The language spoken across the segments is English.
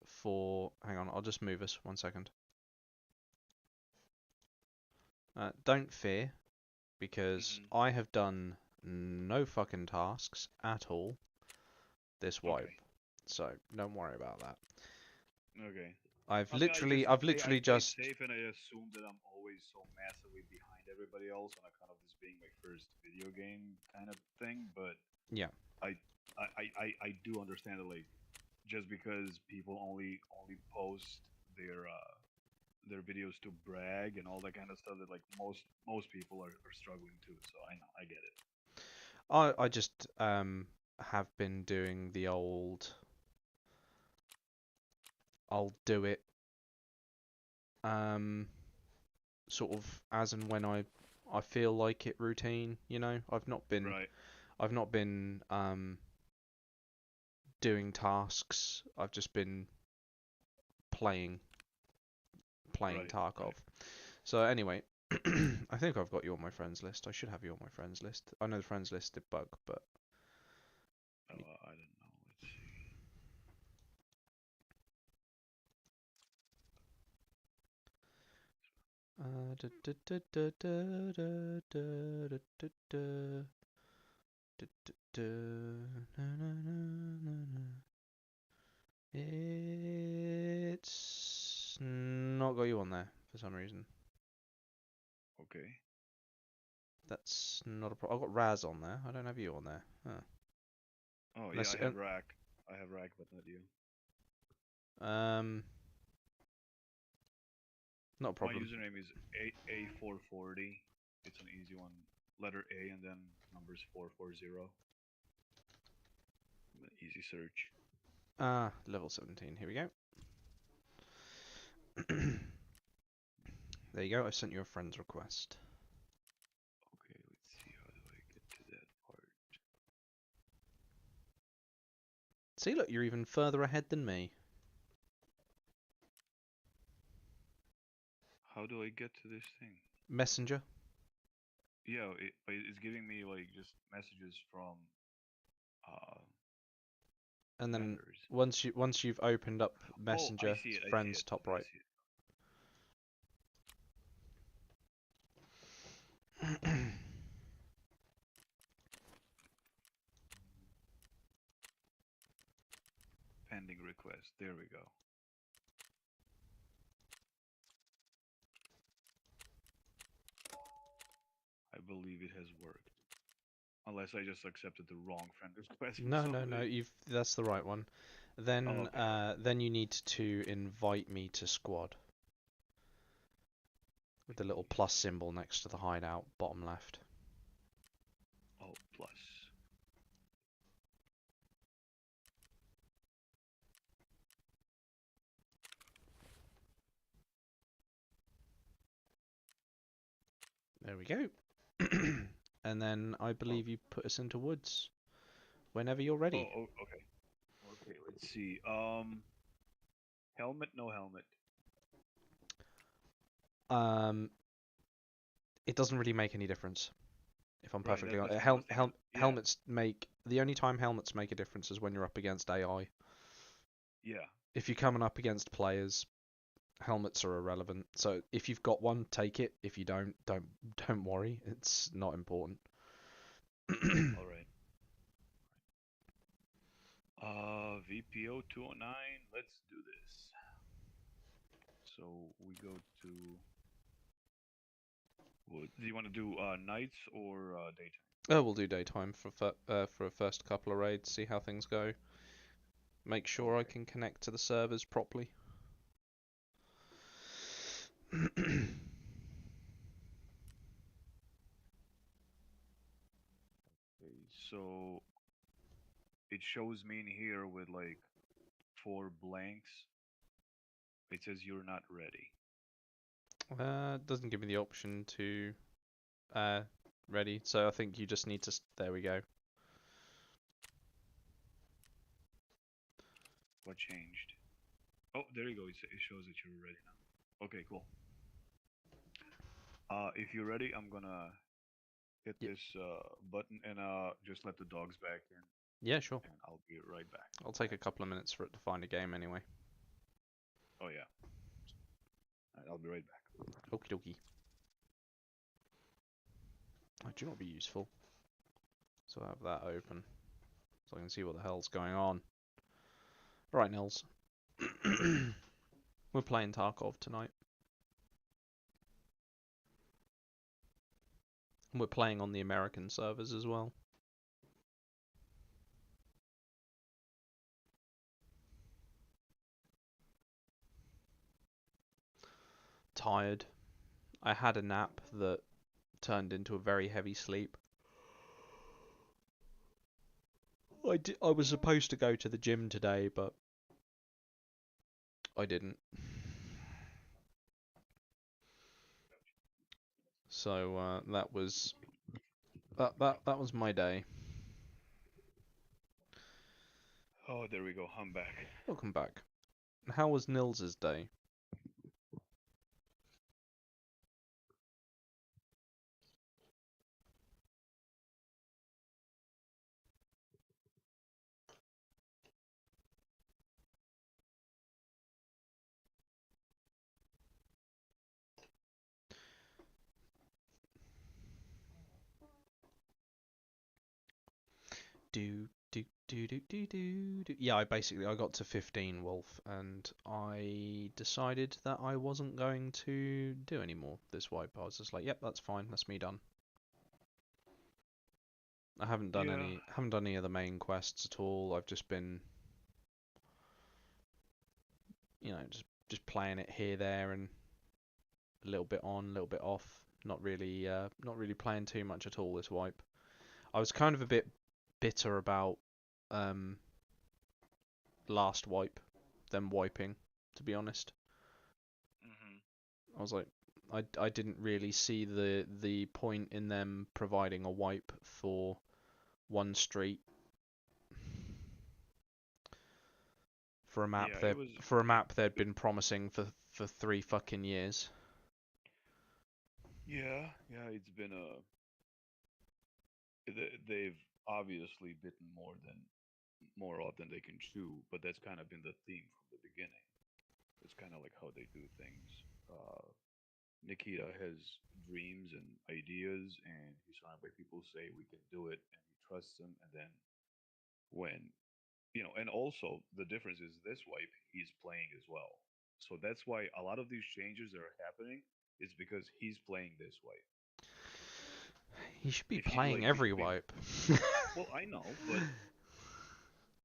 For hang on, I'll just move us 1 second. Don't fear, because Mm-hmm. I have done no fucking tasks at all this wipe, Okay. so don't worry about that. Okay. I've I mean, I literally, just I've I literally played just safe and I assumed that I'm always so massively behind everybody else on account of this being my first video game kind of thing. But yeah. I I do understand that like just because people only post their videos to brag and all that kind of stuff that like most people are struggling too. So I know I get it. I just have been doing the old I'll do it um sort of as and when I feel like it routine, you know. Right. I've not been doing tasks. I've just been playing playing Right. Tarkov. Right. So anyway, I think I've got you on my friends list. I should have you on my friends list. I know the friends list did bug, but Oh, I don't know. Let's see. It's not got you on there for some reason. Okay. That's not a problem. I've got Raz on there. I don't have you on there. Huh. Oh yeah, Unless, I have rack. I have rack, but not you. um, not a My problem. username is A440. It's an easy one. Letter A and then numbers 440. Easy search. Level 17. Here we go. There you go. I sent you a friend's request. Okay, let's see. How do I get to that part? See, look, you're even further ahead than me. How do I get to this thing? Messenger. Yeah, it's giving me like just messages from uh And then vendors. once you've opened up Oh, I Messenger, see it. I see friends it. top I right. see it. Pending request. There we go. I believe it has worked. Unless I just accepted the wrong friend request from No, no, no. somebody. You've that's the right one. Oh, okay, okay. Then you need to invite me to squad with the little plus symbol next to the hideout, bottom left. Oh, plus. There we go. And then I Oh, believe you put us into woods whenever you're oh, ready. oh, okay. Okay, let's see. Helmet, no helmet. Um, it doesn't really make any difference, if I'm Right, perfectly honest. that's one of the things. Yeah, Helmets make the only time helmets make a difference is when you're up against AI. yeah. If you're coming up against players, helmets are irrelevant. So if you've got one, take it. If you don't worry. It's not important. All right. VPO 209. Let's do this. So we go to. Do you want to do nights or daytime? We'll do daytime for a first couple of raids. See how things go. Make sure I Okay. can connect to the servers properly. Okay. So it shows me in here with like four blanks. It says you're not ready. Doesn't give me the option to uh ready. So I think you just need to. There we go. What changed? Oh, there you go. It shows that you're ready now. Okay, cool. If you're ready, I'm gonna hit Yep. this button and just let the dogs back in. Yeah, sure. and I'll be right back. I'll take a couple of minutes for it to find a game anyway. Oh yeah. Alright, I'll be right back. Okie dokie. Oh, do you know what would be useful? So I have that open, so I can see what the hell's going on. Right, Nils. We're playing Tarkov tonight. And we're playing on the American servers as well. Tired. I had a nap that turned into a very heavy sleep. I was supposed to go to the gym today, but I didn't. So that was that was my day. Oh, there we go. I'm back. Welcome back. How was Nils's day? Yeah, I got to 15 Wolf, and I decided that I wasn't going to do any more this wipe. I was just like, yep, that's fine, that's me done. I haven't done Yeah. any of the main quests at all. I've just been, just playing it here, there, and a little bit on, a little bit off. Not really playing too much at all this wipe. I was kind of a bit bitter about last wipe, them wiping, to be honest. I was like, I didn't really see the point in them providing a wipe for one street for a map Yeah, it was. they'd been promising for 3 fucking years. Yeah, yeah. It's been a. They've obviously bitten more off than they can chew, but that's kind of been the theme from the beginning. It's kind of like how they do things. Uh, Nikita has dreams and ideas, and he's surrounded by people who say we can do it, and he trusts them. And then when and also the difference is this wipe he's playing as well. So that's why a lot of these changes that are happening is because he's playing this wipe. He should be If he playing like, every wipe. well, I know,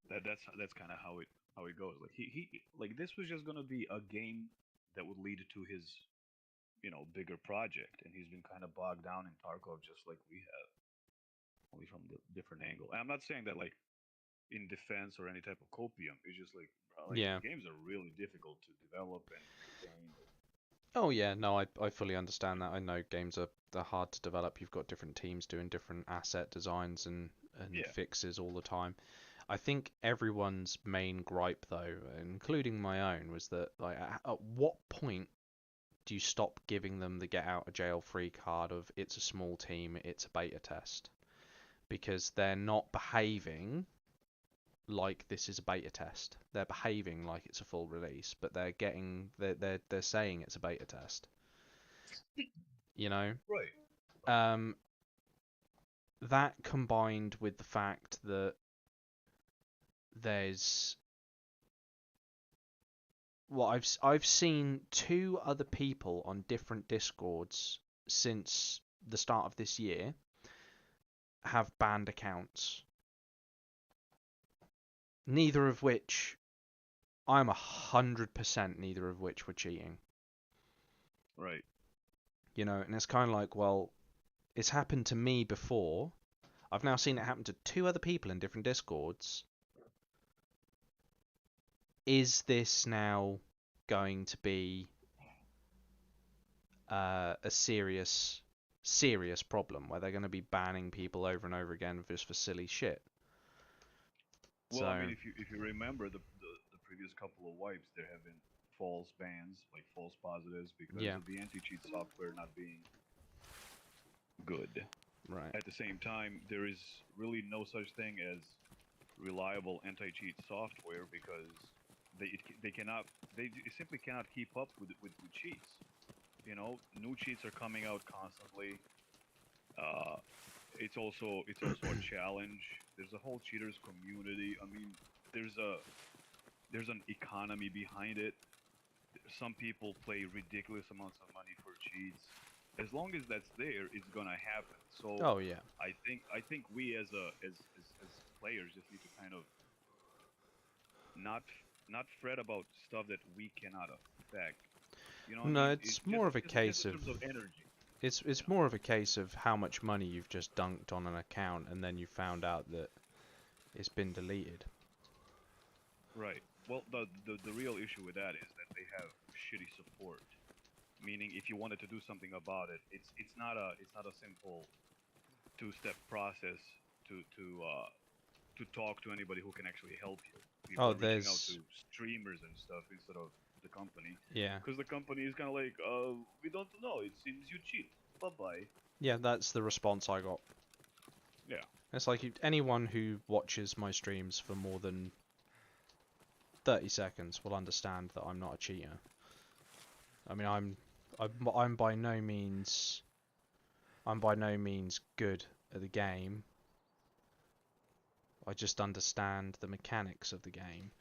but that's kind of how it goes. Like he like this was just gonna be a game that would lead to his bigger project, and he's been kind of bogged down in Tarkov just like we have, only from the different angle. And I'm not saying that like in defense or any type of copium. It's just like like Yeah. games are really difficult to develop and maintain. Oh yeah, no, I fully understand that. I know games are they're hard to develop. You've got different teams doing different asset designs and Yeah, fixes all the time. I think everyone's main gripe though, including my own, was that like at what point do you stop giving them the get out of jail free card of it's a small team, it's a beta test? Because they're not behaving like this is a beta test. They're behaving like it's a full release, but they're saying it's a beta test. You know? right. Um that combined with the fact that there's I've seen two other people on different discords since the start of this year have banned accounts, neither of which I'm 100% neither of which were cheating. Right. And it's kind of like, well, it's happened to me before. I've now seen it happen to two other people in different discords. Is this now going to be a serious problem where they're going to be banning people over and over again just for silly shit? Well, I mean, if you remember the previous couple of wipes, there have been false bans, like false positives, because Yeah, of the anti-cheat software not being good. right. At the same time, there is really no such thing as reliable anti-cheat software because they cannot they simply cannot keep up with cheats. You know, new cheats are coming out constantly. Uh, it's also a challenge. There's a whole cheaters community. I mean, there's a there's an economy behind it. Some people play ridiculous amounts of money for cheats. As long as that's there, it's gonna happen. So Oh yeah. I think we as players just need to kind of not not fret about stuff that we cannot affect. You know what I No, mean? It, it's more of a just case in of terms of energy. it's You know? more of a case of how much money you've just dunked on an account and then you found out that it's been deleted. Right. Well, the real issue with that is that they have shitty support. Meaning, if you wanted to do something about it, it's not a simple two-step process to talk to anybody who can actually help you. People Oh, are reaching out there's to streamers and stuff instead of the company, yeah. because the company is kind of like, we don't know. It seems you cheat. Bye bye. Yeah, that's the response I got. Yeah. It's like anyone who watches my streams for more than 30 seconds will understand that I'm not a cheater. I mean, I'm by no means good at the game. I just understand the mechanics of the game.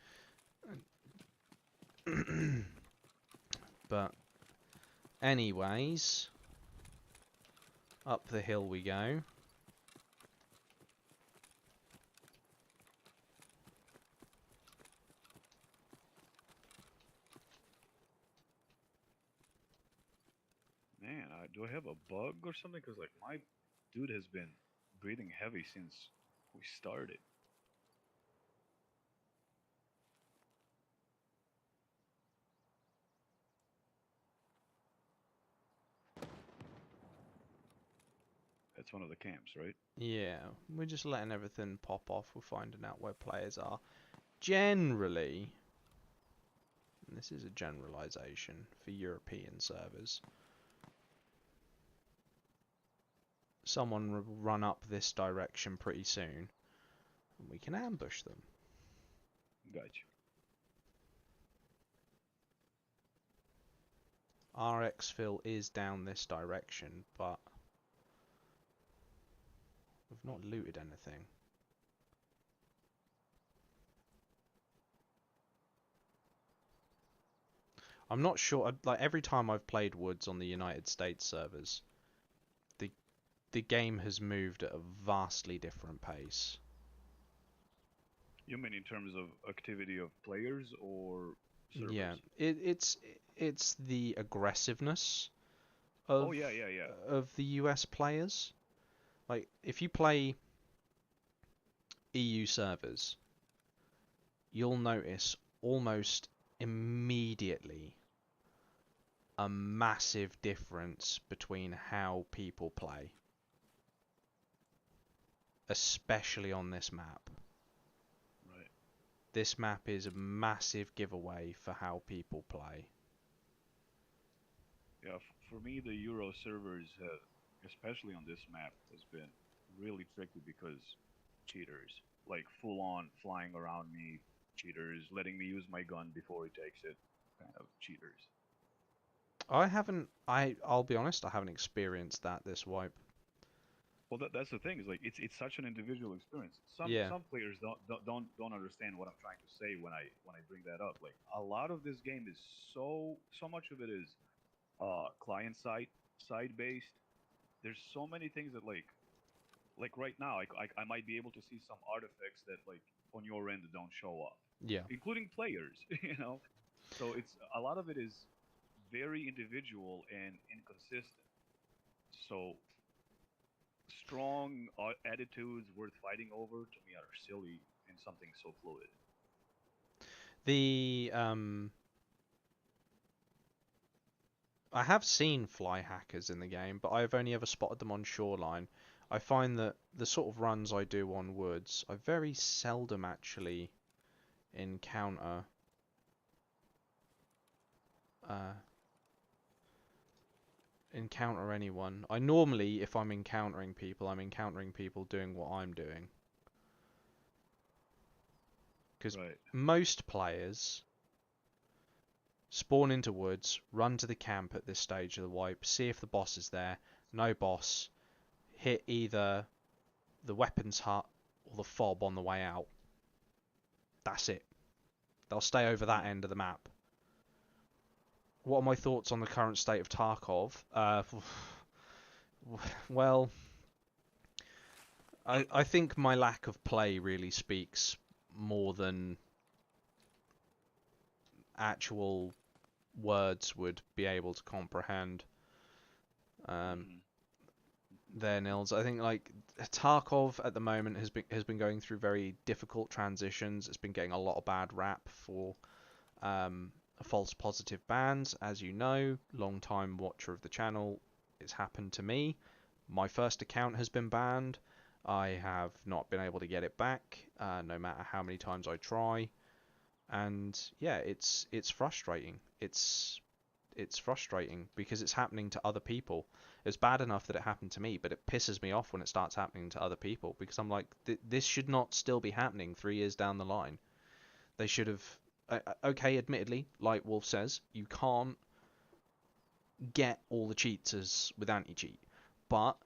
But anyways, up the hill we go. Man, do I have a bug or something? Because like my dude has been breathing heavy since we started. That's one of the camps, right? Yeah, we're just letting everything pop off. We're finding out where players are. Generally, and this is a generalization for European servers, someone will run up this direction pretty soon, and we can ambush them. Gotcha. Our exfil is down this direction, but we've not looted anything. I'm not sure. Like every time I've played Woods on the United States servers, the the game has moved at a vastly different pace. You mean in terms of activity of players or Yeah, servers? it's the aggressiveness Oh of yeah, yeah, yeah. the US players. Like if you play EU servers, you'll notice almost immediately a massive difference between how people play, especially on this map. Right. This map is a massive giveaway for how people play. Yeah, for me, the Euro servers, especially on this map, has been really tricky because cheaters, like full on flying around me, cheaters, letting me use my gun before he takes it, kind of cheaters. I'll be honest, I haven't experienced that this wipe. Well, that's the thing. Is like it's such an individual experience. Yeah, Some players don't understand what I'm trying to say when I bring that up. Like a lot of this game is so much of it is client side based. There's so many things that like right now I might be able to see some artifacts that like on your end don't show up, yeah. including players. You know, so it's a lot of it is very individual and inconsistent. So strong attitudes worth fighting over to me are silly in something so fluid. The I have seen fly hackers in the game, but I've only ever spotted them on shoreline. I find that the sort of runs I do on woods, I very seldom actually encounter uh, encounter anyone. I normally, if I'm encountering people, I'm encountering people doing what I'm doing. Because Right. most players spawn into woods, run to the camp at this stage of the wipe, see if the boss is there. No boss. Hit either the weapons hut or the fob on the way out. That's it. They'll stay over that end of the map. What are my thoughts on the current state of Tarkov? Well, I think my lack of play really speaks more than actual words would be able to comprehend. There, Nils. I think like Tarkov at the moment has been going through very difficult transitions. It's been getting a lot of bad rap for false positive bans, as you know. Long time watcher of the channel, it's happened to me. My first account has been banned. I have not been able to get it back, no matter how many times I try. And yeah, it's frustrating. It's frustrating because it's happening to other people. It's bad enough that it happened to me, but it pisses me off when it starts happening to other people because I'm like, this should not still be happening 3 years down the line. They should have. Okay, admittedly, like Wolf says, you can't get all the cheats with anti-cheat, but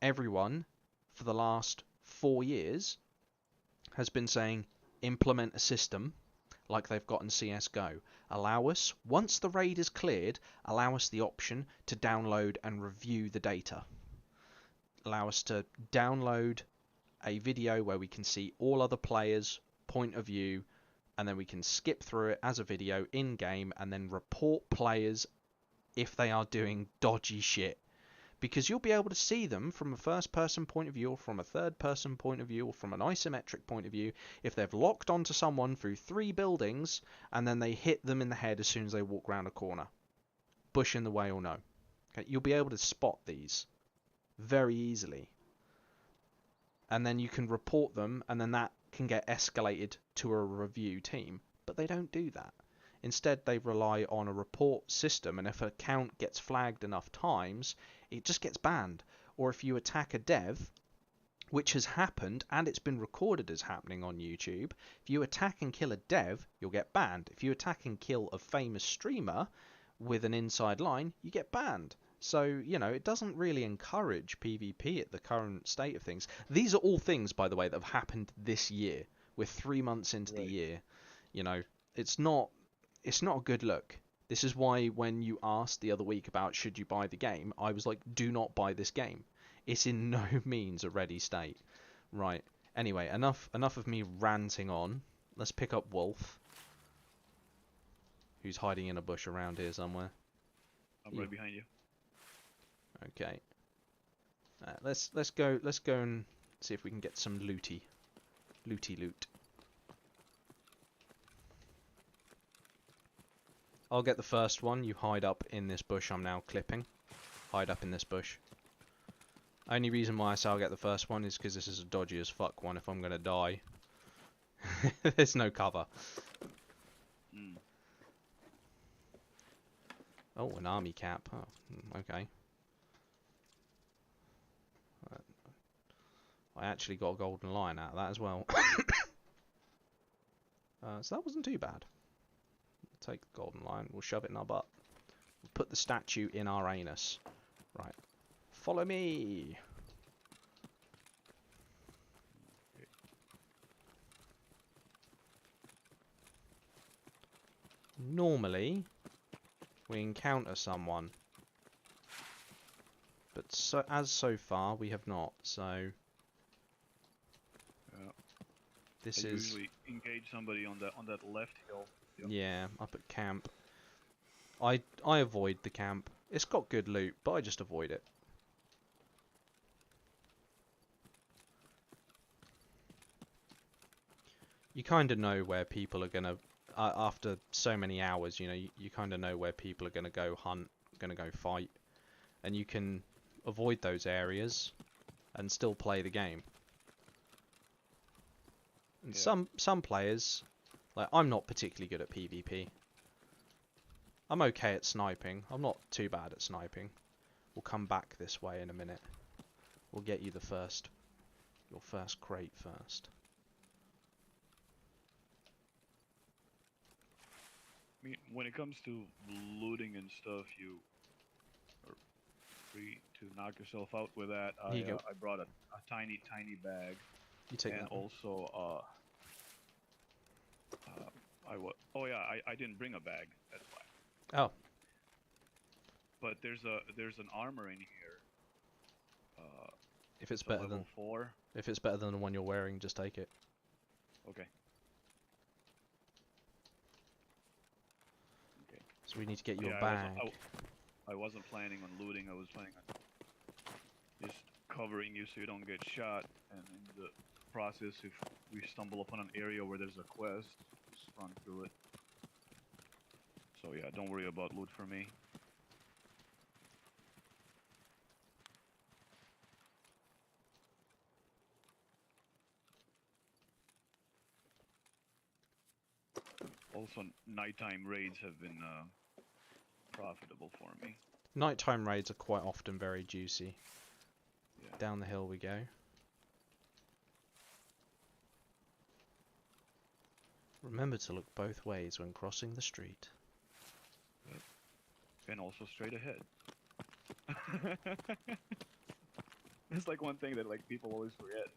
everyone for the last 4 years has been saying implement a system like they've got in CSGO. Allow us, once the raid is cleared, allow us the option to download and review the data. Allow us to download a video where we can see all other players' point of view, and then we can skip through it as a video in-game and then report players if they are doing dodgy shit. Because you'll be able to see them from a first-person point of view, or from a third-person point of view, or from an isometric point of view, if they've locked onto someone through 3 buildings, and then they hit them in the head as soon as they walk round a corner. Bush in the way or no. Okay, you'll be able to spot these very easily. And then you can report them, and then that can get escalated to a review team. But they don't do that. Instead, they rely on a report system, and if an account gets flagged enough times, it just gets banned. Or if you attack a dev, which has happened, and it's been recorded as happening on YouTube, if you attack and kill a dev, you'll get banned. If you attack and kill a famous streamer with an inside line, you get banned. So, you know, it doesn't really encourage PvP at the current state of things. These are all things, by the way, that have happened this year. We're 3 months into the year. You know, it's not a good look. This is why when you asked the other week about should you buy the game, I was like, do not buy this game. It's in no means a ready state. Right. Anyway, enough of me ranting on. Let's pick up Wolf, who's hiding in a bush around here somewhere. I'm right behind you. Okay. Let's go and see if we can get some loot. I'll get the first one. You hide up in this bush I'm now clipping. Hide up in this bush. Only reason why I say I'll get the first one is because this is a dodgy as fuck one if I'm going to die. There's no cover. Oh, an army cap. Oh, okay. I actually got a golden lion out of that as well. So that wasn't too bad. Take the golden lion, we'll shove it in our butt. We'll put the statue in our anus. Right. Follow me! Normally, we encounter someone. But so far, we have not, so... This I is... usually engage somebody on that left hill. Yep. Yeah, up at camp. I avoid the camp. It's got good loot, but I just avoid it. You kind of know where people are gonna... after so many hours, you know, you kind of know where people are gonna go hunt, gonna go fight. And you can avoid those areas and still play the game. And Yeah. some players, like I'm not particularly good at PvP. I'm okay at sniping. I'm not too bad at sniping. We'll come back this way in a minute. We'll get you your first crate first. mean, when it comes to looting and stuff, you are free to knock yourself out with that. Here you go. I brought a tiny bag, You take and that one. also oh yeah, I didn't bring a bag. That's why. Oh, But there's an armor in here. if it's It's a better level than 4. if it's better than the one you're wearing, just take it. Okay. Okay. So we need to get you Yeah, a bag. I wasn't planning on looting. I was planning on just covering you so you don't get shot. And in the process, if we stumble upon an area where there's a quest, just run through it. So yeah, don't worry about loot for me. Also, nighttime raids have been profitable for me. Nighttime raids are quite often very juicy. Yeah. Down the hill we go. Remember to look both ways when crossing the street. Yep. And also straight ahead. It's like one thing that like people always forget.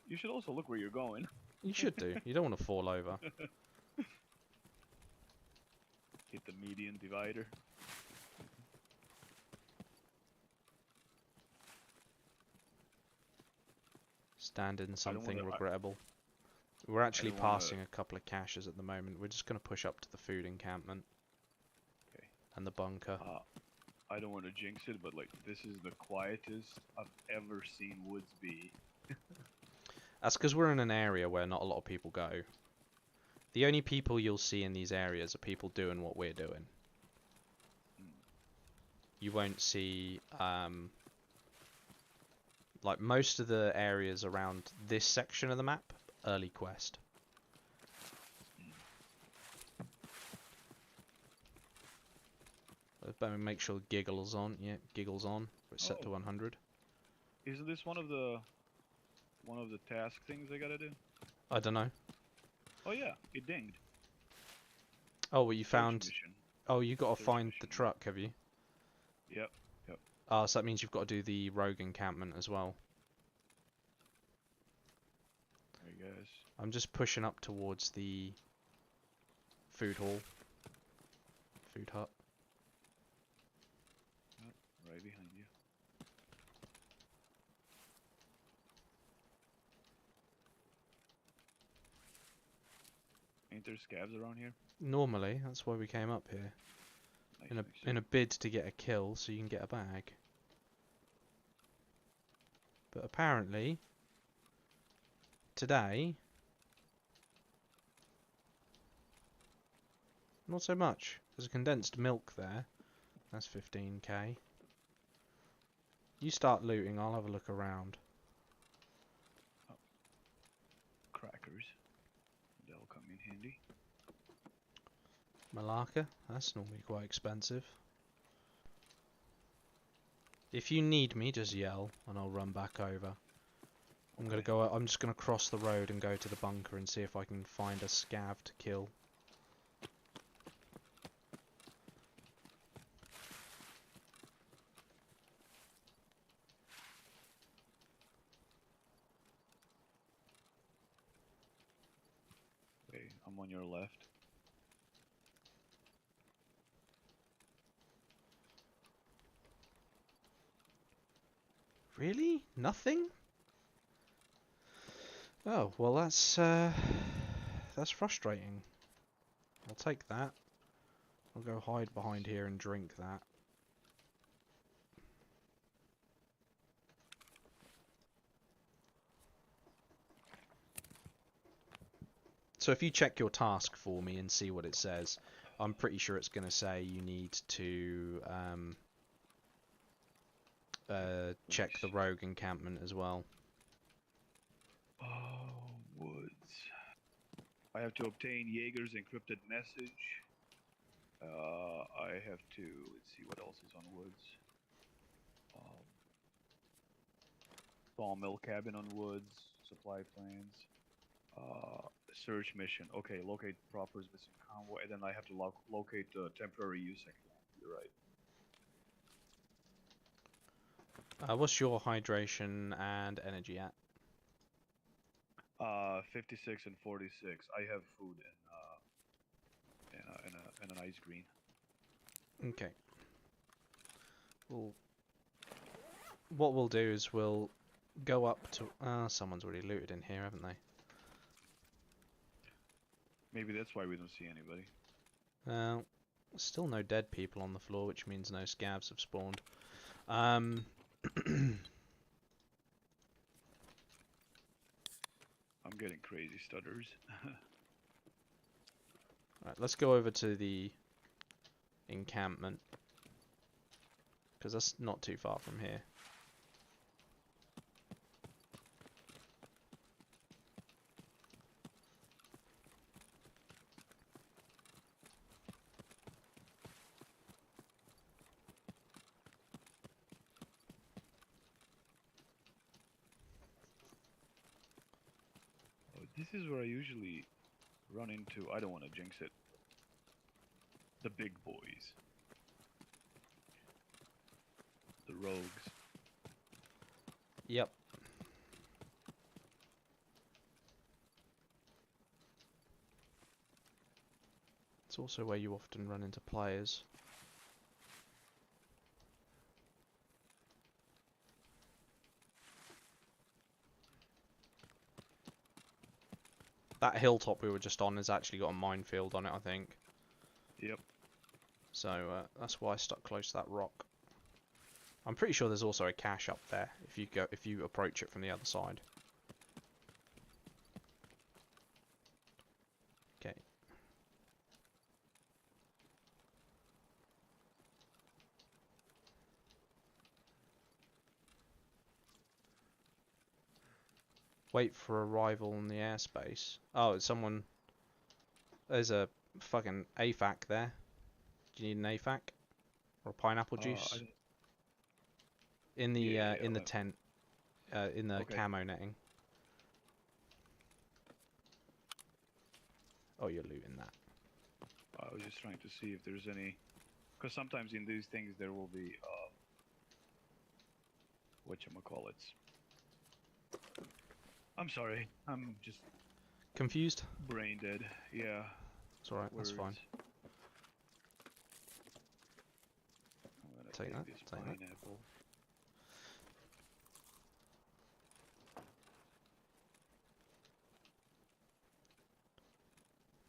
You should also look where you're going. You should do. You don't want to fall over. Hit the median divider. Stand in something wanna- regrettable. We're actually don't wanna- passing a couple of caches at the moment. We're just going to push up to the food encampment. Okay. And the bunker. I don't want to jinx it, but like this is the quietest I've ever seen woods be. That's because we're in an area where not a lot of people go. The only people you'll see in these areas are people doing what we're doing. You won't see, like most of the areas around this section of the map, early quest. Better make sure Giggle's on. Yeah, Giggle's on. It's set to 100. Isn't this one of the task things I gotta do? I don't know. Oh yeah, it dinged. Oh, well, you Search found. mission. Oh, you got to Search find the mission. truck, have you? Yep. Ah, so that means you've got to do the rogue encampment as well. I guess. I'm just pushing up towards the food hall. Food hut. Yep, right behind you. Ain't there scavs around here? Normally, that's why we came up here. Nice, In a nice. in a bid to get a kill so you can get a bag. But apparently today not so much. There's a condensed milk there. That's 15k. You start looting, I'll have a look around. Crackers. They'll come in handy. Malacca, that's normally quite expensive. If you need me, just yell and I'll run back over. I'm just gonna cross the road and go to the bunker and see if I can find a scav to kill. Okay, I'm on your left. Really? Nothing? Oh, well that's frustrating. I'll take that. I'll go hide behind here and drink that. So if you check your task for me and see what it says, I'm pretty sure it's going to say you need to check the rogue encampment as well. Oh, woods. I have to obtain Jaeger's encrypted message. I have to, let's see what else is on woods. Sawmill cabin on woods, supply plans. Search mission. Okay, locate Proper's missing convoy, and then I have to locate the temporary USEC camp. You're right. What's your hydration and energy at? 56 and 46. I have food and an ice green. Okay. Well, what we'll do is we'll go up to... someone's already looted in here, haven't they? Maybe that's why we don't see anybody. Still no dead people on the floor, which means no scavs have spawned. I'm getting crazy stutters. Right, let's go over to the encampment, because that's not too far from here. Oh, this is where I usually run into. I don't want to jinx it. The big boys. The rogues. Yep. It's also where you often run into players. That hilltop we were just on has actually got a minefield on it, I think. Yep. So that's why I stuck close to that rock. I'm pretty sure there's also a cache up there if you approach it from the other side. Okay. Wait for arrival in the airspace. Oh, it's someone. There's a fucking AFAC there. Do you need an AFAC or pineapple juice? In the in the tent, in the camo netting. Oh, you're looting that. I was just trying to see if there's any, because sometimes in these things there will be whatchamacallits. I'm sorry, I'm just confused. Brain dead. Yeah. It's alright. That's fine. Take that. Take pineapple.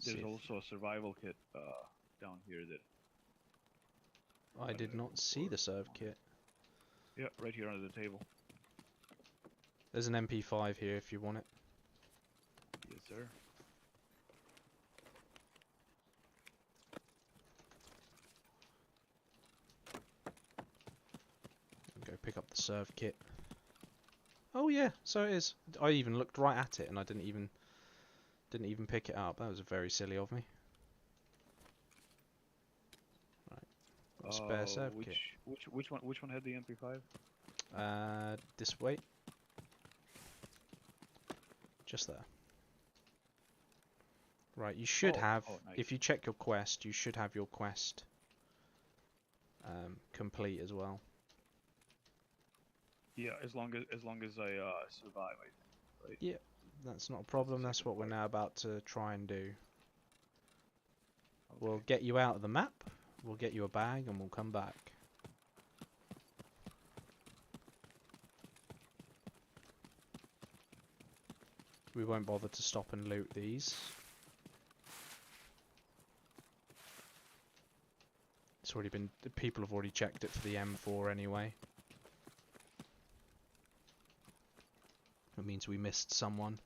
There's also a survival kit down here that I did not see the serve kit. Yeah, right here under the table. There's an MP5 here if you want it. Yes, sir. Go pick up the serve kit. Oh yeah, so it is. I even looked right at it and I didn't even pick it up. That was very silly of me. Right. Spare serve kit. Which one had the MP5? This way. Just there. Right, you should have, nice. if you check your quest, you should have your quest complete as well. Yeah, as long as I survive, I think, right? Yeah, that's not a problem. That's what we're now about to try and do. Okay. We'll get you out of the map, we'll get you a bag, and we'll come back. We won't bother to stop and loot these. It's already been... people have already checked it for the M4 anyway. It means we missed someone.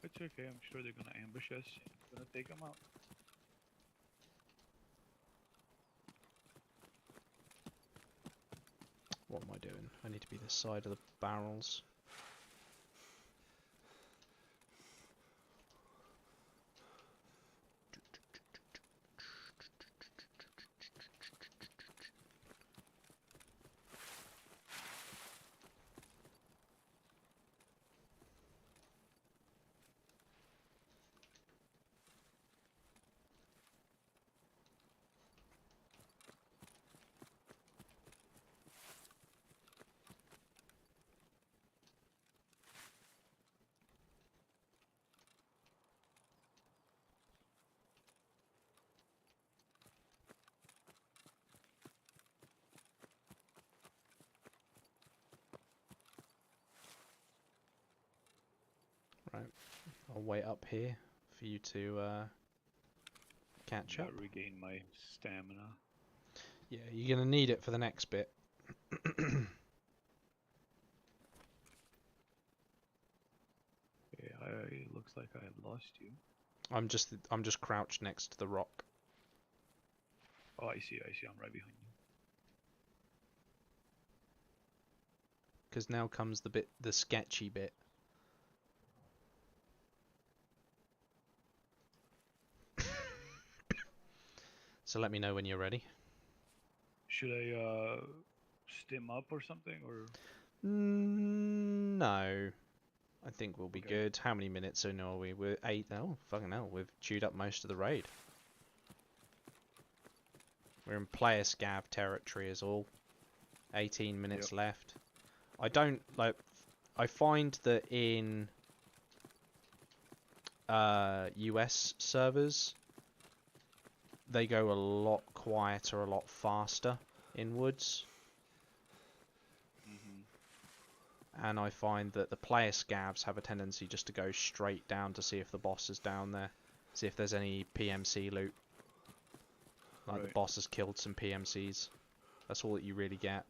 It's okay, I'm sure they're gonna ambush us. Gonna take them out. What am I doing? I need to be this side of the barrels. Right. I'll wait up here for you to catch up. Regain my stamina. Yeah, you're gonna need it for the next bit. Yeah, it looks like I lost you. I'm just crouched next to the rock. Oh, I see. I'm right behind you. Because now comes the sketchy bit. So let me know when you're ready. Should I stim up or something, or? No. I think we'll be Okay. good. How many minutes in are we? We're 8 now. Fucking hell, we've chewed up most of the raid. We're in player scav territory is all. 18 minutes left. I don't like. I find that in US servers, they go a lot quieter, a lot faster in woods. And I find that the player scavs have a tendency just to go straight down to see if the boss is down there. See if there's any PMC loot. Like the boss has killed some PMCs. That's all that you really get.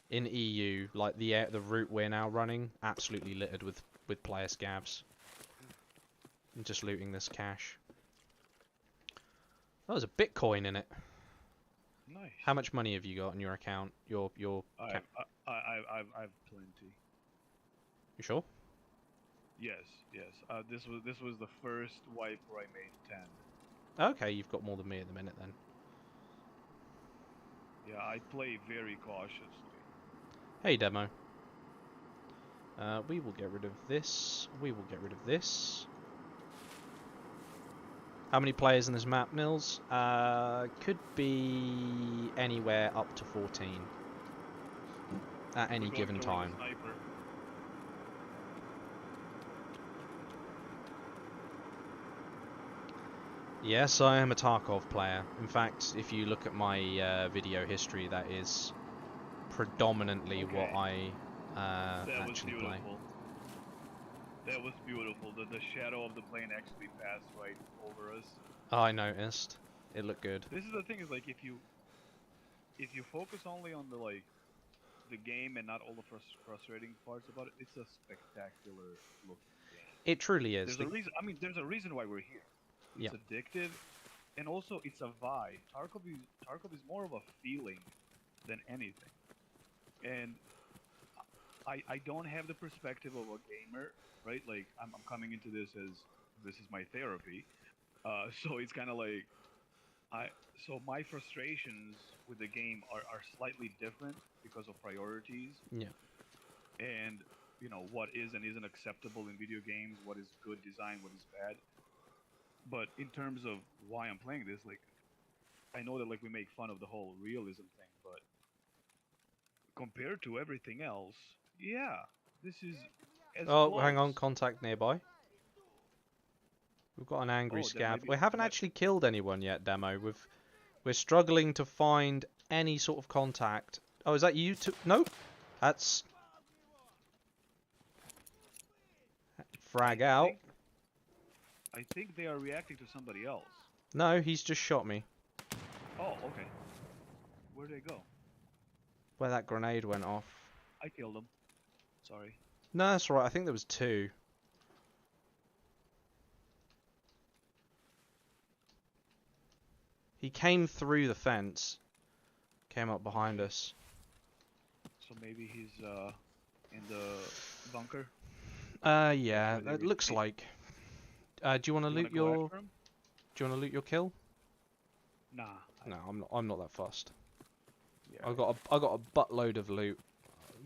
In EU, like the route we're now running, absolutely littered with player scavs. And just looting this cash. Oh, there's a Bitcoin in it. Nice. How much money have you got on your account? I've plenty. You sure? Yes. This was the first wipe where I made 10. Okay, you've got more than me at the minute then. Yeah, I play very cautiously. Hey, demo. We will get rid of this. We will get rid of this. How many players in this map, Nils? Could be anywhere up to 14 at any given time. Yes, I am a Tarkov player. In fact, if you look at my video history, that is predominantly what I actually play. That was beautiful. The shadow of the plane actually passed right over us. Oh, I noticed. It looked good. This is the thing, is like if you focus only on the game and not all the frustrating parts about it, it's a spectacular looking game. It truly is. There's a reason. I mean, there's a reason why we're here. It's addictive, and also it's a vibe. Tarkov is more of a feeling than anything. And I don't have the perspective of a gamer, right? Like I'm coming into this as this is my therapy. So it's kind of like so my frustrations with the game are slightly different because of priorities. Yeah. And you know what is and isn't acceptable in video games, what is good design, what is bad. But in terms of why I'm playing this, like I know that like we make fun of the whole realism thing, but compared to everything else, yeah, this is as close. Hang on, contact nearby. We've got an angry scav. We haven't actually killed anyone yet, Demo. We're struggling to find any sort of contact. Oh, is that you too? Nope. That's frag out. I think they are reacting to somebody else. No, he's just shot me. Oh, okay. Where'd they go? Where that grenade went off. I killed him. Sorry. No, that's right. I think there was 2. He came through the fence. Came up behind us. So maybe he's in the bunker? Yeah, it looks like. Do you want to loot your? Do you want to loot your kill? Nah. No, I'm not that fussed. Yeah. I got a buttload of loot.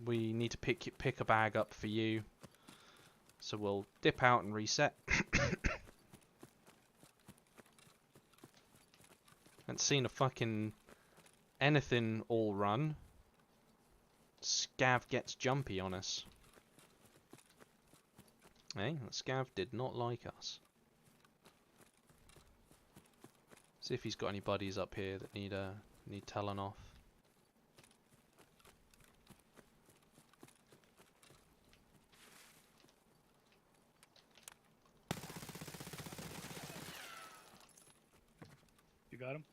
We need to pick a bag up for you. So we'll dip out and reset. Haven't seen a fucking anything all run. Scav gets jumpy on us. Hey, that scav did not like us. See if he's got any buddies up here that need telling off. You got him?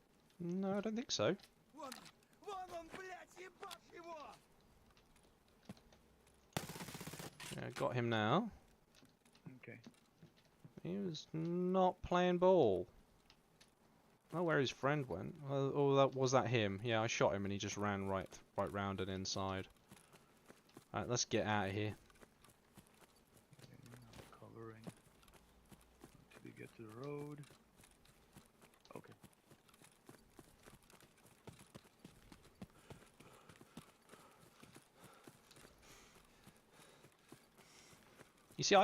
No, I don't think so. Вон он, блядь, ебашь его! Yeah, got him now. Okay. He was not playing ball. I don't know where his friend went. Oh, was that him? Yeah, I shot him and he just ran right round and inside. Alright, let's get out of here. I'm covering until we get to the road. Okay. You see,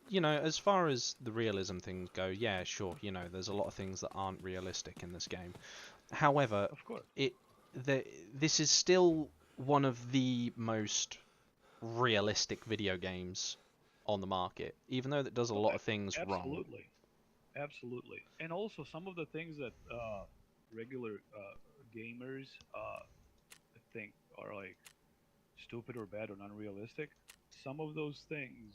you know, as far as the realism things go, yeah, sure, you know, there's a lot of things that aren't realistic in this game. However, Of course. this is still one of the most realistic video games on the market, even though it does a lot of things wrong. Absolutely. Absolutely. And also some of the things that regular gamers think are like stupid or bad or unrealistic, some of those things,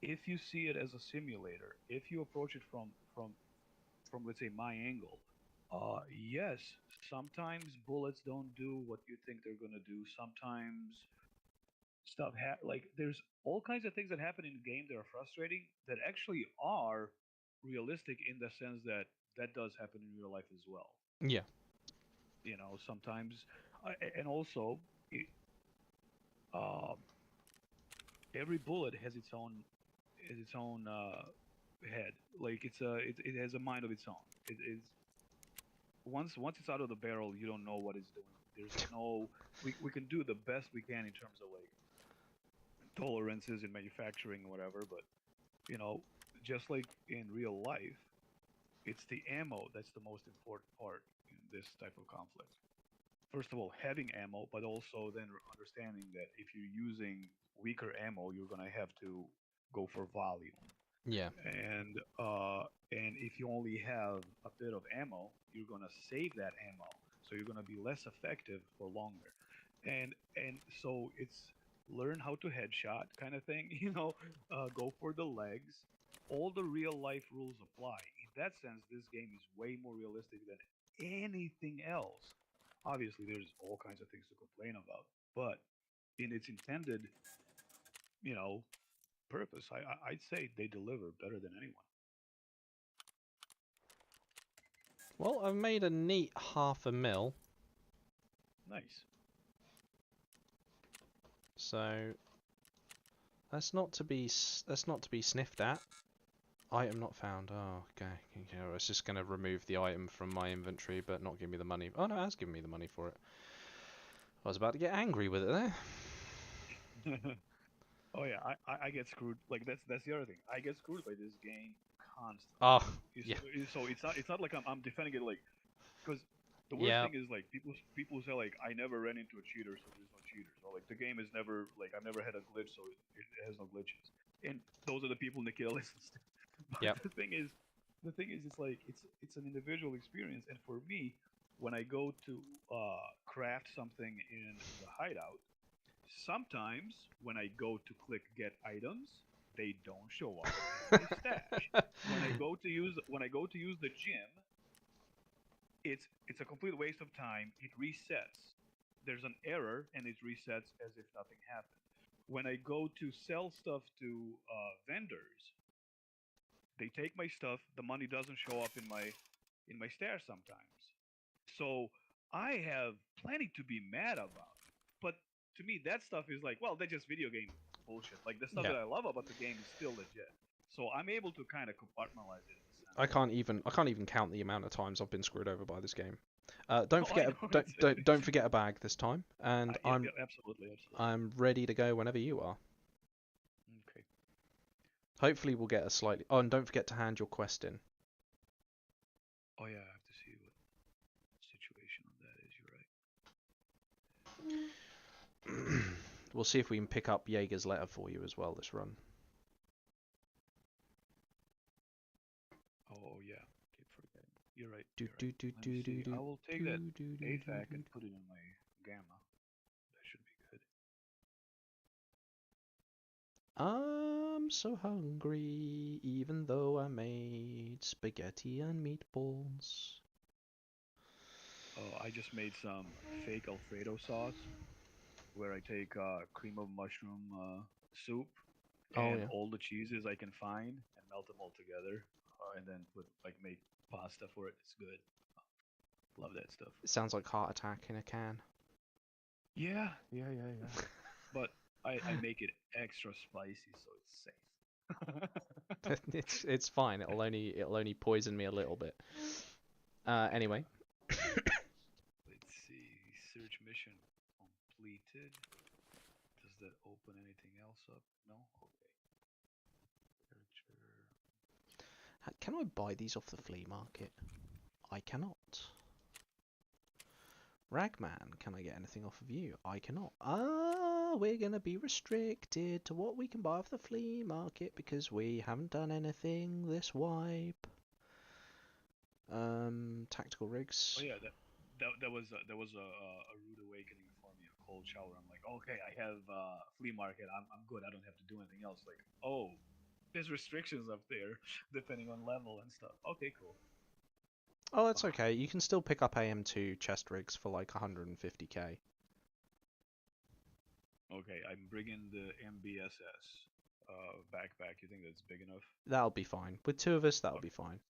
if you see it as a simulator, if you approach it from let's say my angle, yes, sometimes bullets don't do what you think they're gonna do. Sometimes like there's all kinds of things that happen in the game that are frustrating that actually are realistic in the sense that that does happen in real life as well. Yeah. You know, sometimes, and also, um, every bullet has its own head. Like it has a mind of its own. It is once it's out of the barrel, you don't know what it's doing. There's no we can do the best we can in terms of like tolerances in manufacturing or whatever, but you know, just like in real life, it's the ammo that's the most important part in this type of conflict. First of all, having ammo, but also then understanding that if you're using weaker ammo, you're gonna have to go for volume. Yeah. And if you only have a bit of ammo, you're gonna save that ammo, so you're gonna be less effective for longer. And so it's learn how to headshot kind of thing, you know, go for the legs. All the real life rules apply. In that sense, this game is way more realistic than anything else. Obviously, there's all kinds of things to complain about, but in its intended, you know, purpose, I'd say they deliver better than anyone. Well, I've made a neat $500,000. Nice. So that's not to be sniffed at. Item not found. Oh, okay. You know, it's just gonna remove the item from my inventory, but not give me the money. Oh no, it has given me the money for it. I was about to get angry with it there. Oh yeah, I get screwed. Like that's the other thing. I get screwed by this game constantly. Oh, yeah, So it's not like I'm defending it like because the worst yeah, thing is like people say like I never ran into a cheater, so there's no cheaters, or like the game is never like I've never had a glitch, so it has no glitches. And those are the people Nikita listens to. But yep, the thing is, it's like it's an individual experience, and for me, when I go to craft something in the hideout, sometimes when I go to click get items, they don't show up in my stash. When I go to use the gym, it's a complete waste of time. It resets. There's an error and it resets as if nothing happened. When I go to sell stuff to vendors, they take my stuff. The money doesn't show up in my stash sometimes. So I have plenty to be mad about. But to me, that stuff is like, well, that's just video game bullshit. Like the stuff yeah. that I love about the game is still legit. So I'm able to kind of compartmentalize it in a sense. I can't even count the amount of times I've been screwed over by this game. Don't Oh, I forget, know. don't forget a bag this time, and Yeah, yeah, absolutely, absolutely. I'm ready to go whenever you are. Okay. Hopefully, we'll get a slightly. Oh, and don't forget to hand your quest in. Oh yeah, I have to see what situation on that is. You're right. We'll see if we can pick up Jaeger's letter for you as well this run. Oh yeah, keep forgetting. You're right. Do You're do right. do Let me do see. do I will take that do do AFAC do. and put it in my gamma. That should be good. I'm so hungry, even though I made spaghetti and meatballs. Oh, I just made some fake Alfredo sauce where I take cream of mushroom soup Oh and yeah. all the cheeses I can find and melt them all together, and then put like make pasta for it. It's good. Love that stuff. It sounds like heart attack in a can. Yeah. But I make it extra spicy so it's safe. It's fine. It'll only poison me a little bit. Yeah. Anyway, Let's see. Search mission completed. Does that open anything else up? No? Okay. Character. can I buy these off the flea market? I cannot. Ragman, can I get anything off of you? I cannot. We're gonna be restricted to what we can buy off the flea market because we haven't done anything this wipe. Tactical rigs. Oh yeah, that was a rude awakening for me. A cold shower. I'm like, okay, I have flea market. I'm good. I don't have to do anything else. Like, oh, there's restrictions up there depending on level and stuff. Okay, cool. Oh, that's okay. You can still pick up AM2 chest rigs for like 150k. Okay, I'm bringing the MBSS backpack. You think that's big enough? That'll be fine. With two of us, that'll be Okay. fine.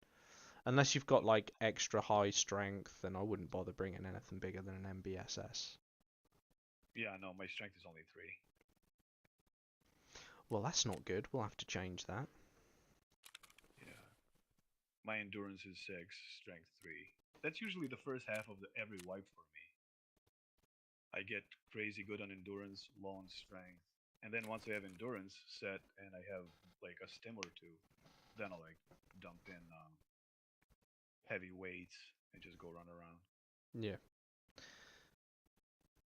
Unless you've got Okay. like extra high strength, then I wouldn't bother bringing anything bigger than an MBSS. Yeah, no, my strength is only 3. Well, that's not good. We'll have to change that. Yeah. My endurance is 6, strength 3. That's usually the first half of every wipe for me. I get crazy good on endurance, low on strength, and then once I have endurance set and I have like a stim or two, then I'll like dump in heavy weights and just go run around. Yeah.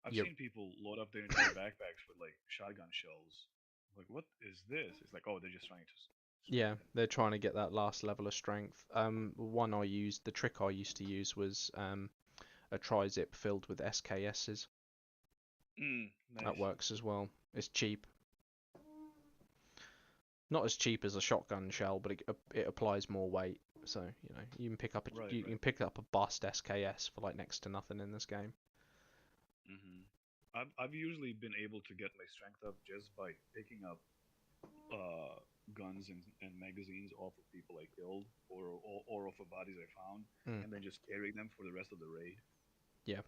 I've You're seen people load up their entire backpacks with like shotgun shells. I'm like, what is this? It's like, oh, they're just trying to Yeah, strengthen. they're trying to get that last level of strength. The trick I used to use was a tri-zip filled with SKSs. That Nice. works as well. It's cheap. Not as cheap as a shotgun shell, but it applies more weight. So you can pick up Right, you can right. pick up a bust SKS for like next to nothing in this game. I've usually been able to get my strength up just by picking up uh, guns and magazines off of people I killed or off of bodies I found, Mm, and then just carrying them for the rest of the raid. yeah.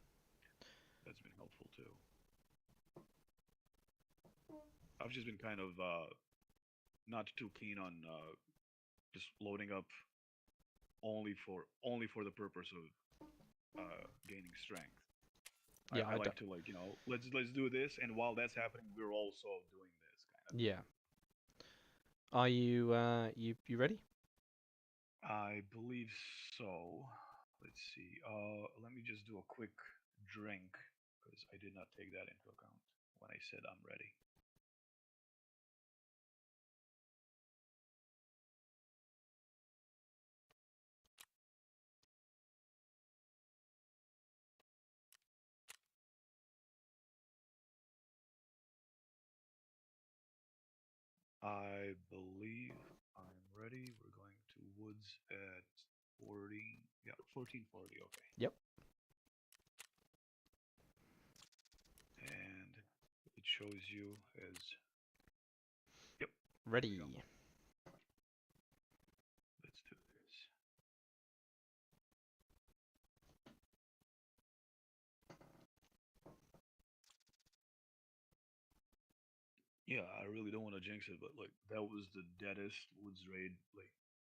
That's been helpful too. I've just been kind of not too keen on just loading up only for the purpose of gaining strength. Yeah, I like to like let's do this, and while that's happening, we're also doing this kind of thing. yeah. Are you ready? I believe so. Let's see. Let me just do a quick drink because I did not take that into account when I said I'm ready. I believe I'm ready. We're going to woods at 40. Yeah, 1440. Okay. Yep. And it shows you as. Yep. There we Ready. go. Let's do this. Yeah, I really don't want to jinx it, but like that was the deadest woods raid like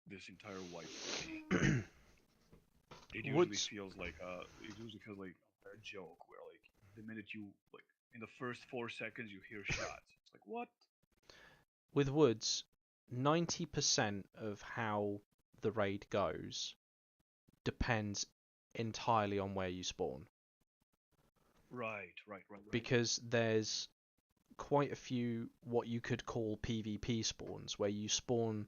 this entire wipe for me. It usually Woods feels like a joke where like the minute you like in the first 4 seconds you hear shots. It's like what? with woods, 90% of how the raid goes depends entirely on where you spawn, Right. because there's quite a few what you could call PvP spawns where you spawn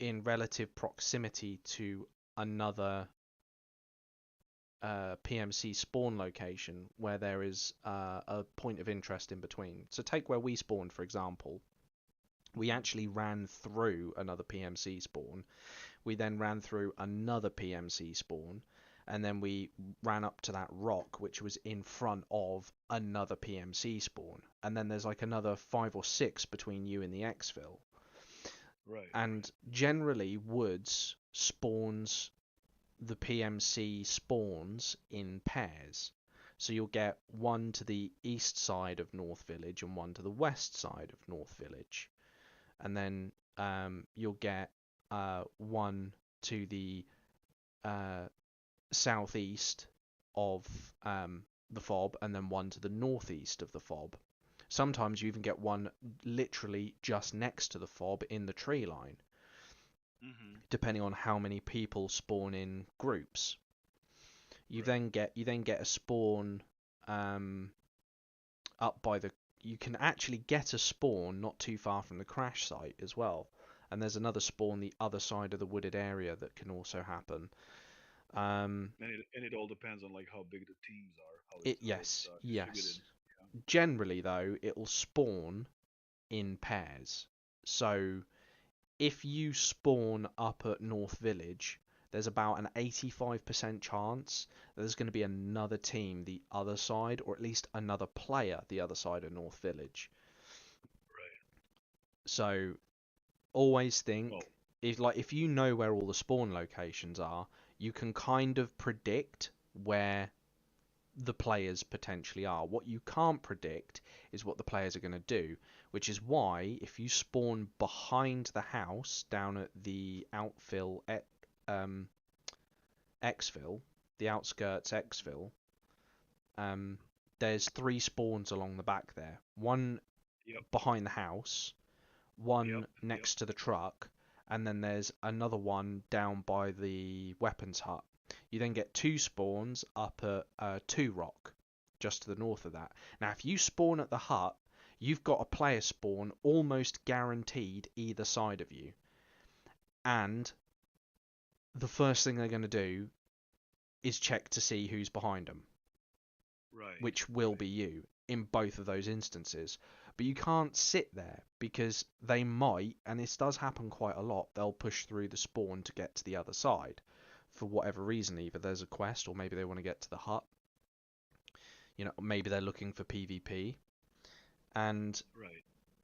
in relative proximity to another PMC spawn location where there is a point of interest in between. So take where we spawned, for example. We Hmm. actually ran through another PMC spawn. We then ran through another PMC spawn, and then we ran up to that rock which was in front of another PMC spawn, and then there's like another 5 or 6 between you and the exfil. Right. And generally woods spawns, the PMC spawns in pairs. So you'll get one to the east side of North Village and one to the west side of North Village, and then you'll get one to the southeast of the fob, and then one to the northeast of the fob. Sometimes you even get one literally just next to the fob in the tree line, depending on how many people spawn in groups. You then get a spawn up by the. You can actually get a spawn not too far from the crash site as well, and there's another spawn the other side of the wooded area that can also happen. And it all depends on like how big the teams are, how it's Yes. distributed. Yeah. Generally, though, it'll spawn in pairs. So if you spawn up at North Village, there's about an 85% chance that there's going to be another team the other side, or at least another player the other side of North Village. Right. So always think, Well, if you know where all the spawn locations are, you can kind of predict where the players potentially are. What you can't predict is what the players are going to do, which is why if you spawn behind the house down at the exfil, the outskirts exfil, there's 3 spawns along the back there. One behind the house, one next to the truck, and then there's another one down by the weapons hut. You then get 2 spawns up at 2 Rock, just to the north of that. Now, if you spawn at the hut, you've got a player spawn almost guaranteed either side of you. And the first thing they're going to do is check to see who's behind them. Right. Which will be you in both of those instances. But you can't sit there, because they might, and this does happen quite a lot, they'll push through the spawn to get to the other side. For whatever reason, either there's a quest, or maybe they want to get to the hut. Maybe they're looking for PvP. And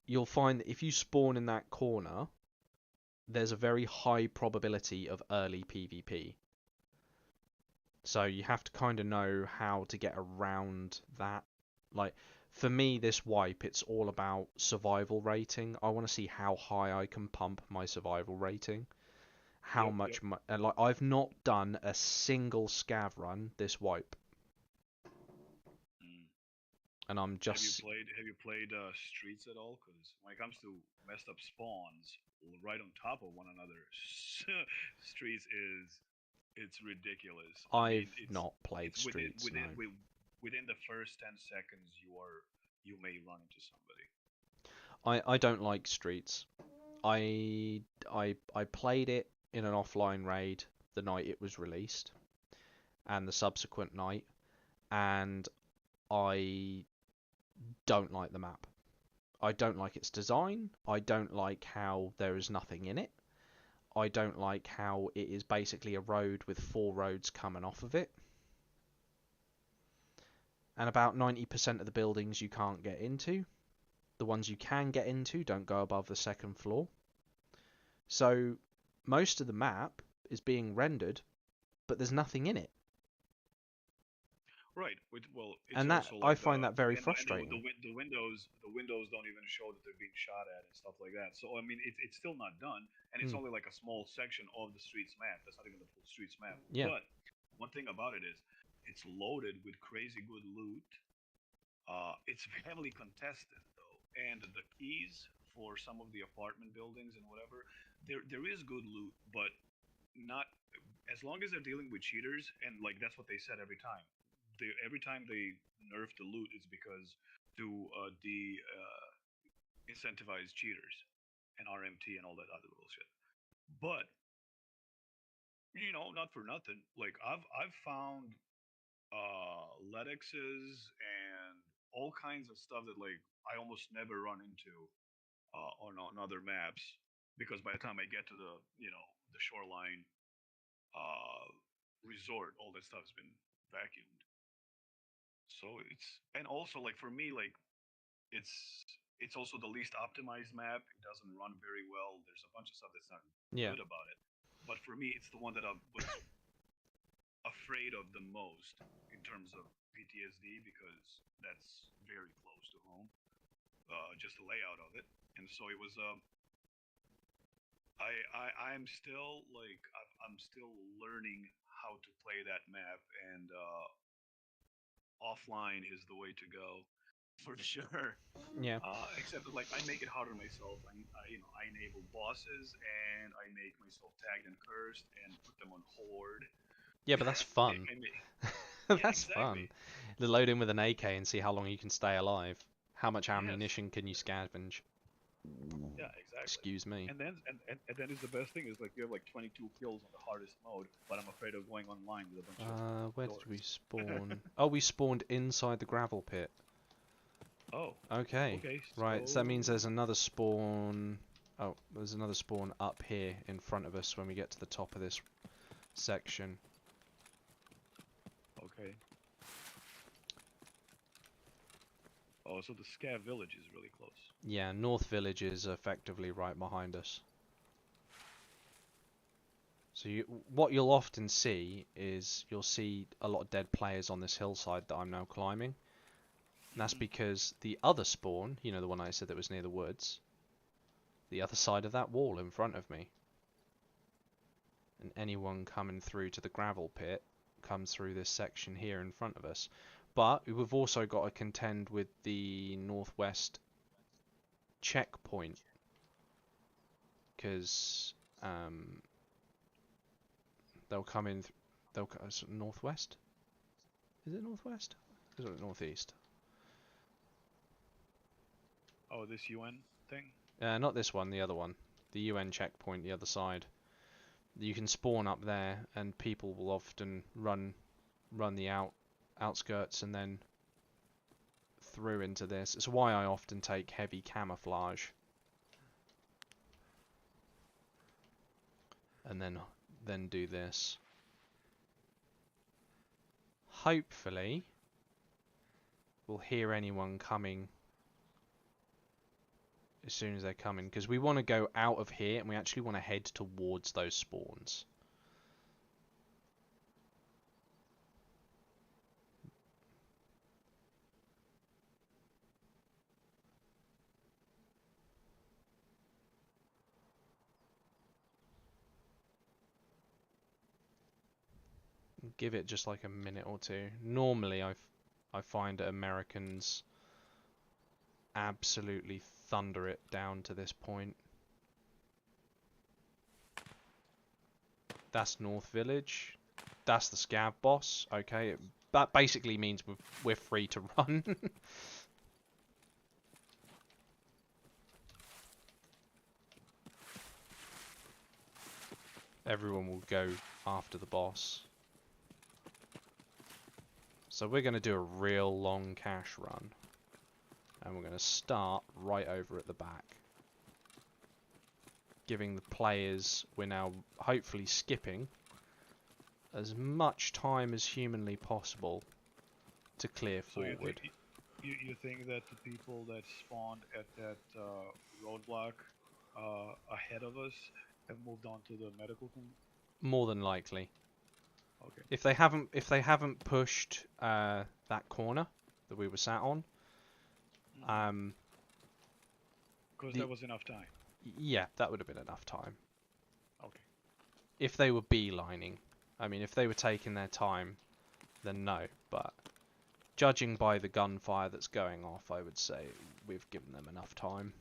you'll find that if you spawn in that corner, there's a very high probability of early PvP. So you have to kind of know how to get around that. Like, for me, this wipe, it's all about survival rating. I want to see how high I can pump my survival rating. How much... Like, I've not done a single scav run this wipe. And I'm just... Have you played Streets at all? Because when it comes to messed up spawns right on top of one another, Streets it's ridiculous. I've not played Streets. Within the first 10 seconds, you may run into somebody. I don't like Streets. I played it in an offline raid the night it was released, and the subsequent night, and I don't like the map. I don't like its design. I don't like how there is nothing in it. I don't like how it is basically a road with 4 roads coming off of it. And about 90% of the buildings you can't get into. The ones you can get into don't go above the 2nd floor. So most of the map is being rendered, but there's nothing in it. Right. Well, and that I find that very frustrating. The windows don't even show that they're being shot at and stuff like that. So I mean, it's still not done, and it's only like a small section of the Streets map. That's not even the full Streets map. Yeah. But one thing about it is, it's loaded with crazy good loot. It's heavily contested though, and the keys for some of the apartment buildings and whatever, there is good loot, but not as long as they're dealing with cheaters, and like that's what they said every time. Every time they nerf the loot, it's because to incentivize cheaters and RMT and all that other bullshit. But not for nothing. Like I've found Letexes and all kinds of stuff that like I almost never run into on other maps, because by the time I get to the the shoreline, resort, all that stuff's been vacuumed. So and also like for me, like it's it's also the least optimized map. It doesn't run very well. There's a bunch of stuff that's not Yeah. good about it. But for me, it's the one that I was afraid of the most in terms of PTSD because that's very close to home. Just the layout of it, and so it was. I'm still like I'm still learning how to play that map, and offline is the way to go, for sure. Yeah. Except that, like I make it harder myself. I enable bosses and I make myself tagged and cursed and put them on horde. Yeah, but that's fun. Yeah, That's exactly. fun. To load in with an AK and see how long you can stay alive. How much Yes. ammunition can you scavenge? Yeah, exactly. Excuse me. And then is the best thing is like you have like 22 kills on the hardest mode, but I'm afraid of going online with a bunch of Where did dorks. we spawn? Oh, we spawned inside the gravel pit. Oh, Okay. okay. Right, so that means there's another spawn. Oh, there's another spawn up here in front of us when we get to the top of this section. Okay. Oh, so the Scav village is really close. Yeah, North Village is effectively right behind us. So what you'll often see is you'll see a lot of dead players on this hillside that I'm now climbing. And that's because the other spawn, you know, the one I said that was near the woods, the other side of that wall in front of me. And anyone coming through to the gravel pit comes through this section here in front of us. But we've also got to contend with the northwest checkpoint. Because they'll come in. Northwest? Is it northwest? Is it northeast? Oh, this UN thing? Not this one, the other one. The UN checkpoint, the other side. You can spawn up there, and people will often run the outskirts and then through into this. It's why I often take heavy camouflage. And then do this. Hopefully, we'll hear anyone coming as soon as they're coming, because we want to go out of here and we actually want to head towards those spawns. Give it just like a minute or two. Normally I find that Americans absolutely thunder it down to this point. That's North Village. That's the Scav boss. Okay, that basically means we're free to run. Everyone will go after the boss. So we're going to do a real long cash run. And we're going to start right over at the back. Giving the players, we're now hopefully skipping as much time as humanly possible to clear forward. You think that the people that spawned at that roadblock ahead of us have moved on to the medical thing? More than likely. Okay. If they haven't pushed that corner that we were sat on, because there was enough time. Yeah, that would have been enough time. Okay. If they were beelining, I mean, if they were taking their time, then no. But judging by the gunfire that's going off, I would say we've given them enough time.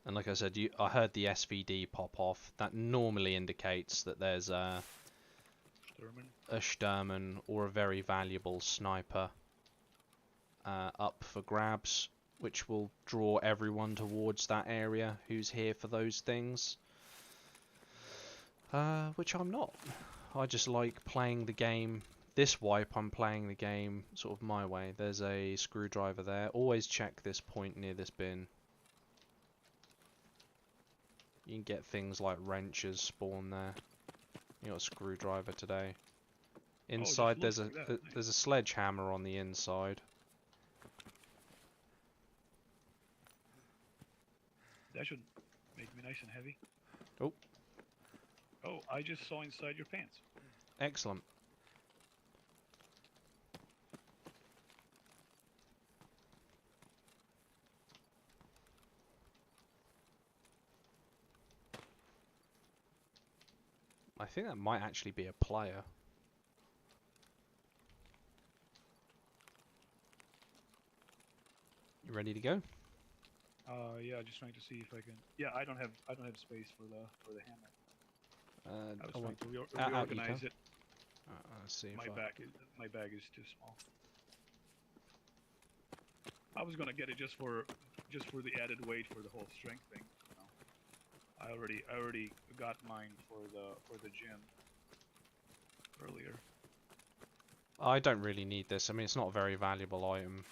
And like I said, I heard the SVD pop off. That normally indicates that there's a Sturman or a very valuable sniper up for grabs, which will draw everyone towards that area who's here for those things. Which I'm not. I just like playing the game. This wipe, I'm playing the game sort of my way. There's a screwdriver there. Always check this point near this bin. You can get things like wrenches spawn there. You got a screwdriver today. Inside looks there's like that. Nice. there's a sledgehammer on the inside. That should make me nice and heavy. Oh. Oh, I just saw inside your pants. Excellent. I think that might actually be a player. You ready to go? Yeah, just trying to see if I can. Yeah, I don't have space for the hammer. I was trying to out you reorganize go. it. Let's see if My bag is too small. I was gonna get it just for the added weight for the whole strength thing. You know. I already got mine for the gym earlier. I don't really need this. I mean, it's not a very valuable item.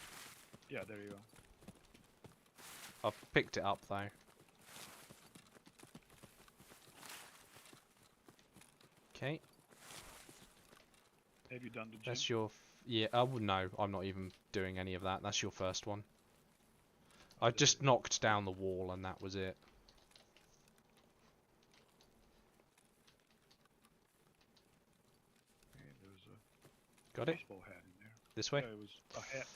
Yeah, there you go. I've picked it up though. Okay, Have you done the gym? that's your. Yeah. Oh no, I'm not even doing any of that. That's your first one. I just knocked down the wall and that was it. Okay, there's a Got it. baseball hat in there. This way. Yeah, it was a hat.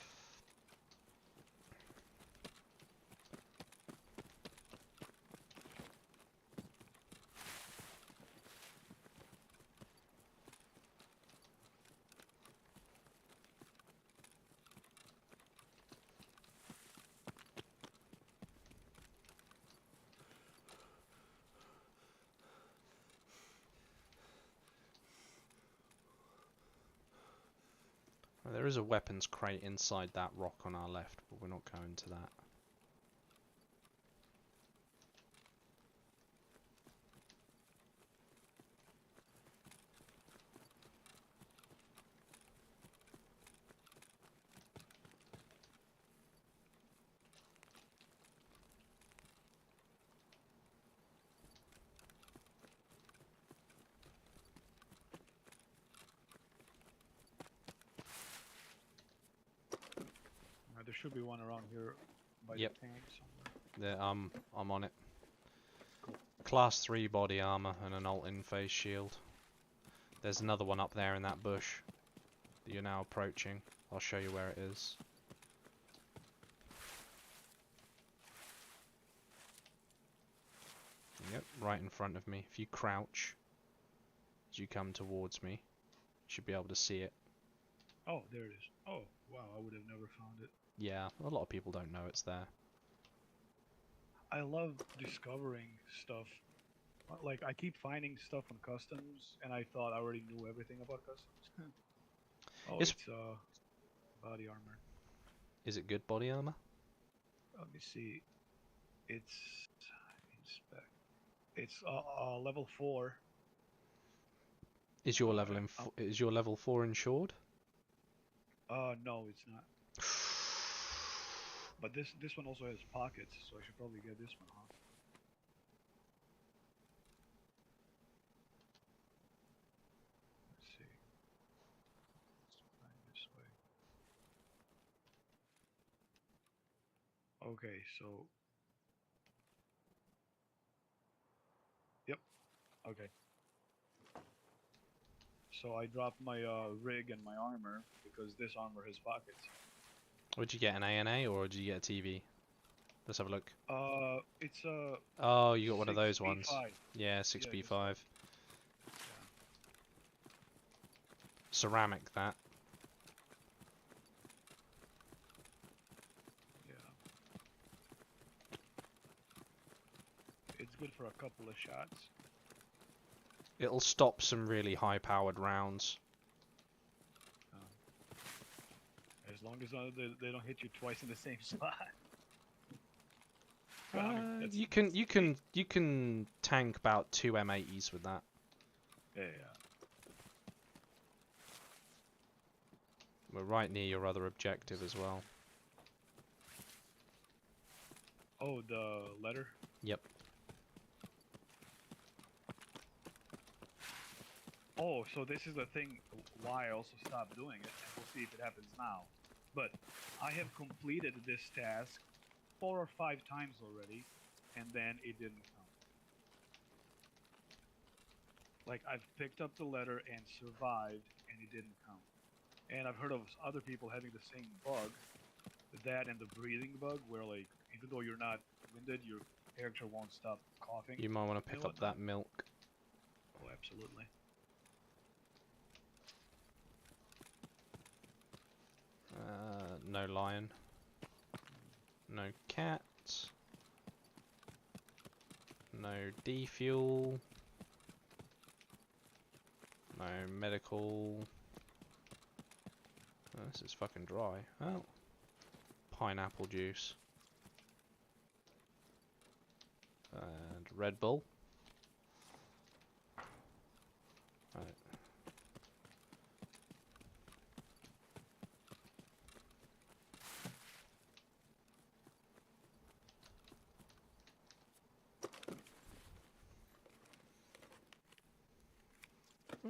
There is a weapons crate inside that rock on our left, but we're not going to that. There should be one around here by Yep. the tank somewhere. There, I'm on it. Class 3 body armor and an alt-in phase shield. There's another one up there in that bush that you're now approaching. I'll show you where it is. Yep, right in front of me. If you crouch as you come towards me, you should be able to see it. Oh, there it is. Oh, wow, I would have never found it. Yeah, a lot of people don't know it's there. I love discovering stuff. Like, I keep finding stuff on customs, and I thought I already knew everything about customs. Oh, It's- it's body armor. Is it good body armor? Let me see. It's inspect. It's level 4. Is your level is your level 4 insured? No, it's not. But this one also has pockets, so I should probably get this one, huh? Let's see. Let's find this way. Okay, so. Yep. Okay. So I dropped my rig and my armor because this armor has pockets. Would you get an ANA or did you get a TV? Let's have a look. It's a. Oh, you got one of those ones. 6B5. Yeah, this 6B5. one. Ceramic that. Yeah. It's good for a couple of shots. It'll stop some really high-powered rounds. As as long as they don't hit you twice in the same spot. But, I mean, that's- You can tank about 2 M80s with that. Yeah. We're right near your other objective as well. Oh, the letter? Yep. Oh, so this is the thing why I also stopped doing it, and we'll see if it happens now. But I have completed this task 4 or 5 times already, and then it didn't come. Like, I've picked up the letter and survived, and it didn't come. And I've heard of other people having the same bug, that and the breathing bug, where, like, even though you're not winded, your character won't stop coughing. You might want to pick And up that milk. Oh, absolutely. No lion. No cat. No defuel. No medical. Oh, this is fucking dry. Oh. Pineapple juice. And Red Bull. Right.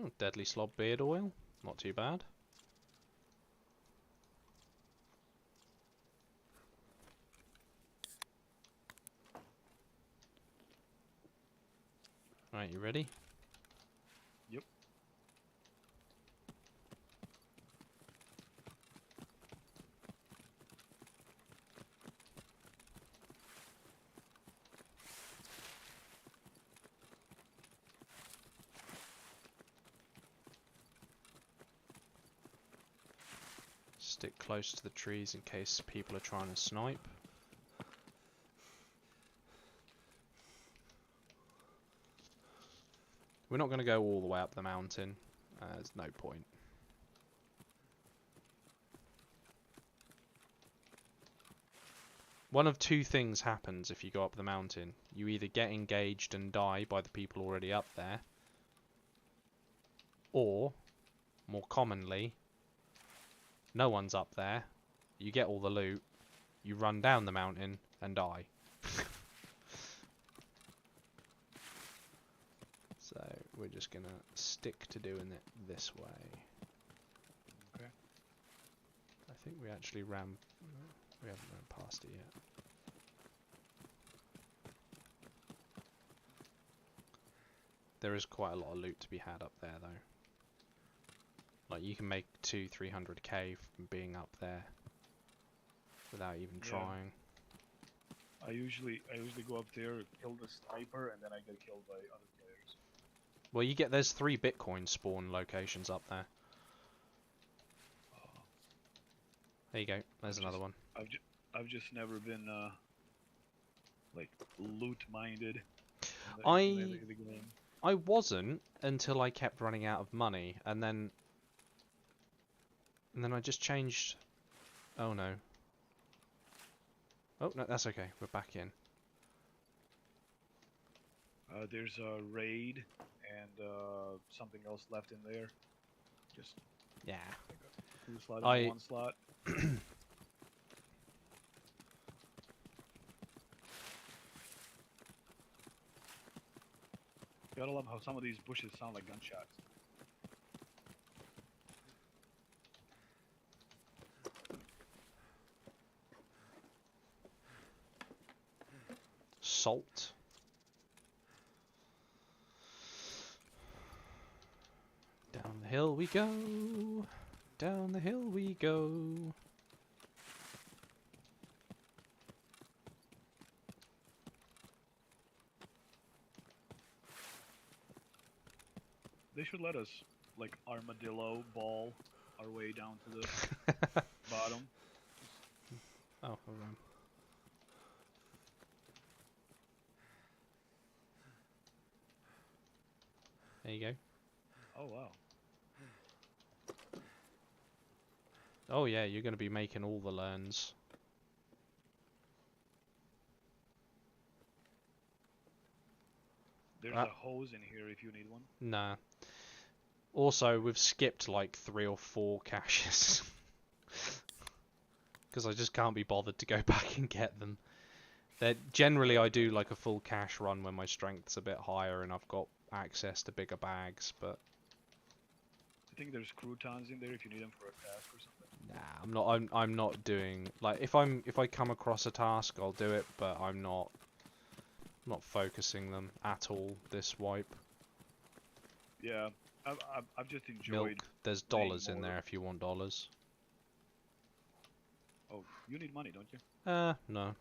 Oh, deadly slob beard oil. Not too bad. Right, you ready? Yep. Stick close to the trees in case people are trying to snipe. We're not going to go all the way up the mountain. There's no point. One of 2 things happens if you go up the mountain. You either get engaged and die by the people already up there, or, more commonly, no one's up there, you get all the loot, you run down the mountain and die. So we're just gonna stick to doing it this way. Okay. I think we actually we haven't ran past it yet. There is quite a lot of loot to be had up there though. Like you can make 200-300k from being up there without even Yeah. trying. I usually go up there, kill the sniper, and then I get killed by other players. Well, there's 3 Bitcoin spawn locations up there. There you go. There's another one. I've just never been like loot minded. The game. I wasn't until I kept running out of money, and then I just changed. Oh no. Oh no, that's okay. We're back in. There's a raid and something else left in there. Just Yeah. 2 slots and 1 slot. Gotta love how some of these bushes sound like gunshots. Salt. Down the hill we go. Down the hill we go. They should let us, like, armadillo ball our way down to the bottom. Oh, hold on. There you go. Oh wow. Oh yeah, you're going to be making all the learns. There's Ah. a hose in here if you need one. Nah. Also, we've skipped like 3 or 4 caches. Because I just can't be bothered to go back and get them. Generally, I do like a full cache run when my strength's a bit higher and I've got access to bigger bags, but I think there's croutons in there if you need them for a task or something. nah, I'm not doing like if I come across a task, I'll do it, but I'm not focusing them at all this wipe. Yeah, I've just enjoyed. Milk, there's playing dollars in more- there if you want dollars. Oh, you need money, don't you? No.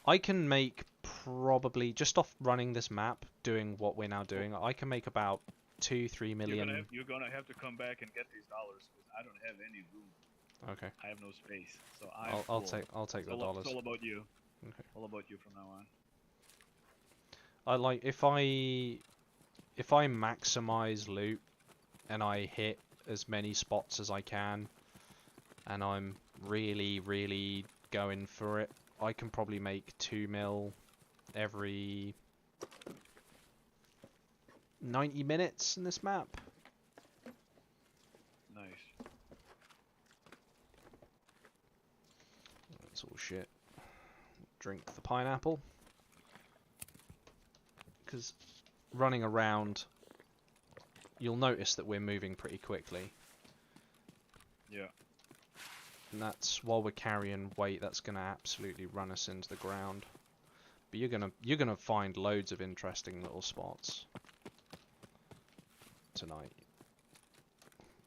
I can make probably just off running this map, doing what we're now doing. I can make about 2-3 million. You're gonna have to come back and get these dollars because I don't have any room. Okay. I have no space, so I'll take the dollars. It's all about you. Okay. All about you from now on. I like if I maximize loot and I hit as many spots as I can, and I'm really going for it, I can probably make 2 mil every 90 minutes in this map. Nice. That's all shit. Drink the pineapple. Because running around, you'll notice that we're moving pretty quickly. Yeah. And that's while we're carrying weight, that's gonna absolutely run us into the ground. But you're gonna find loads of interesting little spots tonight.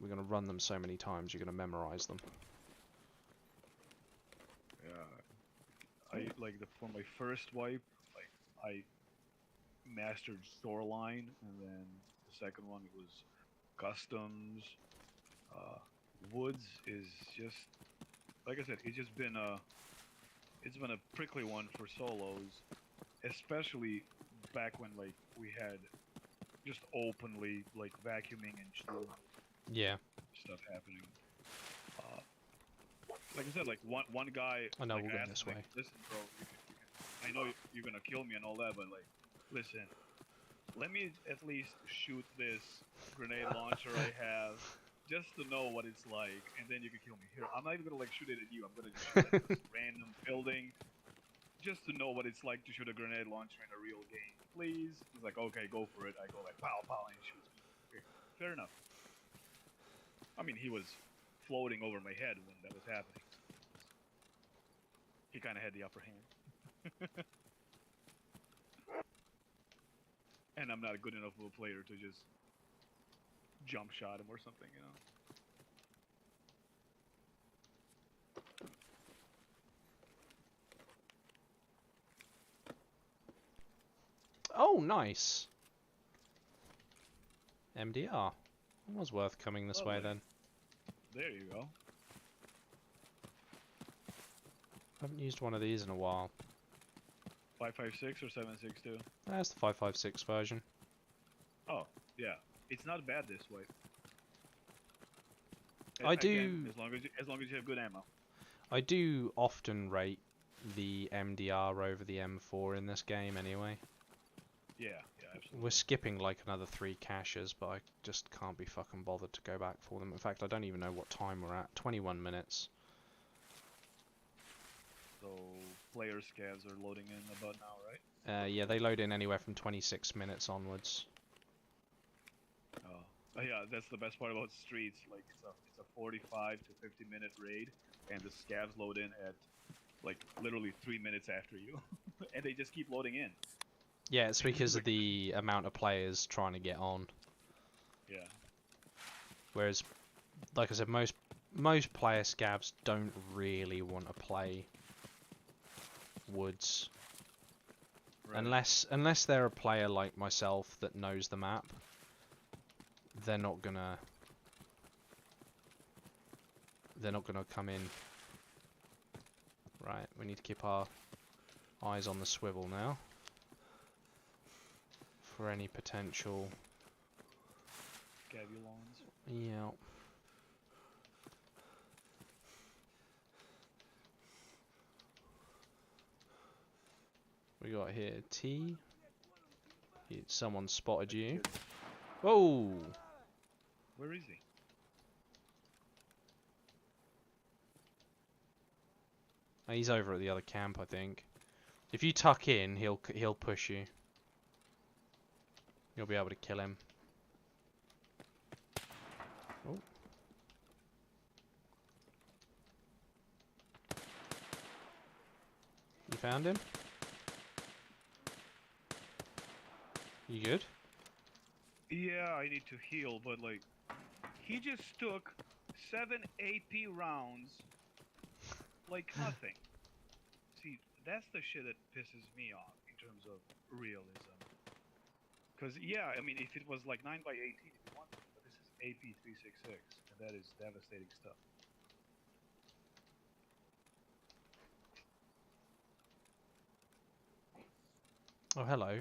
We're gonna run them so many times, you're gonna memorize them. Yeah. For my first wipe, like I mastered Shoreline, and then the second one was Customs. Woods is just like I said, it's been a prickly one for solos, especially back when like we had just openly like vacuuming and shooting Yeah. stuff happening. Like I said, like one guy. I know, like, we're going asked this me, way. Listen, bro, I know you're gonna kill me and all that, but like, listen, let me at least shoot this grenade launcher I have, just to know what it's like, and then you can kill me. Here, I'm not even gonna like shoot it at you. I'm gonna just shoot at this random building, just to know what it's like to shoot a grenade launcher in a real game. Please. He's like, okay, go for it. I go like, pow, pow, and he shoots me. Okay, fair enough. I mean, he was floating over my head when that was happening. He kind of had the upper hand. And I'm not good enough of a player to just jump shot him or something, you know? Oh, nice. MDR. It was worth coming this way Lovely. then. There you go. Haven't used one of these in a while. 5.56 or 7.62? That's the 5.56 version. Oh, yeah. It's not bad this way. I Again, do- as long as you have good ammo. I do often rate the MDR over the M4 in this game anyway. Yeah, absolutely. We're skipping like another 3 caches, but I just can't be fucking bothered to go back for them. In fact, I don't even know what time we're at. 21 minutes. So player scavs are loading in about now, right? Yeah, they load in anywhere from 26 minutes onwards. Oh yeah, that's the best part about streets. Like it's a 45 to 50 minute raid, and the scavs load in at like literally 3 minutes after you, and they just keep loading in. Yeah, it's because of the amount of players trying to get on. Yeah. Whereas, like I said, most player scavs don't really want to play woods. Right. Unless they're a player like myself that knows the map, they're not gonna come in. Right, we need to keep our eyes on the swivel now for any potential. Scavulons. Yeah. got here? T. Someone spotted you. Kid. Whoa! Where is he? He's over at the other camp, I think. If you tuck in, he'll push you. You'll be able to kill him. Oh. You found him? You good? Yeah, I need to heal, but like, he just took 7 AP rounds like nothing. See, that's the shit that pisses me off in terms of realism. Because, yeah, I mean, if it was like 9 by 18, if you want to, but this is AP 366, and that is devastating stuff. Oh, hello.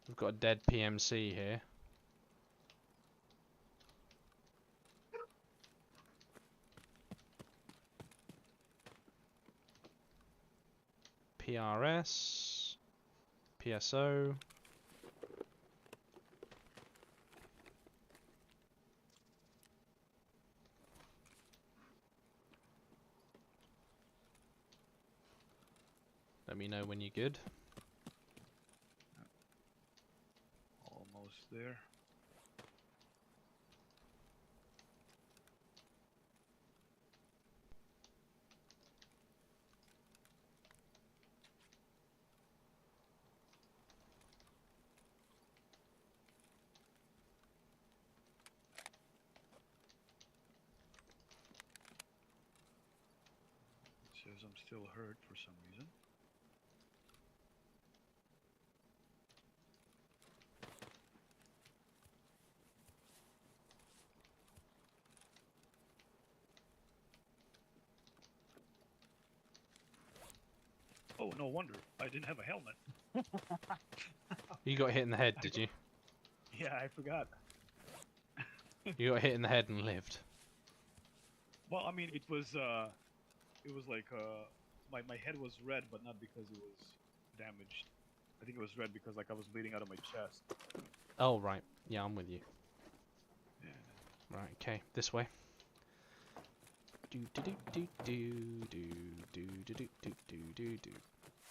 We've got a dead PMC here. PRS. PSO. Let me know when you're good. Almost there. It says I'm still hurt for some reason. Oh, no wonder. I didn't have a helmet. You got hit in the head, did you? Yeah, I forgot. You got hit in the head and lived. Well, I mean, it was like, my head was red, but not because it was damaged. I think it was red because, like, I was bleeding out of my chest. Oh, right. Yeah, I'm with you. Yeah. Right, okay. This way. Do do do do do do do do do do do do do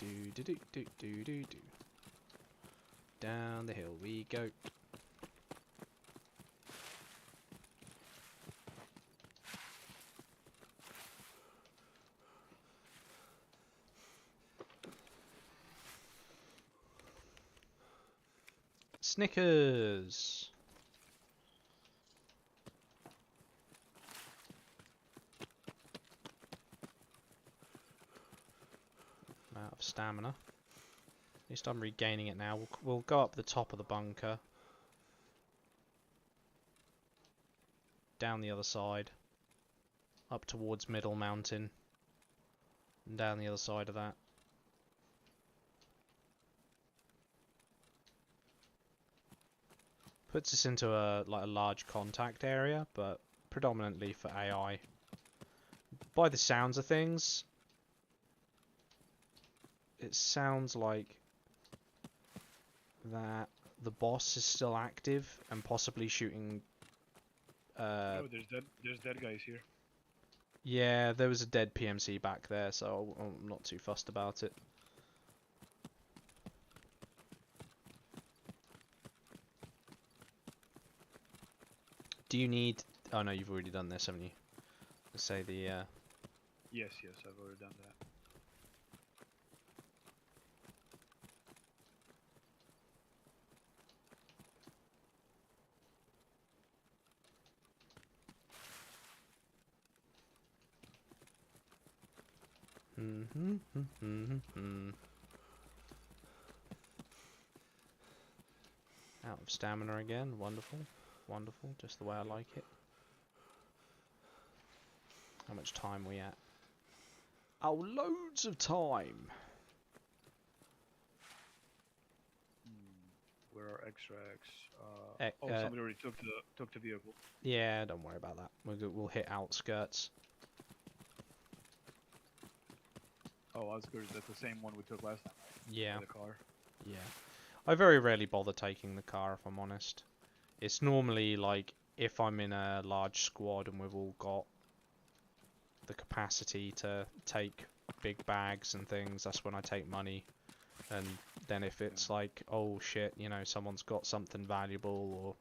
do do do do do do. Down the hill we go. Snickers. I'm out of stamina. At least I'm regaining it now. We'll go up the top of the bunker. Down the other side. Up towards Middle Mountain. And down the other side of that. Puts us into a large contact area, but predominantly for AI. By the sounds of things, it sounds like that the boss is still active and possibly shooting. Oh, there's dead guys here. Yeah, there was a dead PMC back there, so I'm not too fussed about it. Do you need... Oh no, you've already done this, haven't you? Let's say the... Yes, I've already done that. Out of stamina again. Wonderful. Wonderful. Just the way I like it. How much time are we at? Oh, loads of time! Where are extracts? Oh, somebody already took the vehicle. Yeah, don't worry about that. We'll hit outskirts. Oh, I was curious. That's the same one we took last time, right? Yeah, The car. yeah. I very rarely bother taking the car, if I'm honest. It's normally like if I'm in a large squad and we've all got the capacity to take big bags and things, that's when I take money. And then if it's like, oh shit, you know, someone's got something valuable or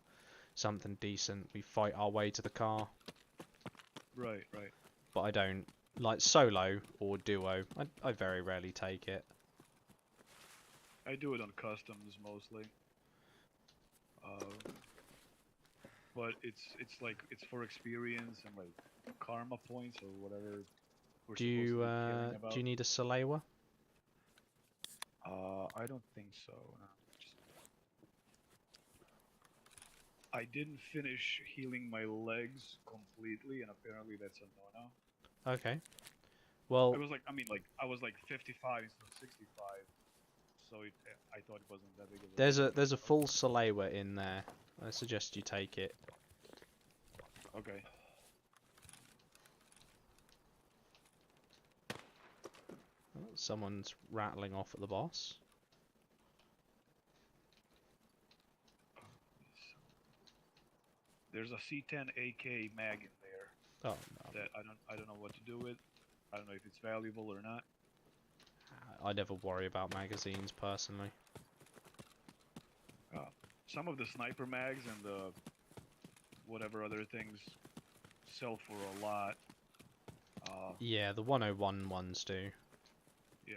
something decent, we fight our way to the car. Right, right. But I don't, like solo or duo, I very rarely take it. I do it on customs mostly. But it's like it's for experience and like karma points or whatever we're Do supposed you, to be caring about. do you need a Salewa? I don't think so. No. I didn't finish healing my legs completely, and apparently that's a no-no. Okay. Well, I was like, I mean, like I was like 55 instead of 65, so I thought it wasn't that big of a deal. there's a full Salewa in there. I suggest you take it. Okay. Oh, someone's rattling off at the boss. There's a C10 AK mag in there Oh no, that I don't know what to do with. I don't know if it's valuable or not. I never worry about magazines personally. Some of the sniper mags and the whatever other things sell for a lot. Yeah, the 101 ones do. Yeah.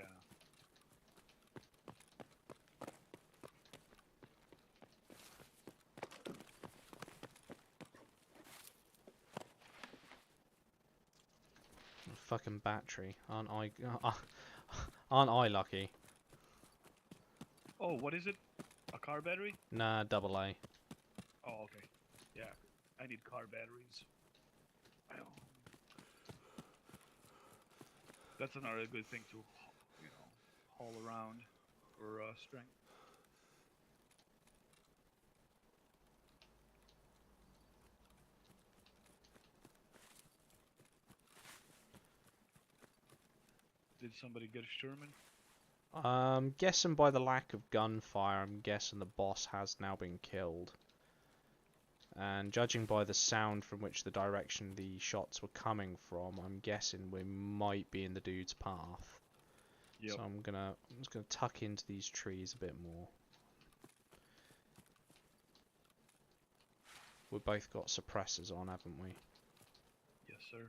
Fucking battery, aren't I? Aren't I lucky? Oh, what is it? A car battery? Nah, double A. Oh, okay. Yeah, I need car batteries. I don't- That's another good thing to, you know, haul around for strength. Did somebody get a Sherman? Guessing by the lack of gunfire, I'm guessing the boss has now been killed. And judging by the sound from which the direction the shots were coming from, I'm guessing we might be in the dude's path. Yep. So I'm just gonna tuck into these trees a bit more. We've both got suppressors on, haven't we? Yes, sir.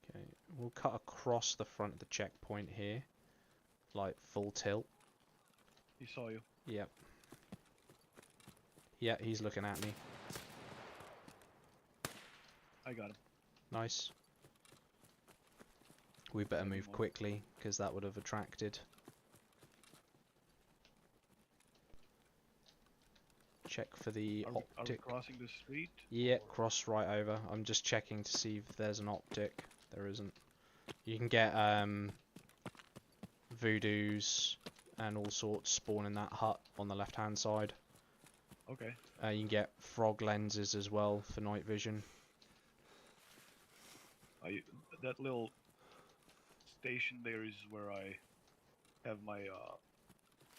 Okay, we'll cut across the front of the checkpoint here, like full tilt. He saw you. Yep. Yeah, he's looking at me. I got him. Nice. We better Maybe move more. quickly, because that would have attracted. Check for the Are we optic. crossing the street? Yeah, Or- cross right over. I'm just checking to see if there's an optic. There isn't. You can get voodoos and all sorts spawn in that hut on the left hand side. Okay. You can get frog lenses as well for night vision. That little station there is where I have my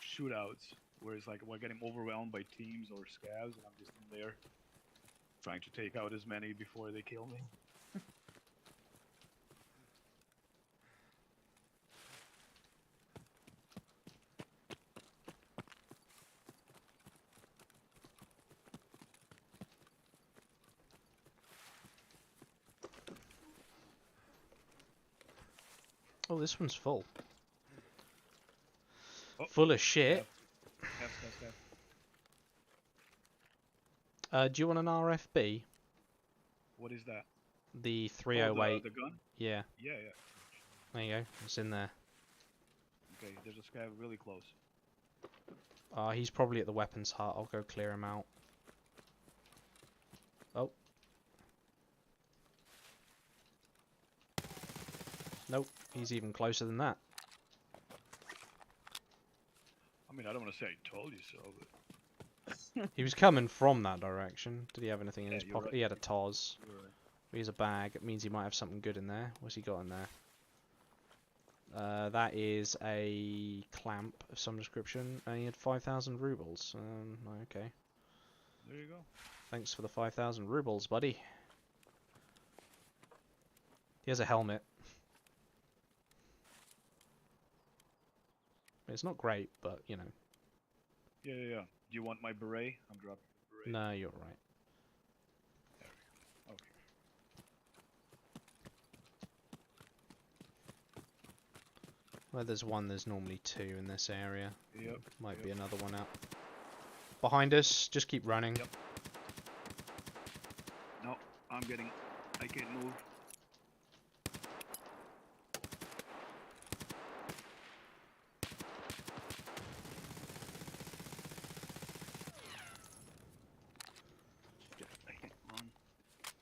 shootouts, where it's like we're getting overwhelmed by teams or scavs, and I'm just in there trying to take out as many before they kill me. Oh, this one's full. Oh, Full of shit. Scav. Do you want an RFB? What is that? The Oh, 308. the gun? Yeah, Yeah. there you go. It's in there. Okay, there's a scav really close. He's probably at the weapons hut. I'll go clear him out. Oh. Nope, he's even closer than that. I mean, I don't want to say I told you so, but He was coming from that direction. Did he have anything in Yeah, his you're pocket? right. He had a Toz. you're right. He's a bag. It means he might have something good in there. What's he got in there? That is a clamp of some description, and he had 5,000 rubles. Okay. There you go. Thanks for the 5,000 rubles, buddy. He has a helmet. It's not great, but, you know. Yeah, yeah, yeah. Do you want my beret? I'm dropping the beret. No, you're right. There we go. Okay. Where there's one, there's normally two in this area. Yep. Might yep. be another one out. Behind us, just keep running. Yep. No, I can't move. I can't run.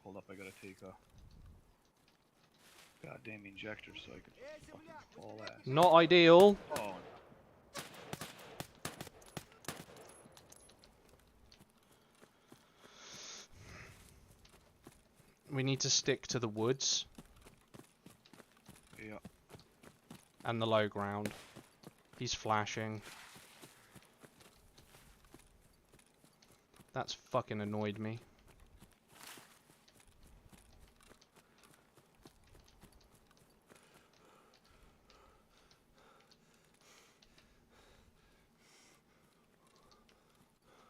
Hold up, I gotta take a goddamn injector so I can fucking fall ass. Not ideal. Oh, We need to stick to the woods yeah. and the low ground. He's flashing. That's fucking annoyed me.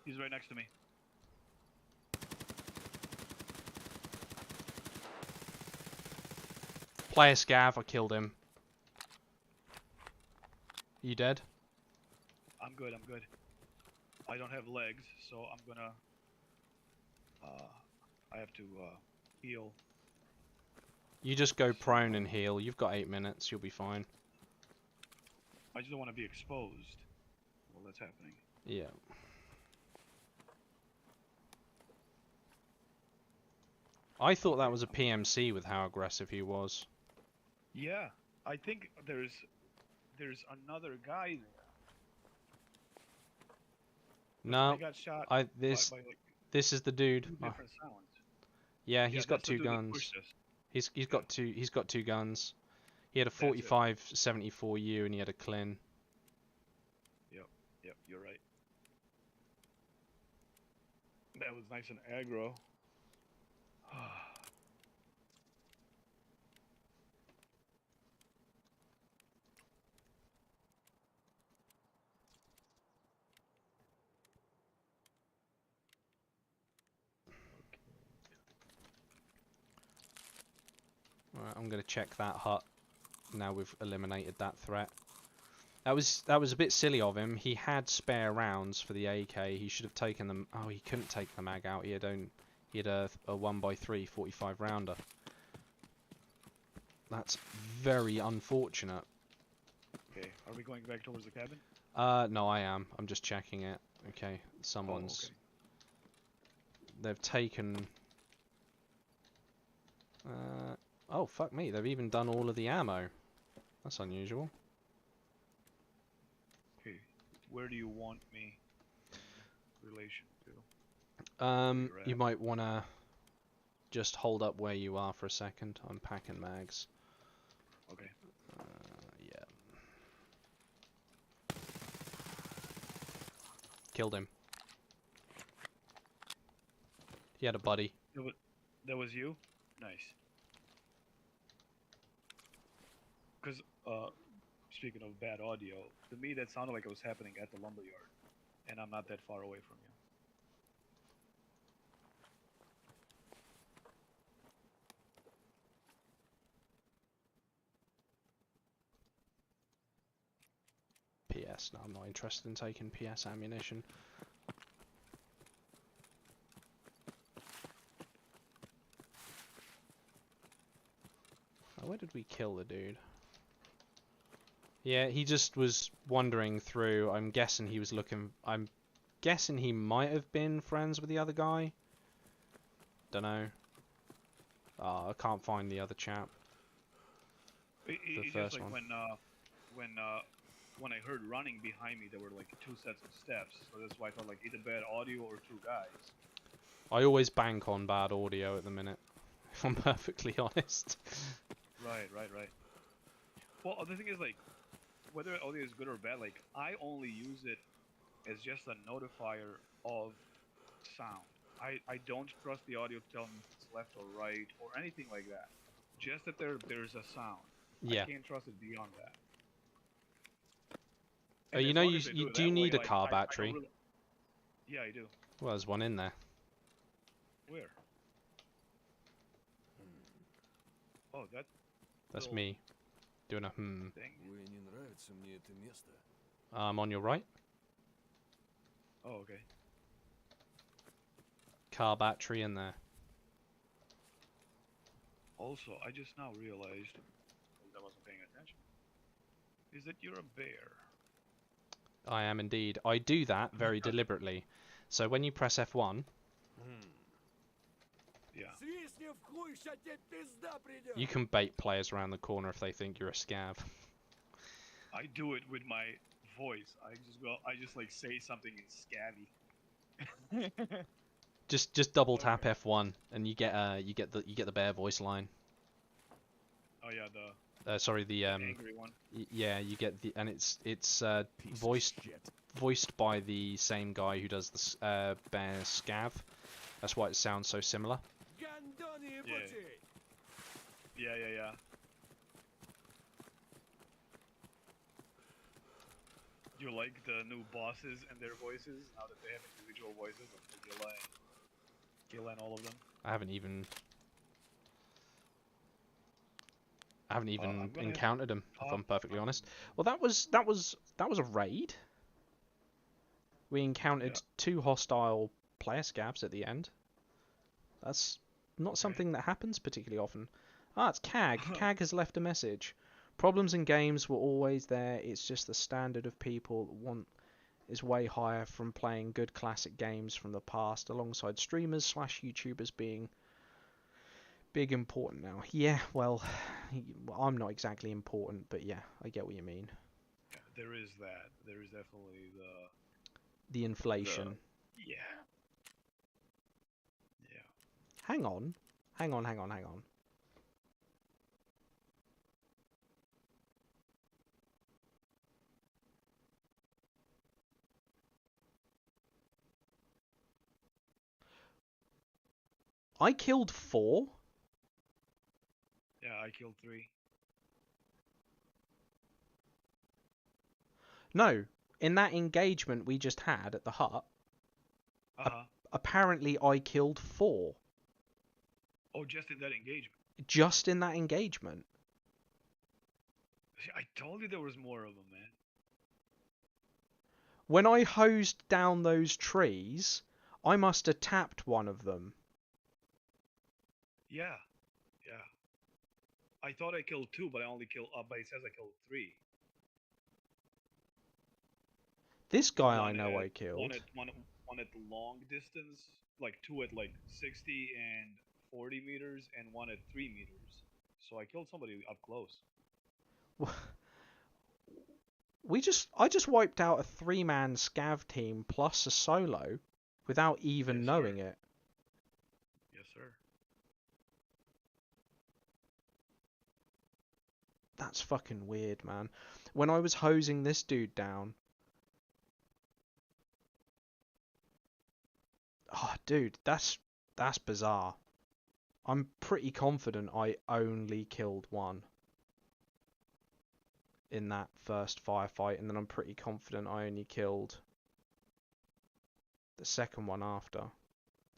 He's right next to me. Player scav, I killed him. You dead? I'm good, I'm good. I don't have legs, so I'm gonna... I have to, heal. You just go prone and heal. You've got 8 minutes. You'll be fine. I just don't want to be exposed while that's happening. Yeah. I thought that was a PMC with how aggressive he was. Yeah, I think there's another guy there. No, He got shot this by like this is the dude. two Oh, different sounds. yeah, Yeah, he's got that's the two dude that guns. pushed us. He's got two guns. He had a it. 45-74U and he had a Clin. Yep, you're right. That was nice and aggro. Alright, I'm gonna check that hut. Now we've eliminated that threat. That was a bit silly of him. He had spare rounds for the AK. He should have taken them. Oh, he couldn't take the mag out. He had a 1x3 45 rounder. That's very unfortunate. Okay, are we going back towards the cabin? No, I am. I'm just checking it. Okay, someone's. Oh, okay. They've taken. Oh fuck me! They've even done all of the ammo. That's unusual. Okay, where do you want me in relation to? You're You at. might wanna just hold up where you are for a second. I'm packing mags. Okay. Yeah. Killed him. He had a buddy. That was you? Nice. Because, speaking of bad audio, to me that sounded like it was happening at the lumberyard. And I'm not that far away from you. PS. No, I'm not interested in taking PS ammunition. Oh, where did we kill the dude? Yeah, he just was wandering through. I'm guessing he was looking. I'm guessing he might have been friends with the other guy. Dunno. Oh, I can't find the other chap. The It's first just like one. when I heard running behind me, there were like two sets of steps. So that's why I thought like either bad audio or two guys. I always bank on bad audio at the minute, if I'm perfectly honest. Right. Well, the thing is, like, whether audio is good or bad, like, I only use it as just a notifier of sound. I don't trust the audio to tell me if it's left or right or anything like that. Just that there's a sound. I Yeah. can't trust it beyond that. You as know, long as they you it do you that way, need a like, car I don't battery? really... Yeah, I do. Well, there's one in there. Where? Oh, that That's little me doing a thing. Ой, не нравится мне это место. On your right. Oh, okay. Car battery in there. Also, I just now realized, because I wasn't paying attention, is that you're a bear. I am indeed. I do that very deliberately. So when you press F1, Yeah. Свистни в хуй, ща тебе пизда придет. you can bait players around the corner if they think you're a scav. I do it with my voice. I just like say something in scabby. Just double tap F1 and you get the bear voice line. Oh yeah, the Sorry, the angry one. yeah, you get the, and it's Piece of voiced by the same guy who does the bear scav. That's why it sounds so similar. Гандоны ебучие. Yeah. You like the new bosses and their voices now that they have individual voices, like Gillen, all of them. I haven't even I'm gonna encountered him, if talk I'm perfectly about honest. Well, that was a raid. We encountered 2 hostile player scavs at the end. That's not something that happens particularly often. Ah, it's CAG. CAG has left a message. Problems in games were always there. It's just the standard of people want is way higher from playing good classic games from the past, alongside streamers / YouTubers being big important now. Yeah, well, I'm not exactly important, but yeah, I get what you mean. Yeah, there is that. There is definitely The inflation. Yeah. Hang on. I killed 4. Yeah, I killed 3. No, in that engagement we just had at the hut, apparently I killed 4. Oh, just in that engagement. Just in that engagement. See, I told you there was more of them, man. When I hosed down those trees, I must have tapped one of them. Yeah. I thought I killed 2, but I only killed. But it says I killed 3. This guy I One know at- I killed. One at long distance, like 2 at like 60 and 40 meters, and 1 at 3 meters. So I killed somebody up close. I just wiped out a 3-man scav team plus a solo without even Yes, knowing sir. it. Yes, sir. That's fucking weird, man. When I was hosing this dude down... Oh, dude, that's bizarre. I'm pretty confident I only killed 1 in that first firefight, and then I'm pretty confident I only killed the second one after.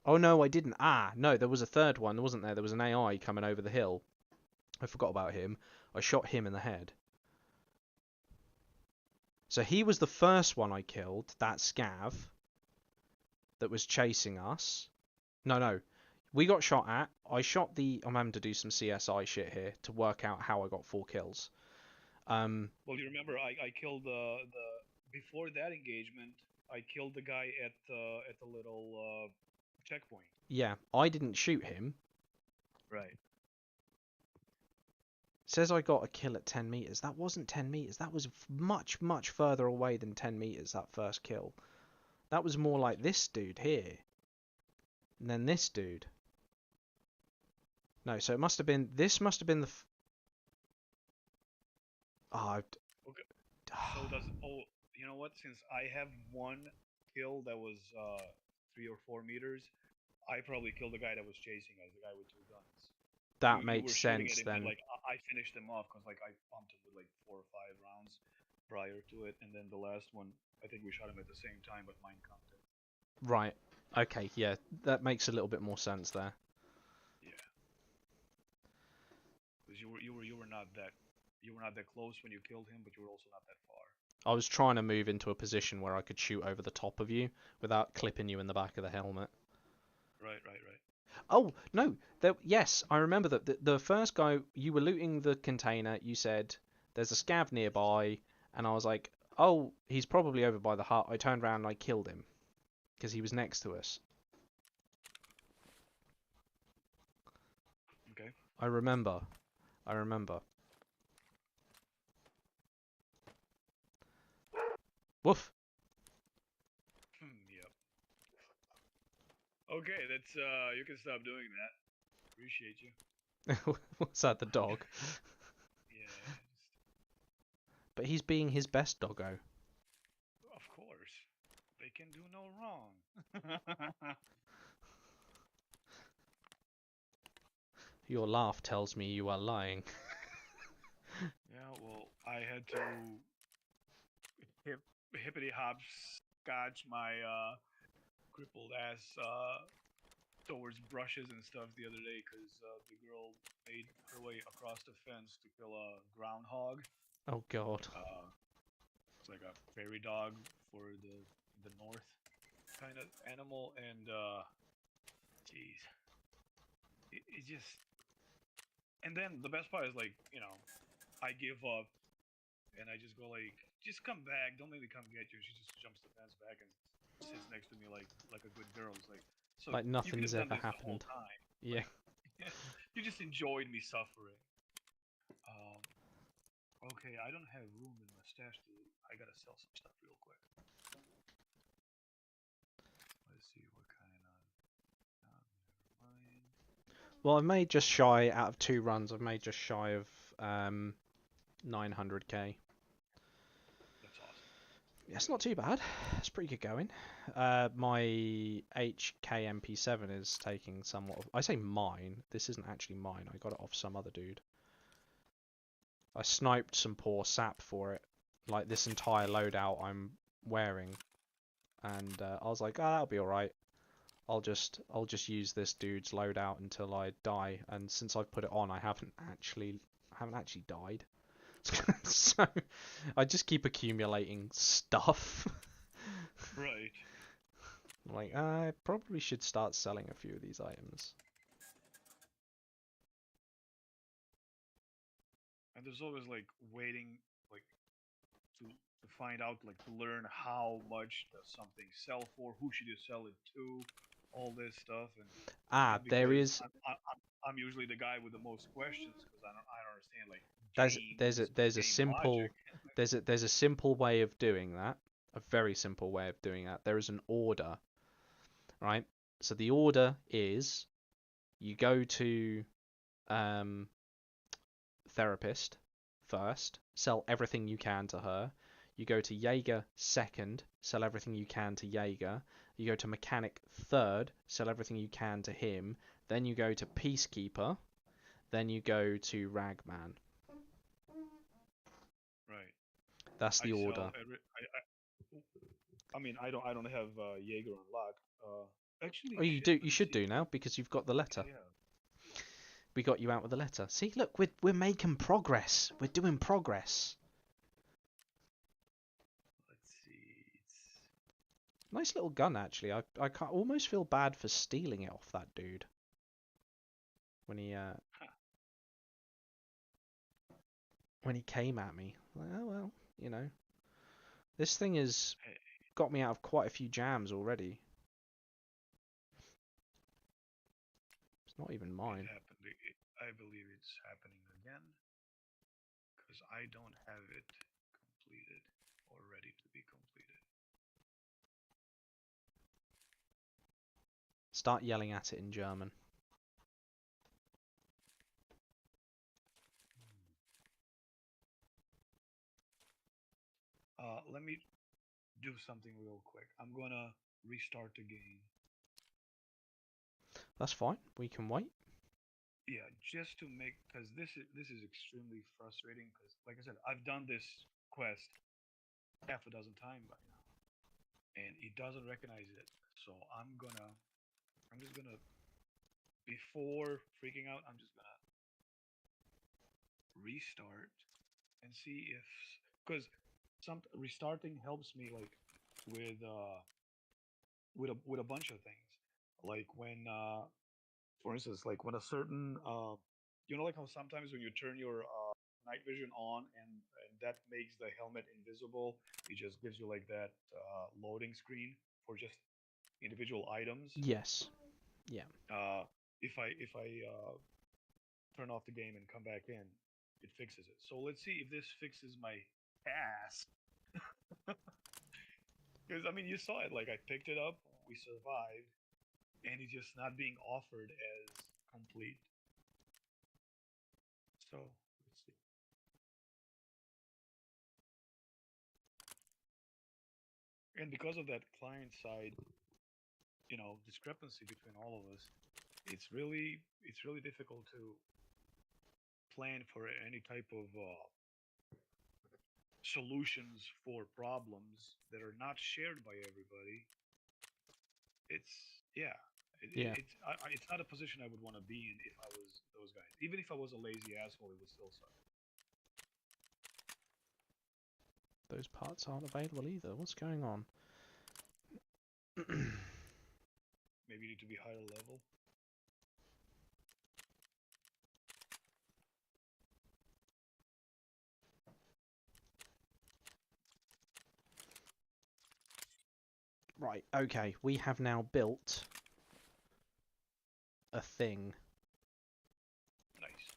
Oh no, I didn't. No, there was a third one, wasn't there? There was an AI coming over the hill. I forgot about him. I shot him in the head. So he was the first one I killed, that scav that was chasing us. No. We got shot at. I'm having to do some CSI shit here to work out how I got 4 kills. Well, you remember I killed the before that engagement. I killed the guy at the little checkpoint. Yeah, I didn't shoot him. Right. Says I got a kill at 10 meters. That wasn't 10 meters. That was much, much further away than 10 meters, that first kill. That was more like this dude here. And then this dude. No, so this must have been the... Oh, Okay. So does you know what? Since I have one kill that was 3 or 4 meters, I probably killed the guy that was chasing us, the guy with 2 guns. You that you makes were shooting at sense him, and then. like I finished him off because like I pumped him with like 4 or 5 rounds prior to it, and then the last one I think we shot him at the same time, but mine counted. Right. Okay, yeah, that makes a little bit more sense there. Yeah, because you were not that close when you killed him, but you were also not that far. I was trying to move into a position where I could shoot over the top of you without clipping you in the back of the helmet. Right, right, right. Oh, no. Yes, I remember that the first guy, you were looting the container, you said, there's a scav nearby, and I was like, oh, he's probably over by the hut. I turned around and I killed him, because he was next to us. Okay. I remember. I remember. Woof. Yep. Okay, that's you can stop doing that. Appreciate you. What's that, the dog? Yeah, But he's being his best doggo. of course. They can do no wrong. Your laugh tells me you are lying. Yeah, well, I had to hippity hop scotch my crippled ass towards brushes and stuff the other day because the girl made her way across the fence to kill a groundhog. Oh god. It's like a prairie dog for the north kind of animal, and jeez, it just. And then the best part is like, I give up and I just go like, just come back, don't make me come get you. She just jumps the fence back and sits next to me like a good girl. It's like, so Like you could nothing's have done ever this the whole happened. time. Yeah. Like, you just enjoyed me suffering. Um, okay, I don't have room in my stash to. I gotta sell some stuff real quick. Let's see what kind of. Never mind. Well, I've made just shy, out of 2 runs, I've made just shy of 900k. That's awesome. Yeah, it's not too bad. It's pretty good going. My HK MP7 is taking somewhat of... I say mine. This isn't actually mine. I got it off some other dude. I sniped some poor sap for it. Like this entire loadout I'm wearing. And I was like, that'll be alright. I'll just use this dude's loadout until I die. And since I've put it on, I haven't actually died. So I just keep accumulating stuff. Right. Like, I probably should start selling a few of these items. And there's always like waiting, like to find out, like to learn how much does something sell for, who should you sell it to, all this stuff, Ah, and there because is I'm usually the guy with the most questions because I don't understand like there's a game simple logic. there's a simple way of doing that. A very simple way of doing that. There is an order, right? So the order is you go to therapist first, sell everything you can to her. You go to Jaeger second, sell everything you can to Jaeger. You go to mechanic third, sell everything you can to him. Then you go to peacekeeper. Then you go to ragman. Right. That's I the sell order. I mean, I don't have Jaeger unlocked. Actually, Oh, you shit. do. Let You me should see. do now because you've got the letter. Yeah. We got you out with the letter. See, look, we're making progress. We're doing progress. Let's see. It's Nice little gun, actually. I almost feel bad for stealing it off that dude when he huh. when he came at me. Like, oh well, you know, this thing has Hey, got me out of quite a few jams already. It's not even it mine. happened. I believe it's happening again because I don't have it completed or ready to be completed. Start yelling at it in German. Let me do something real quick. I'm gonna restart the game. That's fine. We can wait. Yeah, just to make, because this is extremely frustrating. Because like I said, I've done this quest half a dozen times by now, and it doesn't recognize it. So I'm just gonna, before freaking out, I'm just gonna restart and see if, because some restarting helps me like with with a bunch of things, like when for instance, like when a certain like how sometimes when you turn your night vision on and that makes the helmet invisible, it just gives you like that loading screen for just individual items. Yes. Yeah. uh, if I turn off the game and come back in, it fixes it. So let's see if this fixes my task. Because I mean, you saw it. Like I picked it up, we survived, and it's just not being offered as complete. So let's see. And because of that client side, discrepancy between all of us, it's really difficult to plan for any type of solutions for problems that are not shared by everybody. It's yeah. Yeah. It's not a position I would want to be in if I was those guys. Even if I was a lazy asshole, it would still suck. Those parts aren't available either. What's going on? Maybe you need to be higher level. Right, okay. We have now built a thing. Nice.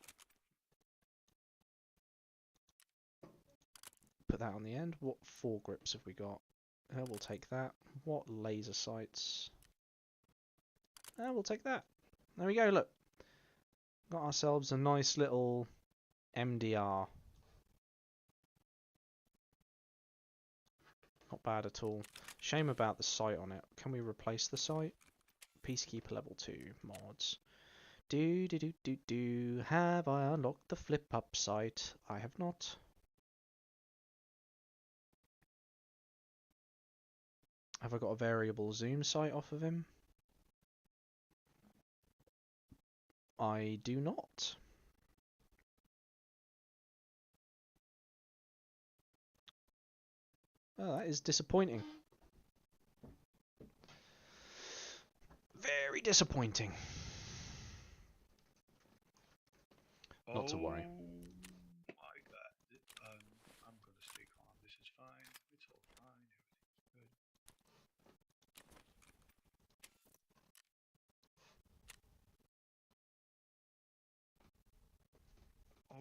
Put that on the end. What foregrips have we got? We'll take that. What laser sights? We'll take that. There we go, look. Got ourselves a nice little MDR. Not bad at all. Shame about the sight on it. Can we replace the sight? Peacekeeper level 2 mods. Do. Have I unlocked the flip up sight? I have not. Have I got a variable zoom sight off of him? I do not. Well, that is disappointing. Very disappointing. Not to worry. Oh my god. I'm gonna stay calm. This is fine. It's all fine. Everything's good.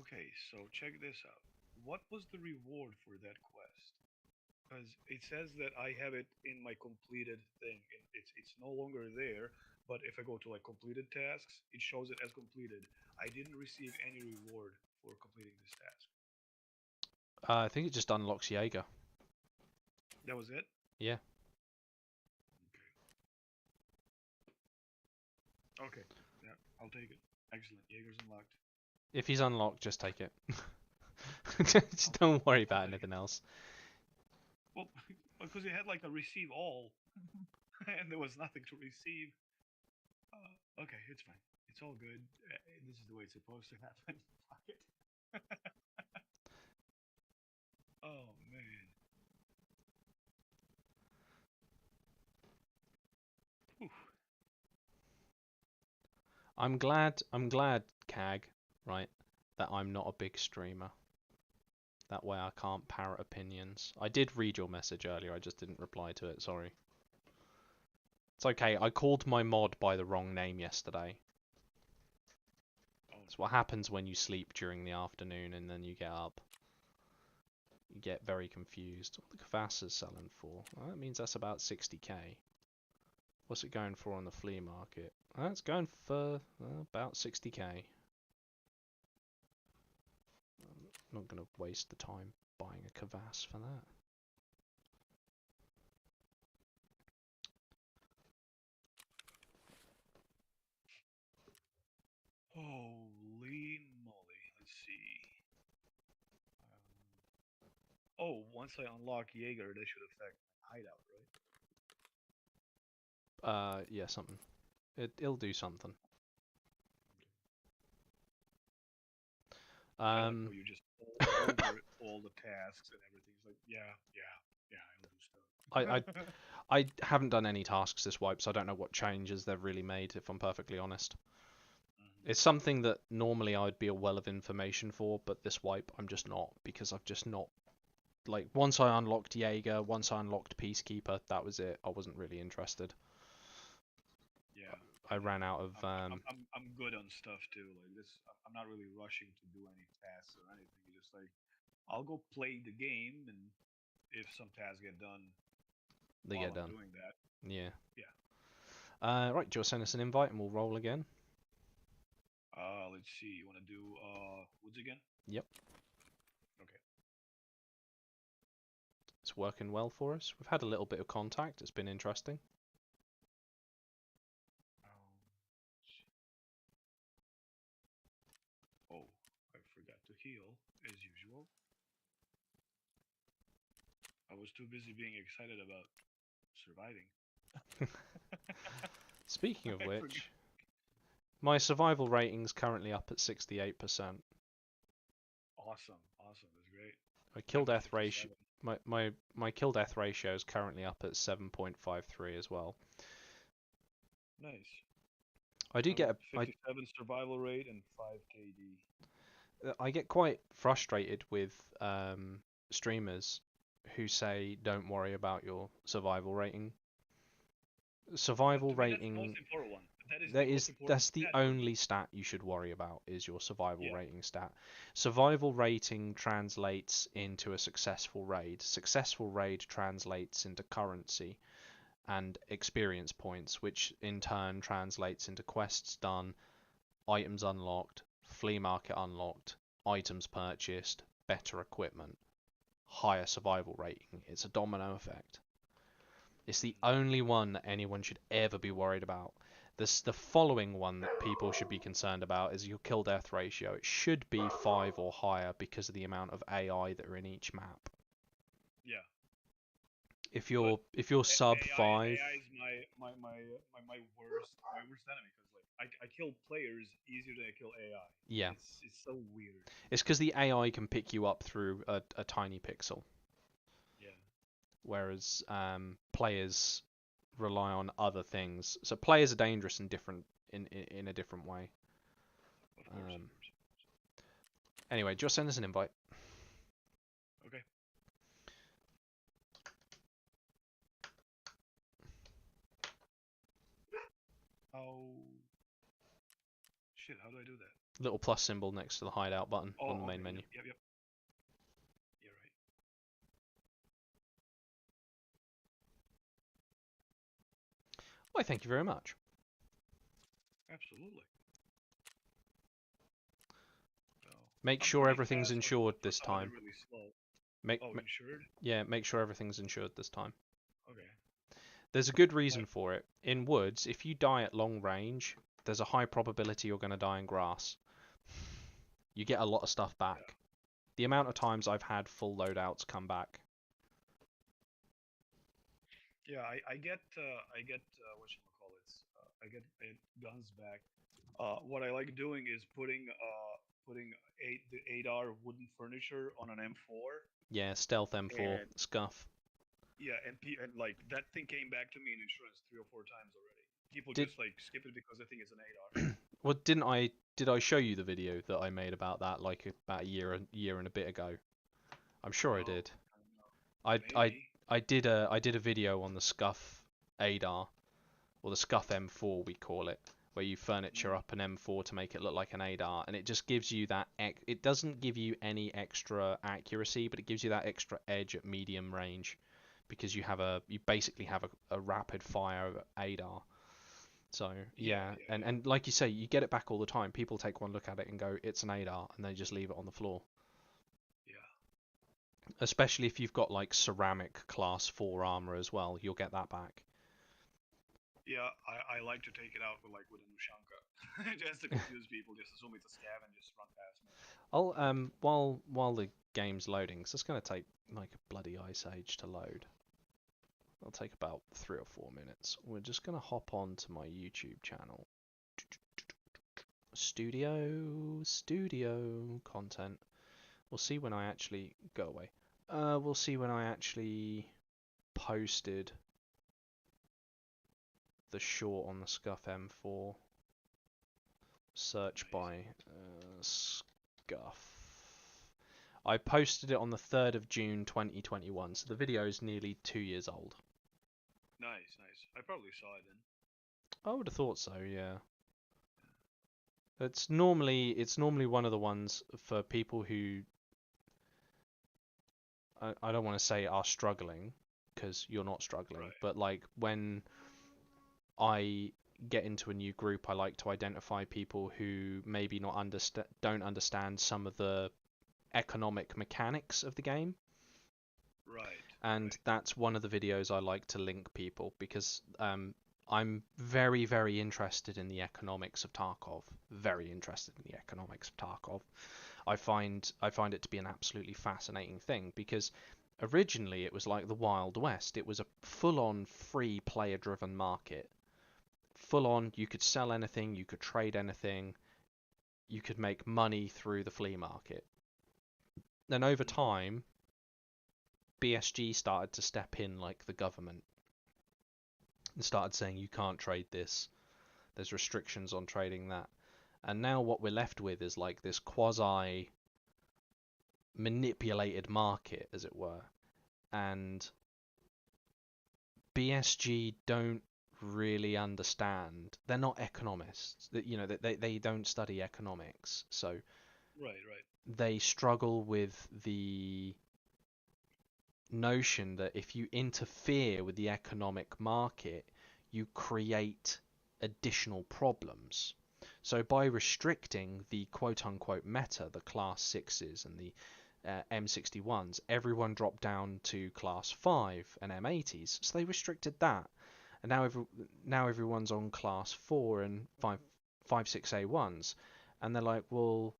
Okay, so check this out. What was the reward for that quest? Because it says that I have it in my completed thing. It's no longer there, but if I go to like completed tasks, it shows it as completed. I didn't receive any reward for completing this task. I think it just unlocks Jaeger. That was it? Yeah. Okay. Yeah, I'll take it. Excellent. Jaeger's unlocked. If he's unlocked, just take it. Just don't worry about anything else. Well, because it had like a receive all, and there was nothing to receive. Okay, it's fine. It's all good. This is the way it's supposed to happen. Fuck it. Oh man. Oof. I'm glad, Cag, right, that I'm not a big streamer. That way I can't parrot opinions. I did read your message earlier, I just didn't reply to it, sorry. It's okay, I called my mod by the wrong name yesterday. That's what happens when you sleep during the afternoon and then you get up. You get very confused. What the Kvass is selling for? Well, that means that's about 60k. What's it going for on the flea market? It's going for about 60k. I'm not going to waste the time buying a Kvass for that. see. Oh, once I unlock Jaeger, that should affect my hideout, right? Yeah, something. It'll do something. I like how you just over all the tasks and everything. It's like, yeah, I'll do stuff. I haven't done any tasks this wipe, so I don't know what changes they've really made, if I'm perfectly honest. It's something that normally I'd be a well of information for, but this wipe I'm just not, because I've just not... Like, once I unlocked Jaeger, once I unlocked Peacekeeper, that was it. I wasn't really interested. Yeah. I ran out of... I'm good on stuff too. Like this, I'm not really rushing to do any tasks or anything. Just like, I'll go play the game, and if some tasks get done they while get done. I'm doing that, Yeah. yeah. Right, do you want to send us an invite and we'll roll again? Let's see. You want to do Woods again? Yep. Okay. It's working well for us. We've had a little bit of contact. It's been interesting. Oh, I forgot to heal as usual. I was too busy being excited about surviving. Speaking of which, my survival rating's currently up at 68%. Awesome, that's great. My kill death ratio, my kill death ratio is currently up at 7.53 as well. Nice. I do get a 57 survival rate and 5 KD. I get quite frustrated with streamers who say don't worry about your survival rating. Survival rating. That's the most important one. That's the only stat you should worry about is your survival rating stat. Survival rating translates into a successful raid. Successful raid translates into currency and experience points, which in turn translates into quests done, items unlocked, flea market unlocked, items purchased, better equipment, higher survival rating. It's a domino effect. It's the only one that anyone should ever be worried about. The following one that people should be concerned about is your kill death ratio. It should be 5 or higher because of the amount of AI that are in each map. Yeah. If you're sub 5, AI is my worst enemy, because like I kill players easier than I kill AI. Yeah. It's so weird. It's because the AI can pick you up through a tiny pixel. Yeah. Whereas players rely on other things. So players are dangerous in a different way. Of course. Anyway, just send us an invite. Okay. Oh shit! How do I do that? Little plus symbol next to the hideout button on the main menu. Yep. You're right. Why, thank you very much. Absolutely. Make sure everything's insured this time. Really slow. Insured? Yeah, make sure everything's insured this time. Okay. There's a good reason for it. In woods, if you die at long range, there's a high probability you're going to die in grass. You get a lot of stuff back. Yeah. The amount of times I've had full loadouts come back. Yeah, I get whatchamacallits. I get guns back. What I like doing is putting the 8R wooden furniture on an M4. Yeah, stealth M4 scuff. Yeah, and like that thing came back to me in insurance 3 or 4 times already. People just like skip it because they think it's an 8R. Well, did I show you the video that I made about that like about a year and a bit ago? I'm sure I did. I did a video on the scuff 8R, or the scuff M4 we call it, where you furniture up an M4 to make it look like an 8R, and it just gives you that it doesn't give you any extra accuracy, but it gives you that extra edge at medium range, because you basically have a rapid fire 8R. So yeah. And like you say, you get it back all the time. People take one look at it and go, it's an 8R, and they just leave it on the floor. Yeah. Especially if you've got like ceramic class 4 armor as well, you'll get that back. Yeah, I like to take it out with with an Ushanka, just to confuse people. Just assume it's a scav and just run past me. I'll while the game's loading, 'cause it's gonna take like a bloody ice age to load. It'll take about 3 or 4 minutes. We're just gonna hop on to my YouTube channel. Studio content. We'll see when I actually go away. We'll see when I actually posted the short on the Scuff M4. Search by Scuff. I posted it on the 3rd of June 2021, so the video is nearly 2 years old. Nice, nice. I probably saw it then. I would have thought so, yeah. It's normally one of the ones for people who I don't want to say are struggling, because you're not struggling, Right. but like when I get into a new group, I like to identify people who maybe don't understand some of the economic mechanics of the game. Right. And right. that's one of the videos I like to link people, because I'm very, very interested in the economics of Tarkov. Very interested in the economics of Tarkov. I find it to be an absolutely fascinating thing, because originally it was like the Wild West. It was a full-on free player-driven market. Full-on, you could sell anything, you could trade anything, you could make money through the flea market. Then over time, BSG started to step in like the government and started saying you can't trade this. There's restrictions on trading that. And now what we're left with is like this quasi manipulated market, as it were. And BSG don't really understand. They're not economists. They don't study economics. So Right. they struggle with the notion that if you interfere with the economic market, you create additional problems. So by restricting the quote-unquote meta, the class 6s and the M61s, everyone dropped down to class 5 and M80s. So they restricted that. And now everyone's on class 4 and 5.6A1s. And they're like, well,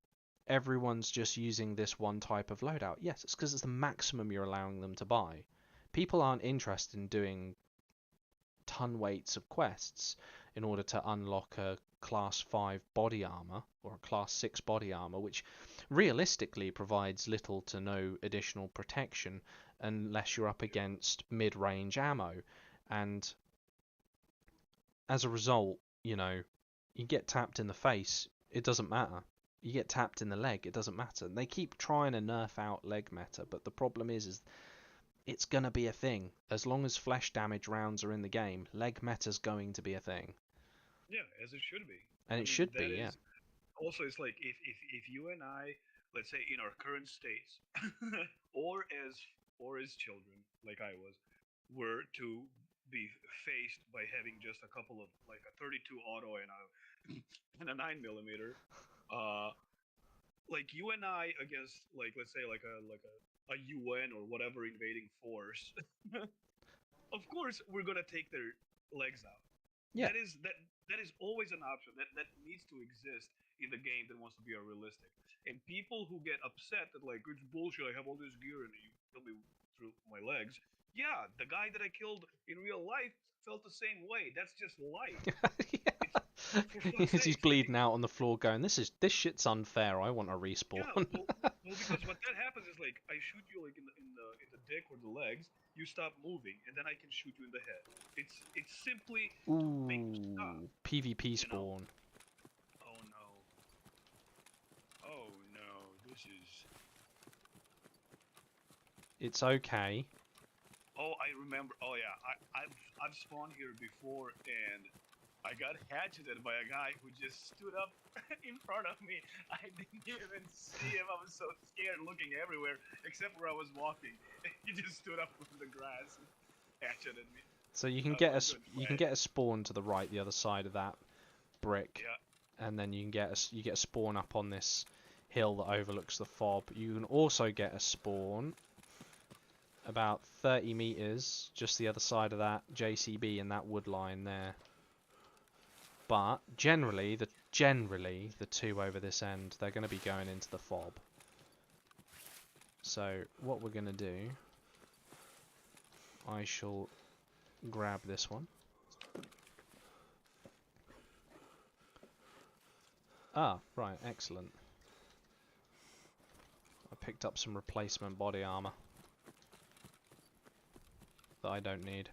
everyone's just using this one type of loadout. Yes, it's because it's the maximum you're allowing them to buy. People aren't interested in doing ton weights of quests in order to unlock a class 5 body armor or a class 6 body armor, which realistically provides little to no additional protection unless you're up against mid-range ammo. And as a result, you get tapped in the face, it doesn't matter. You get tapped in the leg, it doesn't matter. And they keep trying to nerf out leg meta, but the problem is it's going to be a thing. As long as flesh damage rounds are in the game, leg meta's going to be a thing. Yeah, as it should be. And it should be, yeah. Also, it's like if you and I, let's say in our current states, or as children, like I was, were to be faced by having just a couple of like a 32 auto and a 9mm, like you and I against like let's say like a UN or whatever invading force, of course we're gonna take their legs out. Yeah. That is always an option that needs to exist in the game that wants to be realistic. And people who get upset that like it's bullshit, I have all this gear and you kill me through my legs. Yeah, the guy that I killed in real life felt the same way. That's just life. Because he's bleeding out on the floor going, this shit's unfair, I want a respawn. Yeah, well, because what that happens is like I shoot you like in the dick or the legs, you stop moving, and then I can shoot you in the head. It's simply to make you stop. PvP spawn. Oh no. Oh no, this is. It's okay. Oh, I remember. Oh yeah, I've spawned here before, and I got hatcheted by a guy who just stood up in front of me. I didn't even see him. I was so scared looking everywhere except where I was walking. He just stood up from the grass and hatcheted me. So you can get a spawn to the right, the other side of that brick. Yeah. And then you get a spawn up on this hill that overlooks the fob. You can also get a spawn about 30 meters just the other side of that JCB in that wood line there. But generally the two over this end, they're going to be going into the fob. So what we're going to do, I shall grab this one. Ah, right, excellent. I picked up some replacement body armor that I don't need.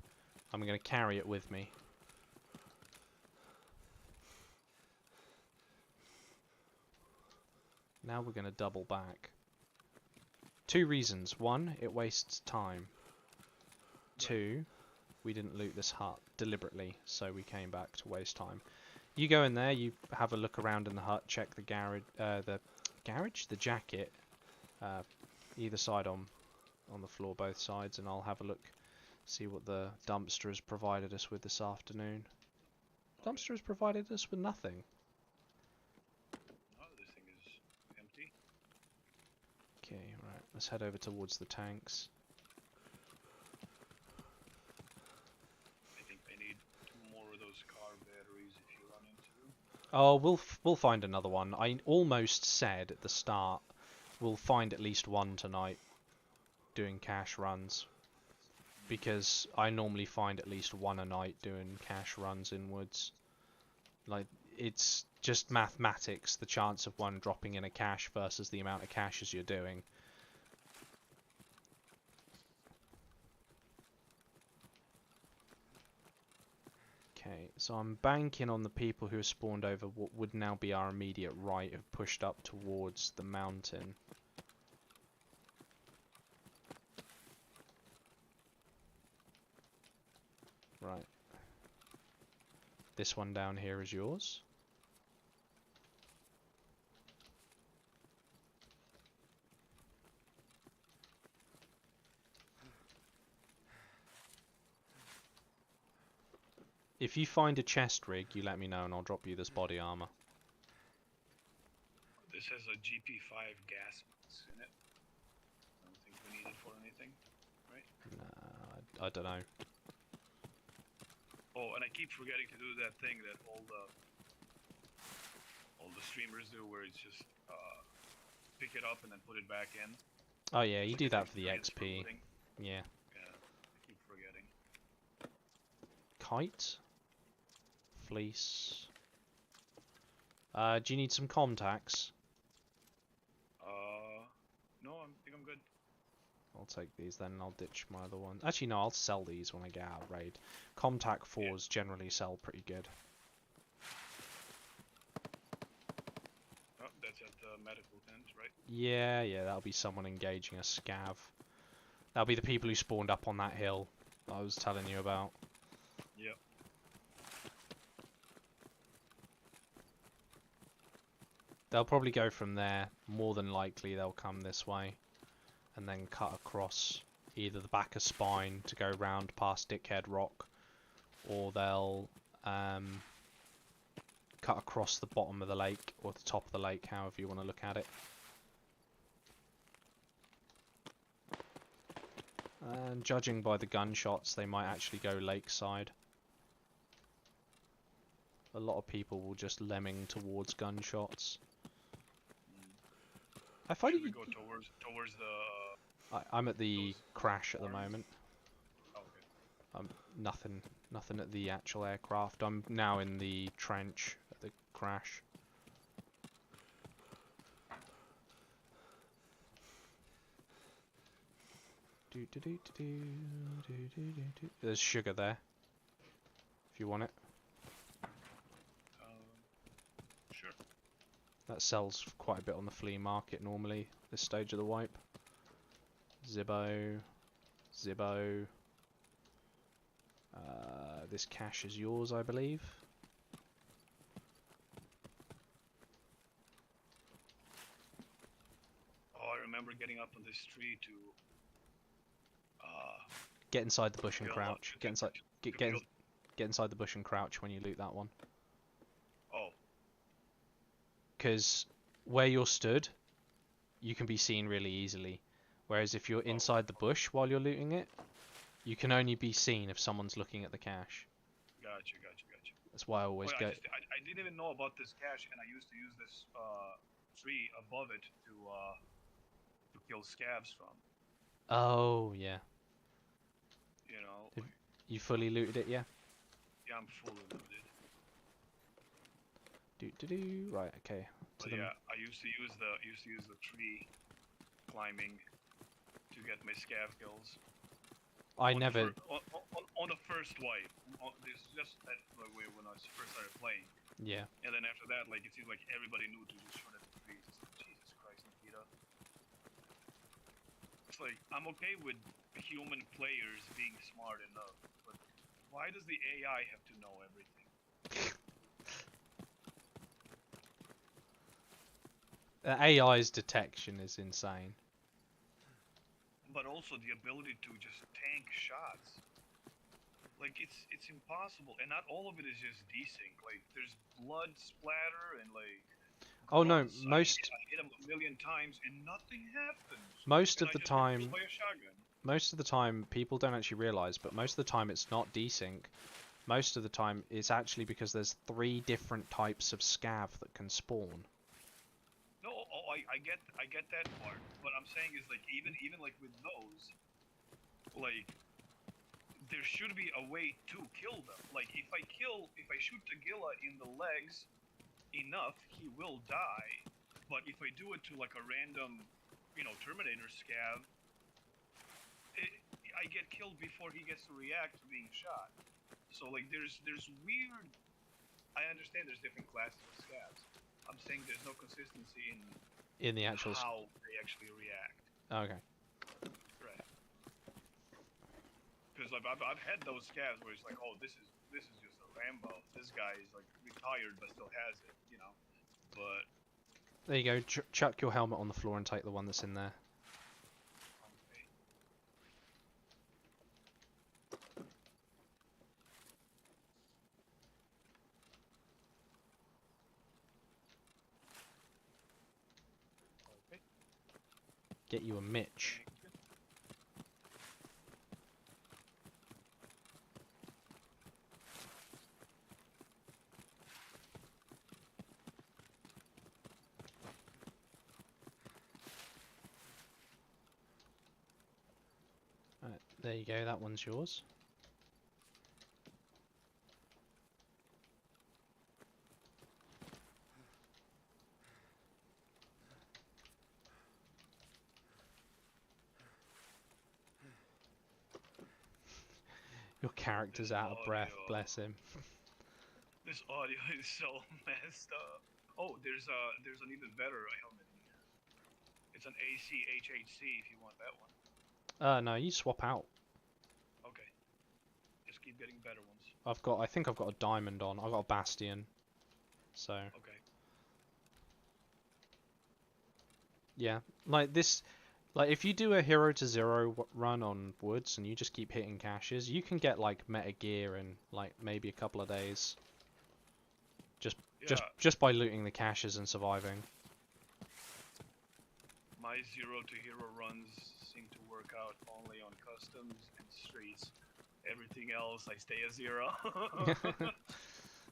I'm going to carry it with me. Now we're going to double back. Two reasons. One, it wastes time. Two, we didn't loot this hut deliberately, so we came back to waste time. You go in there, you have a look around in the hut, check the the jacket, either side on the floor, both sides, and I'll have a look, see what the dumpster has provided us with this afternoon. Dumpster has provided us with nothing. Oh, this thing is empty. Okay, right, let's head over towards the tanks. I think I need 2 more of those car batteries if you run into. Oh, we'll find another one. I almost said at the start we'll find at least one tonight doing cash runs, because I normally find at least one a night doing cash runs in woods. Like, it's just mathematics, the chance of one dropping in a cache versus the amount of caches you're doing. Okay, so I'm banking on the people who have spawned over what would now be our immediate right, have pushed up towards the mountain. Right. This one down here is yours. If you find a chest rig, you let me know and I'll drop you this body armor. This has a GP5 gas box in it. I don't think we need it for anything, right? Nah, I don't know. Oh, and I keep forgetting to do that thing that all the streamers do, where it's just pick it up and then put it back in. Oh yeah, you It's do like that a for the transfer XP. thing. Yeah. Yeah, I keep forgetting. Kite. Fleece. Do you need some contacts? No, I think I'm good. I'll take these then and I'll ditch my other one. Actually no, I'll sell these when I get out of raid. Contact 4s generally sell pretty good. Oh, that's at the medical tent, right? Yeah, that'll be someone engaging a scav. That'll be the people who spawned up on that hill that I was telling you about. Yep. They'll probably go from there. More than likely they'll come this way and then cut across either the back of Spine to go round past Dickhead Rock, or they'll cut across the bottom of the lake or the top of the lake, however you want to look at it. And judging by the gunshots, they might actually go lakeside. A lot of people will just lemming towards gunshots. I find Should we it. go towards the? I'm at the crash at the farms? moment. Oh, okay. Nothing at the actual aircraft. I'm now in the trench at the crash. There's sugar there, if you want it. Sure. That sells quite a bit on the flea market normally, this stage of the wipe. Zibbo. This cache is yours, I believe. Oh, I remember getting up on this tree to. Get inside the bush and Kill crouch. up- Get inside. to Get kill- inside the bush and crouch when you loot that one. Oh, Because where you're stood, you can be seen really easily. Whereas if you're inside the bush while you're looting it, you can only be seen if someone's looking at the cache. gotcha. That's why I always Well, go. I didn't even know about this cache, and I used to use this tree above it to kill scabs from. Oh yeah. You know, Have you fully looted it? Yeah. yeah, I'm fully looted. Do. Right. Okay. To But them. yeah, I used to use the tree climbing to get my scav kills. I never. On the first wipe. This is just that like, way when I first started playing. Yeah. And then after that, like, it seemed like everybody knew to just shoot at the trees. It's like, Jesus Christ, Nikita. It's like, I'm okay with human players being smart enough, but why does the AI have to know everything? The AI's detection is insane. But also the ability to just tank shots. Like, it's impossible, and not all of it is just desync. Like, there's blood splatter and, like... Oh no, grunts. most I hit him a million times and nothing happens. most And of I the just get killed time by a shotgun. most of the time people don't actually realize, but most of the time it's not desync. Most of the time it's actually because there's 3 different types of scav that can spawn. No, I get that part. What I'm saying is, like, even like with those, like, there should be a way to kill them. Like, if I shoot Tagilla in the legs enough, he will die. But if I do it to like a random, Terminator scav, I get killed before he gets to react to being shot. So like, there's weird. I understand there's different classes of scavs. I'm saying there's no consistency In the actual. how they actually react. Okay. Right. Because like I've had those scavs where it's like, oh, this is just a Rambo. This guy is like retired but still has it, But There you go. Chuck your helmet on the floor and take the one that's in there. okay. Okay. Get you a Mitch. Right, there you go. That one's yours. Your character's out of breath, bless him. This audio is so messed up. Oh, there's an even better helmet in here. It's an ACHHC if you want that one. No, you swap out. Okay. Just keep getting better ones. I think I've got a diamond on. I've got a bastion. So. Okay. Yeah, like this. Like, if you do a Hero to Zero run on Woods and you just keep hitting caches, you can get, like, meta gear in, like, maybe a couple of days. Just by looting the caches and surviving. My Zero to Hero runs seem to work out only on customs and streets. Everything else, I stay a 0.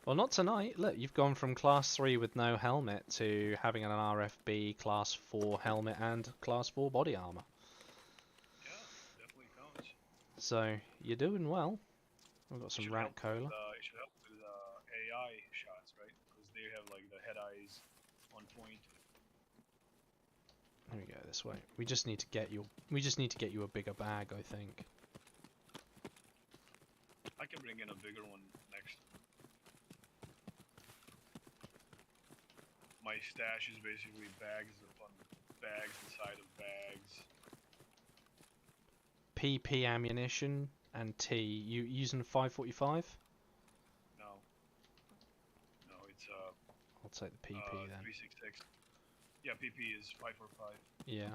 Well, not tonight. Look, you've gone from Class 3 with no helmet to having an RFB Class 4 helmet and Class 4 body armor. Yeah, definitely counts. So, you're doing well. We've got some rat cola. It should help with AI shots, right? Because they have like the head eyes on point. There we go, this way. We just need to get you a bigger bag, I think. I can bring in a bigger one next. My stash is basically bags upon bags inside of bags. PP ammunition and T. You using 545? No, it's I'll take the PP then. 366. Yeah, PP is 545. Yeah.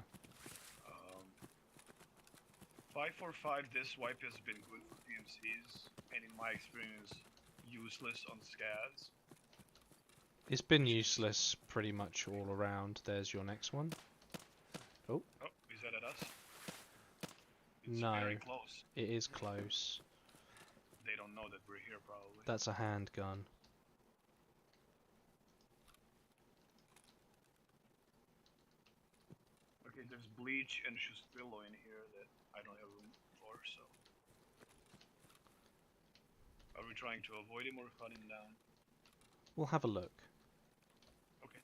545. This wipe has been good for PMCs, and in my experience, useless on scavs. It's been useless pretty much all around. There's your next one. Oh. Oh, is that at us? It's No. very close. It is close. They don't know that we're here, probably. That's a handgun. Okay, there's bleach and Shustrillo in here that I don't have room for, so. Are we trying to avoid him or cut him down? We'll have a look. Okay.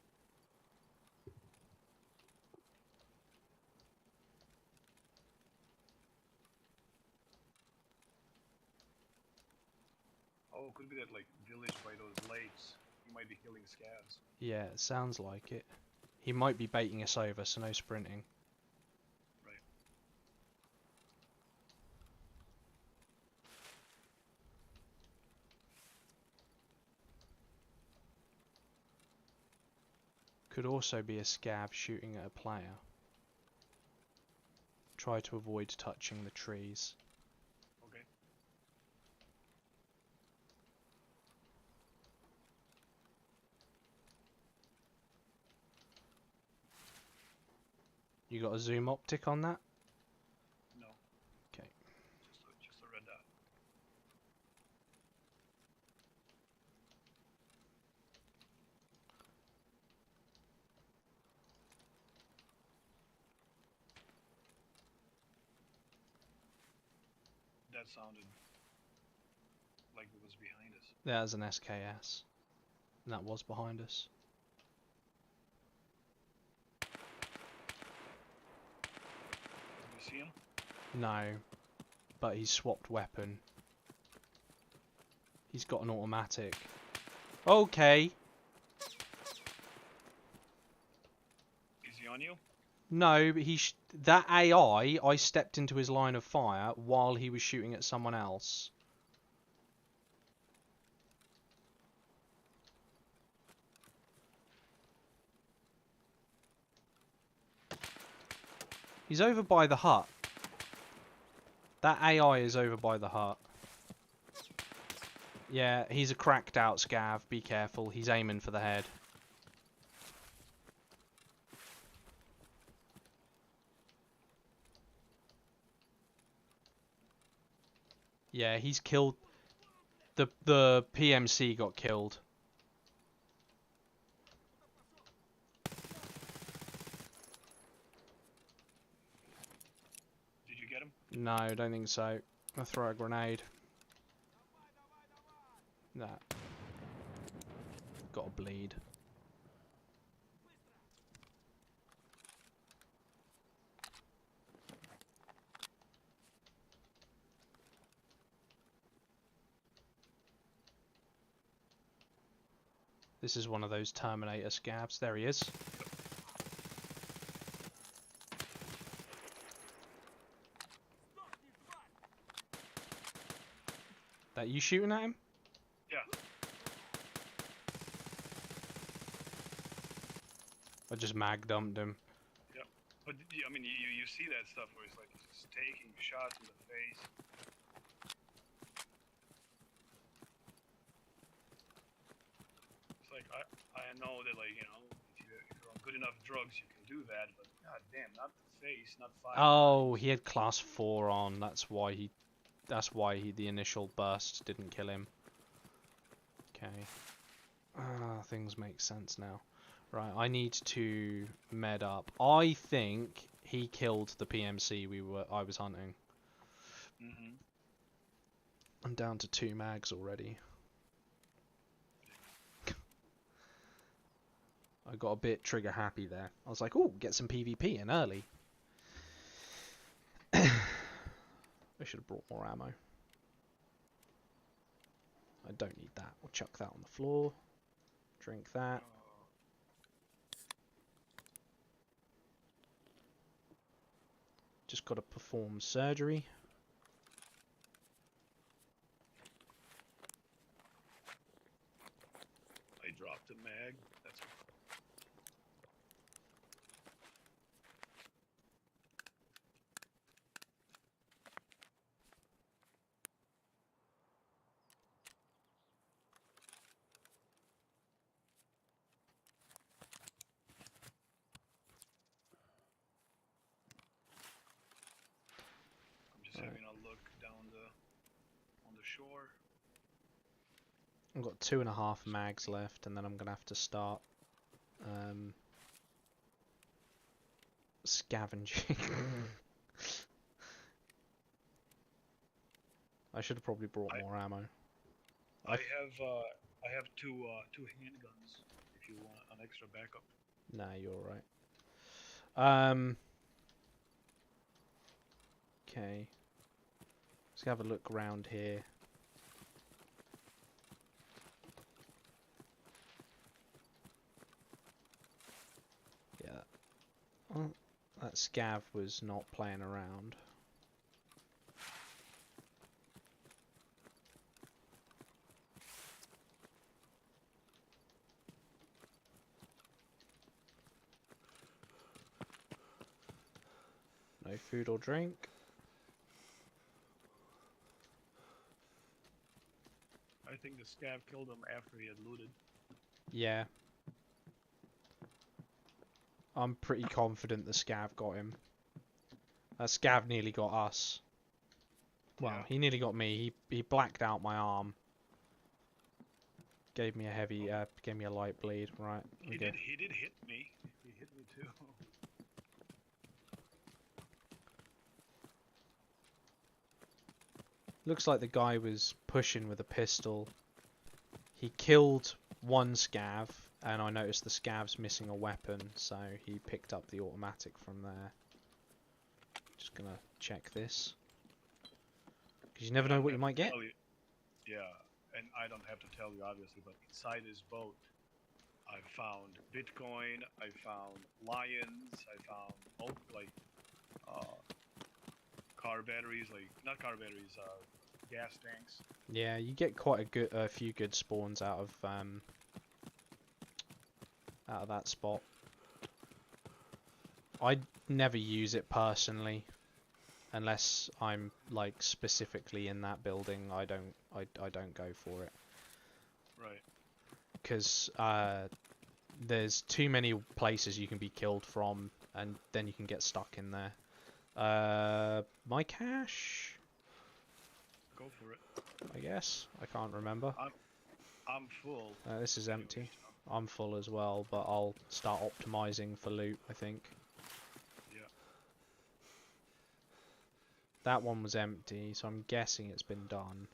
Oh, could be that like village by those lakes. He might be killing scavs. Yeah, it sounds like it. He might be baiting us over, so no sprinting. Right. Could also be a scav shooting at a player. Try to avoid touching the trees. Okay. You got a zoom optic on that? No. Okay. Just a red dot. That sounded like it was behind us. There's an SKS. And that was behind us. Did you see him? No. But he's swapped weapon. He's got an automatic. Okay. Is he on you? No, but that AI, I stepped into his line of fire while he was shooting at someone else. He's over by the hut. That AI is over by the hut. Yeah, he's a cracked out scav. Be careful. He's aiming for the head. Yeah, he's killed. The PMC got killed. Did you get him? No, I don't think so. I'll throw a grenade. Nah. Gotta bleed. This is one of those Terminator scabs. There he is. That you shooting at him? Yeah. I just mag dumped him. Yeah. But I mean, you see that stuff where it's like he's taking shots in the face. It's like I know that like if you're on good enough drugs you can do that, but god damn, not the face, not five. Oh, he had class 4 on. That's why the initial burst didn't kill him. Okay. Things make sense now. Right, I need to med up. I think he killed the PMC I was hunting. Mm-hmm. I'm down to 2 mags already. I got a bit trigger happy there. I was like, "Ooh, get some PvP in early." I should have brought more ammo. I don't need that. We'll chuck that on the floor. Drink that. Just got to perform surgery. I dropped a mag. That's I'm just Right. having a look down on the shore. I've got 2.5 mags left, and then I'm gonna have to start scavenging. I should have probably brought more ammo. I have two handguns. If you want an extra backup. Nah, you're alright. Okay. Let's have a look around here. Yeah. Oh, that scav was not playing around. No food or drink. I think the scav killed him after he had looted. Yeah. I'm pretty confident the scav got him. That scav nearly got us. Well, Yeah. he nearly got me. He blacked out my arm. Gave me a heavy, gave me a light bleed. Right. He Okay. did hit me. He hit me too. Looks like the guy was pushing with a pistol. He killed one scav, and I noticed the scav's missing a weapon, so he picked up the automatic from there. Just gonna check this. Because you never know what you might get. Yeah, and I don't have to tell you obviously, but inside this boat, I found Bitcoin, I found lions, I found car batteries, not car batteries, gas tanks. Yeah, you get quite a few good spawns out of that spot. I never use it personally, unless I'm like specifically in that building. I don't go for it. Right. Because there's too many places you can be killed from, and then you can get stuck in there. My cache, Go for it. I guess. I can't remember. I'm full. This is empty. Anyways, I'm full as well, but I'll start optimizing for loot, I think. Yeah. That one was empty, so I'm guessing it's been done.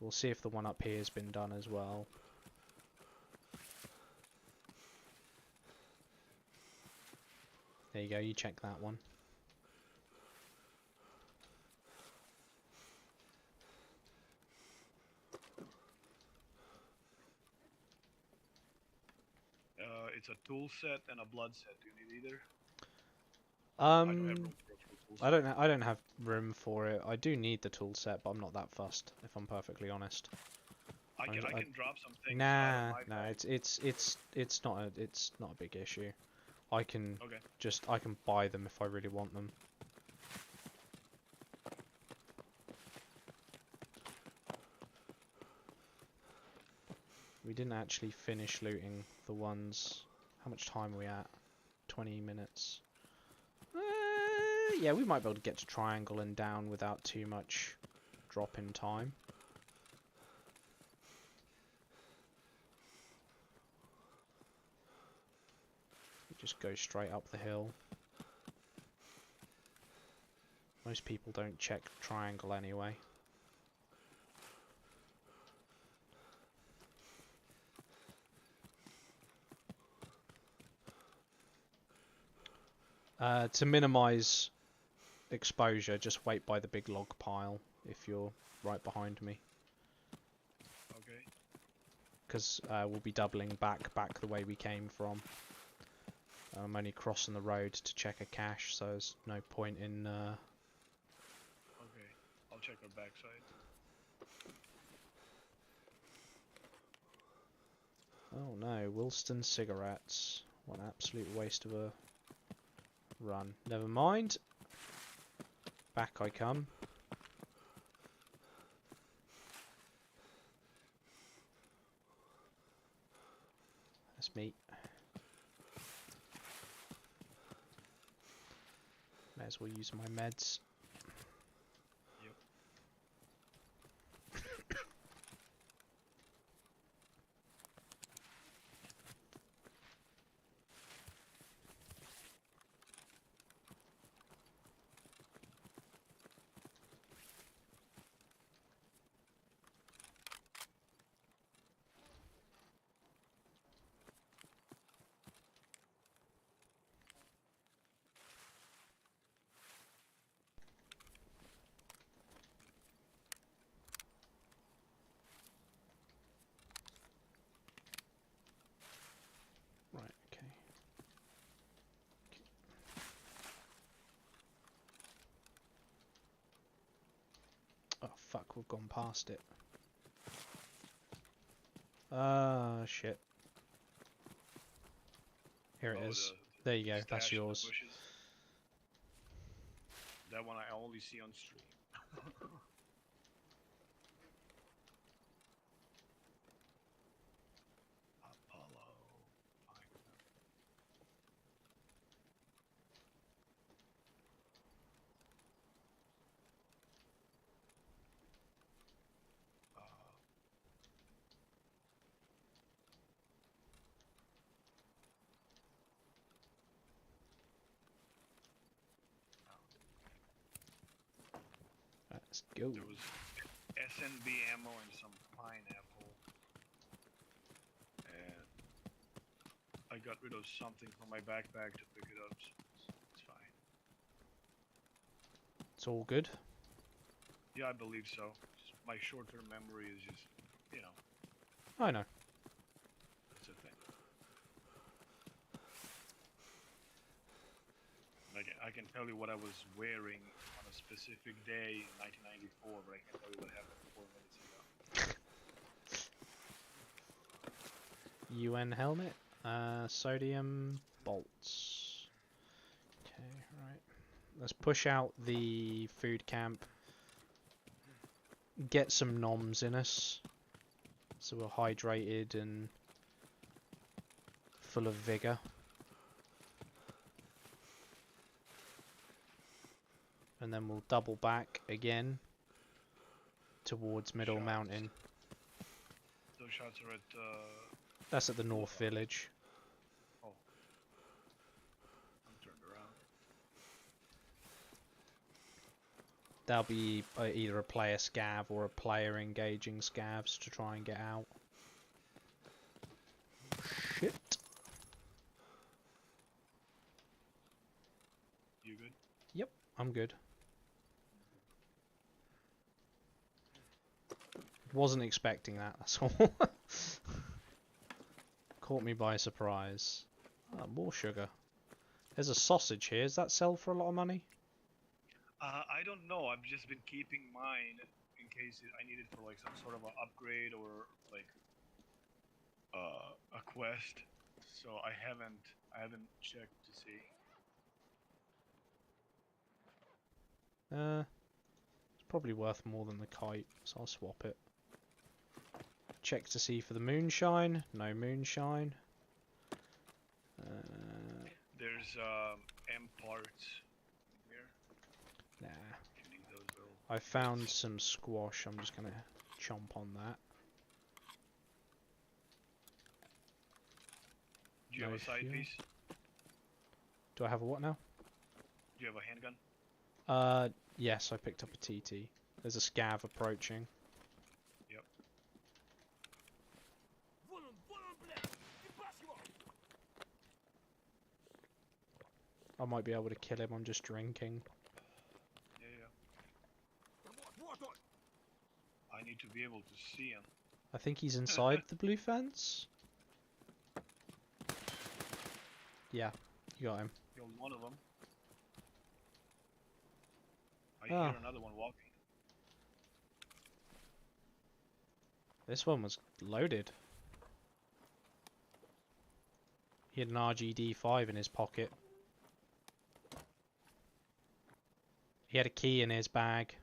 We'll see if the one up here has been done as well. There you go, you check that one. It's a tool set and a blood set. Do you need either? I don't have room for a full tool set. I don't have room for it. I do need the tool set, but I'm not that fussed, if I'm perfectly honest. I can drop some things. Nah, out of my bag. it's not a big issue. I can Okay. I can buy them if I really want them. We didn't actually finish looting the ones. How much time are we at? 20 minutes. Yeah, we might be able to get to Triangle and down without too much drop in time. Just go straight up the hill. Most people don't check Triangle anyway. To minimize exposure, just wait by the big log pile if you're right behind me. Okay. Because we'll be doubling back the way we came from. I'm only crossing the road to check a cache, so there's no point in... Okay. I'll check our backside. Oh no, Wilston cigarettes. What an absolute waste of a run. Never mind. Back I come. That's me. May as well use my meds. Yep. fuck, we've gone past it. Ah, shit. Here it Oh, is. the There you go, that's stash in the yours. bushes. That one I only see on stream. Apollo. Fine. Let's go. There was SNB ammo and some pineapple. And I got rid of something from my backpack to pick it up, so it's fine. It's all good. Yeah, I believe so. Just my short-term memory is just, you know, I know. that's a thing. Like, I can tell you what I was wearing on a specific day in 1994, but I can't tell you what happened 4 minutes ago. UN helmet. Sodium bolts. Okay, right. Let's push out the food camp. Get some noms in us. So we're hydrated and full of vigor. And then we'll double back again towards Middle Shots. Mountain. Those shots are at, That's at the North Village. oh. I'm turned around. There'll be either a player scav or a player engaging scavs to try and get out. Shit. You good? Yep, I'm good. Wasn't expecting that, that's all. Caught me by surprise. More sugar. There's a sausage here. Does that sell for a lot of money? I don't know. I've just been keeping mine in case I need it for like some sort of an upgrade or like a quest. So I haven't checked to see. It's probably worth more than the kite, so I'll swap it. Check to see for the moonshine. No moonshine. There's M parts here. Nah. If you need those little. I found some squash. I'm just gonna chomp on that. Do you have No a side fuel. piece? Do I have a what now? Do you have a handgun? Yes, I picked up a TT. There's a scav approaching. Вон он, блядь! Ебашь его! I might be able to kill him. I'm just drinking. Yeah, yeah. Да вот он! I need to be able to see him. I think he's inside the blue fence. Yeah, you got him. Killed one of them. I Ah. hear another one walking. This one was loaded. He had an RGD5 in his pocket. He had a key in his bag.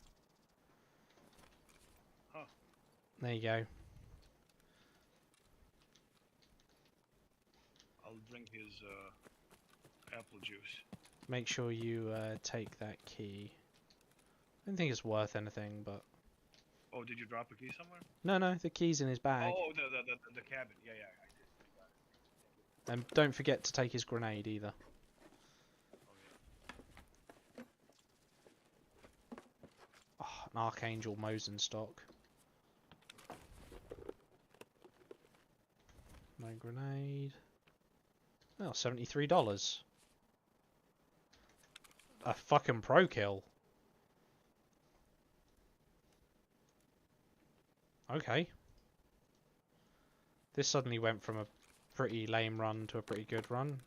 Huh. There you go. I'll drink his apple juice. Make sure you take that key. I don't think it's worth anything, but... Oh, did you drop a key somewhere? No, the key's in his bag. Oh, the cabin. Yeah, yeah, I did. I got it. And don't forget to take his grenade either. Oh, yeah. Oh, an Archangel Mosin stock. No grenade. Oh, $73. A fucking pro kill. Okay. This suddenly went from a pretty lame run to a pretty good run.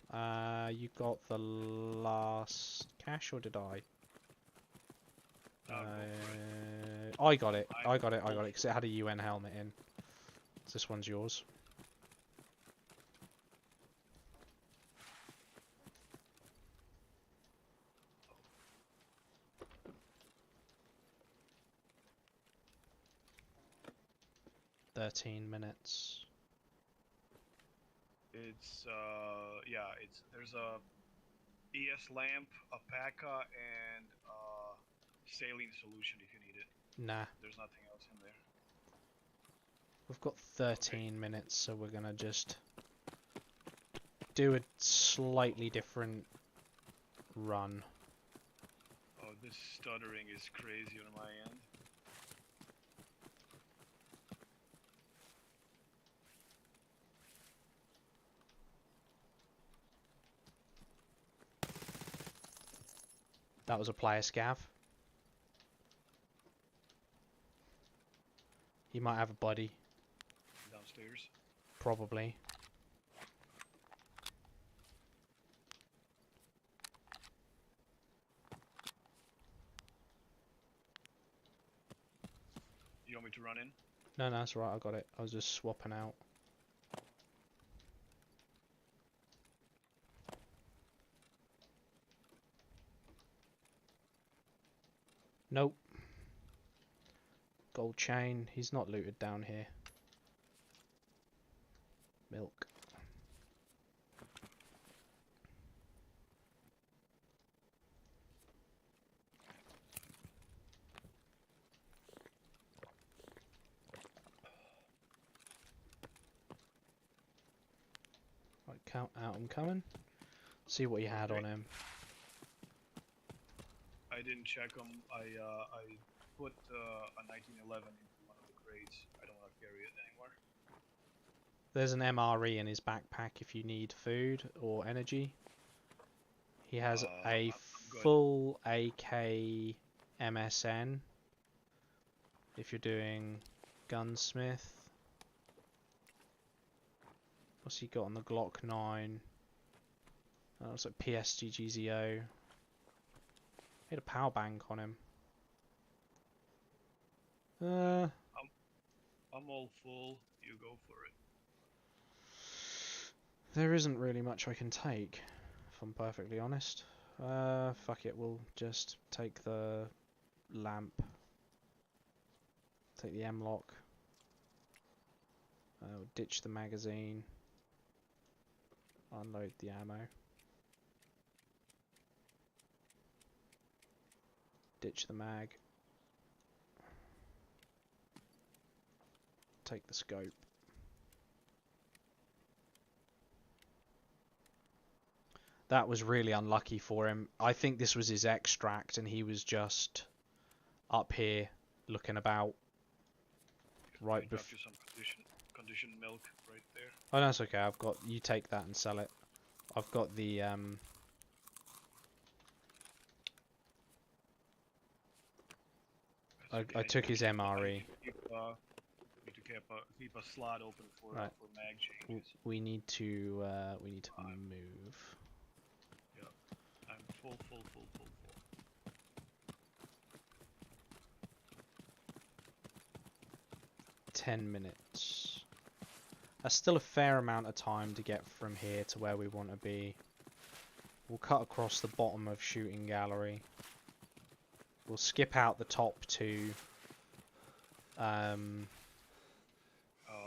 You got the last cash, or did I? Go for it. I got it. I'm I got it. full Because it had a UN helmet in. So this one's yours. $13 minutes. It's yeah, there's a ES lamp, a PACA, and saline solution if you need it. Nah, There's nothing else in there. we've got 13 minutes, so we're gonna just do a slightly different run. Oh, this stuttering is crazy on my end. That was a player scav. He might have a buddy, Downstairs. probably. You want me to run in? No, that's right, I got it. I was just swapping out. Nope. Gold chain. He's not looted down here. Milk. Right, count out. I'm coming. See what he had on him. I didn't check them. I put a 1911 into one of the crates. I don't want to carry it anymore. There's an MRE in his backpack if you need food or energy. He has a I'm good. full AK MSN if you're doing gunsmith. What's he got on the Glock 9? Oh, it's like PSGGZO. He had a power bank on him. I'm all full. You go for it. There isn't really much I can take, if I'm perfectly honest. Fuck it, we'll just take the lamp. Take the M-lock. We'll ditch the magazine. Unload the ammo. Ditch the mag. Take the scope. That was really unlucky for him. I think this was his extract and he was just up here looking about. Right I got before. you some conditioned milk right there. Oh, no, it's okay. I've got. You take that and sell it. I've got the I took his MRE. Need to keep a slot open for Right. for mag changes. We need to move. I'm full. 10 minutes. That's still a fair amount of time to get from here to where we want to be. We'll cut across the bottom of shooting gallery. We'll skip out the top two. Oh,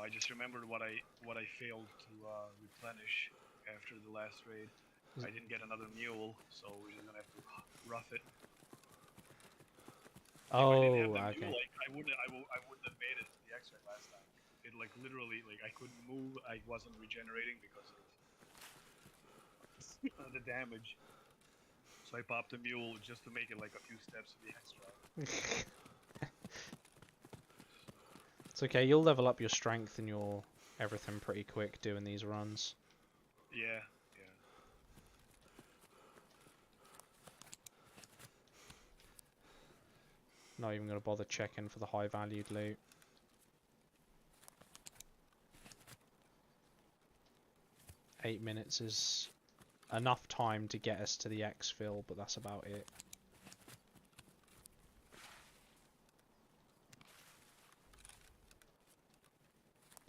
I just remembered what I failed to replenish after the last raid. I didn't get another mule, so we're just gonna have to rough it. If I didn't have the okay. mule, I wouldn't have made it to the extract last time. It literally I couldn't move. I wasn't regenerating because of the damage. So I popped a mule just to make it a few steps to the extract. It's okay. You'll level up your strength and your everything pretty quick doing these runs. Yeah. Not even gonna bother checking for the high valued loot. Eight minutes is enough time to get us to the exfil, but that's about it.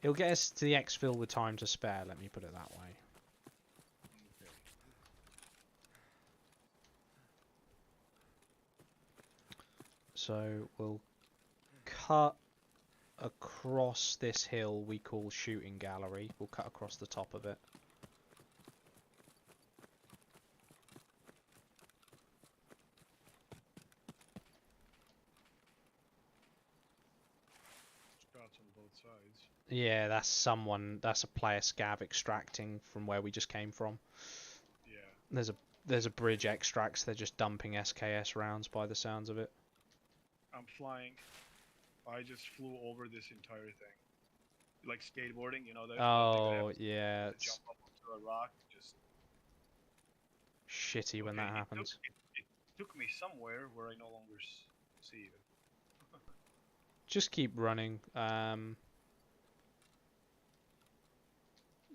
It'll get us to the exfil with time to spare, let me put it that way. Okay. So we'll cut across this hill we call shooting gallery. We'll cut across the top of it. Shots on both sides. Yeah, that's a player scav extracting from where we just came from. Yeah. There's a bridge extracts, they're just dumping SKS rounds by the sounds of it. I'm flying. I just flew over this entire thing. Like skateboarding, you know, that thing that Oh, happens yeah, to it's jump up onto a rock. Just shitty when that happens. It took me somewhere where I no longer see it. Just keep running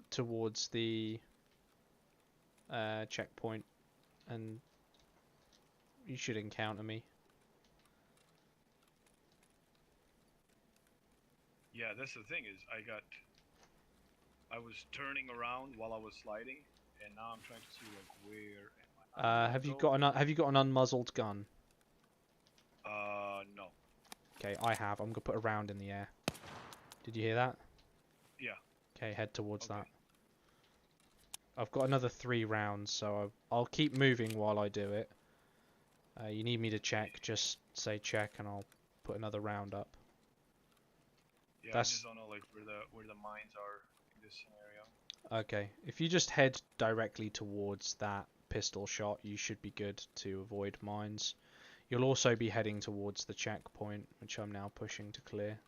towards the checkpoint and you should encounter me. Yeah, that's the thing is I was turning around while I was sliding, and now I'm trying to see like where am I? Have you got an unmuzzled gun? No. Okay, I have. I'm gonna put a round in the air. Did you hear that? Yeah. Okay, head towards Okay. that. I've got another 3 rounds, so I'll keep moving while I do it. You need me to check, just say check and I'll put another round up. Yeah, That's- I just don't know like where the mines are in this scenario. Okay, if you just head directly towards that pistol shot, you should be good to avoid mines. You'll also be heading towards the checkpoint, which I'm now pushing to clear.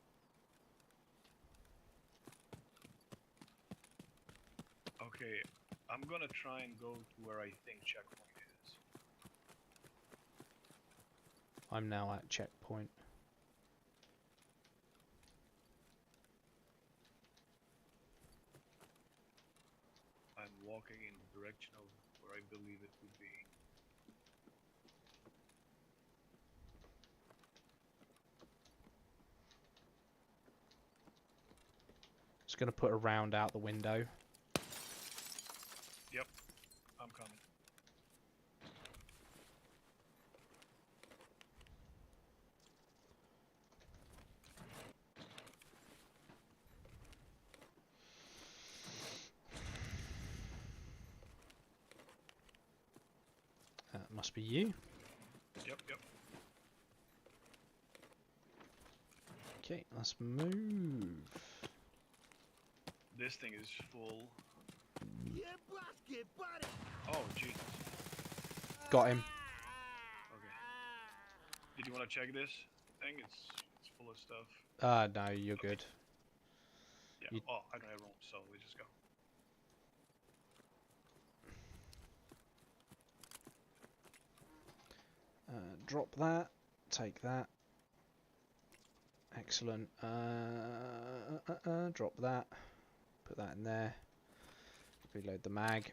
Okay, I'm gonna try and go to where I think checkpoint is. I'm now at checkpoint. I'm walking in the direction of where I believe it would be. Just gonna put a round out the window. Yep, I'm coming. That must be you. Yep. Okay, let's move. This thing is full. Yeah, basket, buddy. Oh, Jesus. Got him. Okay. Did you want to check this thing? It's full of stuff. No, you're good. Yeah. You- Oh, I don't have room, so we just go. Drop that. Take that. Excellent. Drop that. Put that in there. Reload the mag.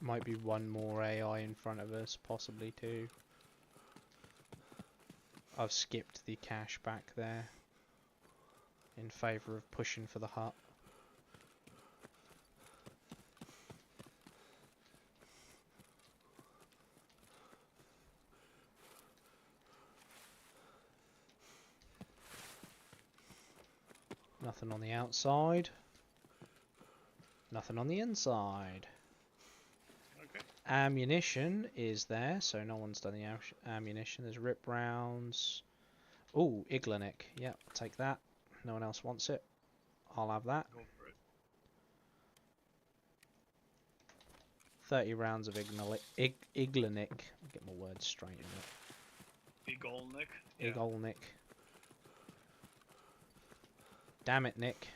Might be one more AI in front of us, possibly two. I've skipped the cache back there in favour of pushing for the hut. Nothing on the outside. Nothing on the inside. Okay. Ammunition is there, so no one's done the ammunition. There's rip rounds. Oh, Iglanik. Yep, take that. No one else wants it. I'll have that. Go for it. 30 rounds of Iglanik. Get my words straight in it. Igolnik. Yeah. Igolnik. Damn it, Nick.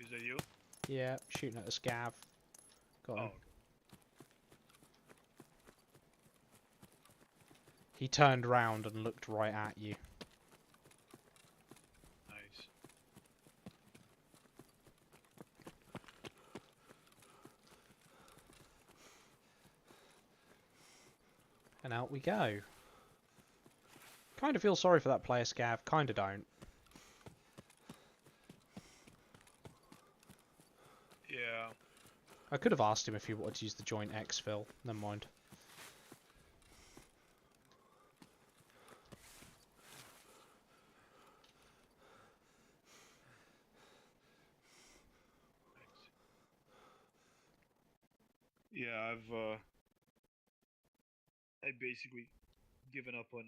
Is that you? Yeah, shooting at a scav. Got Oh, him. okay. He turned round and looked right at you. Nice. And out we go. Kind of feel sorry for that player scav, kind of don't. Yeah. I could have asked him if he wanted to use the joint exfil. Never mind. Thanks. Yeah, I basically given up on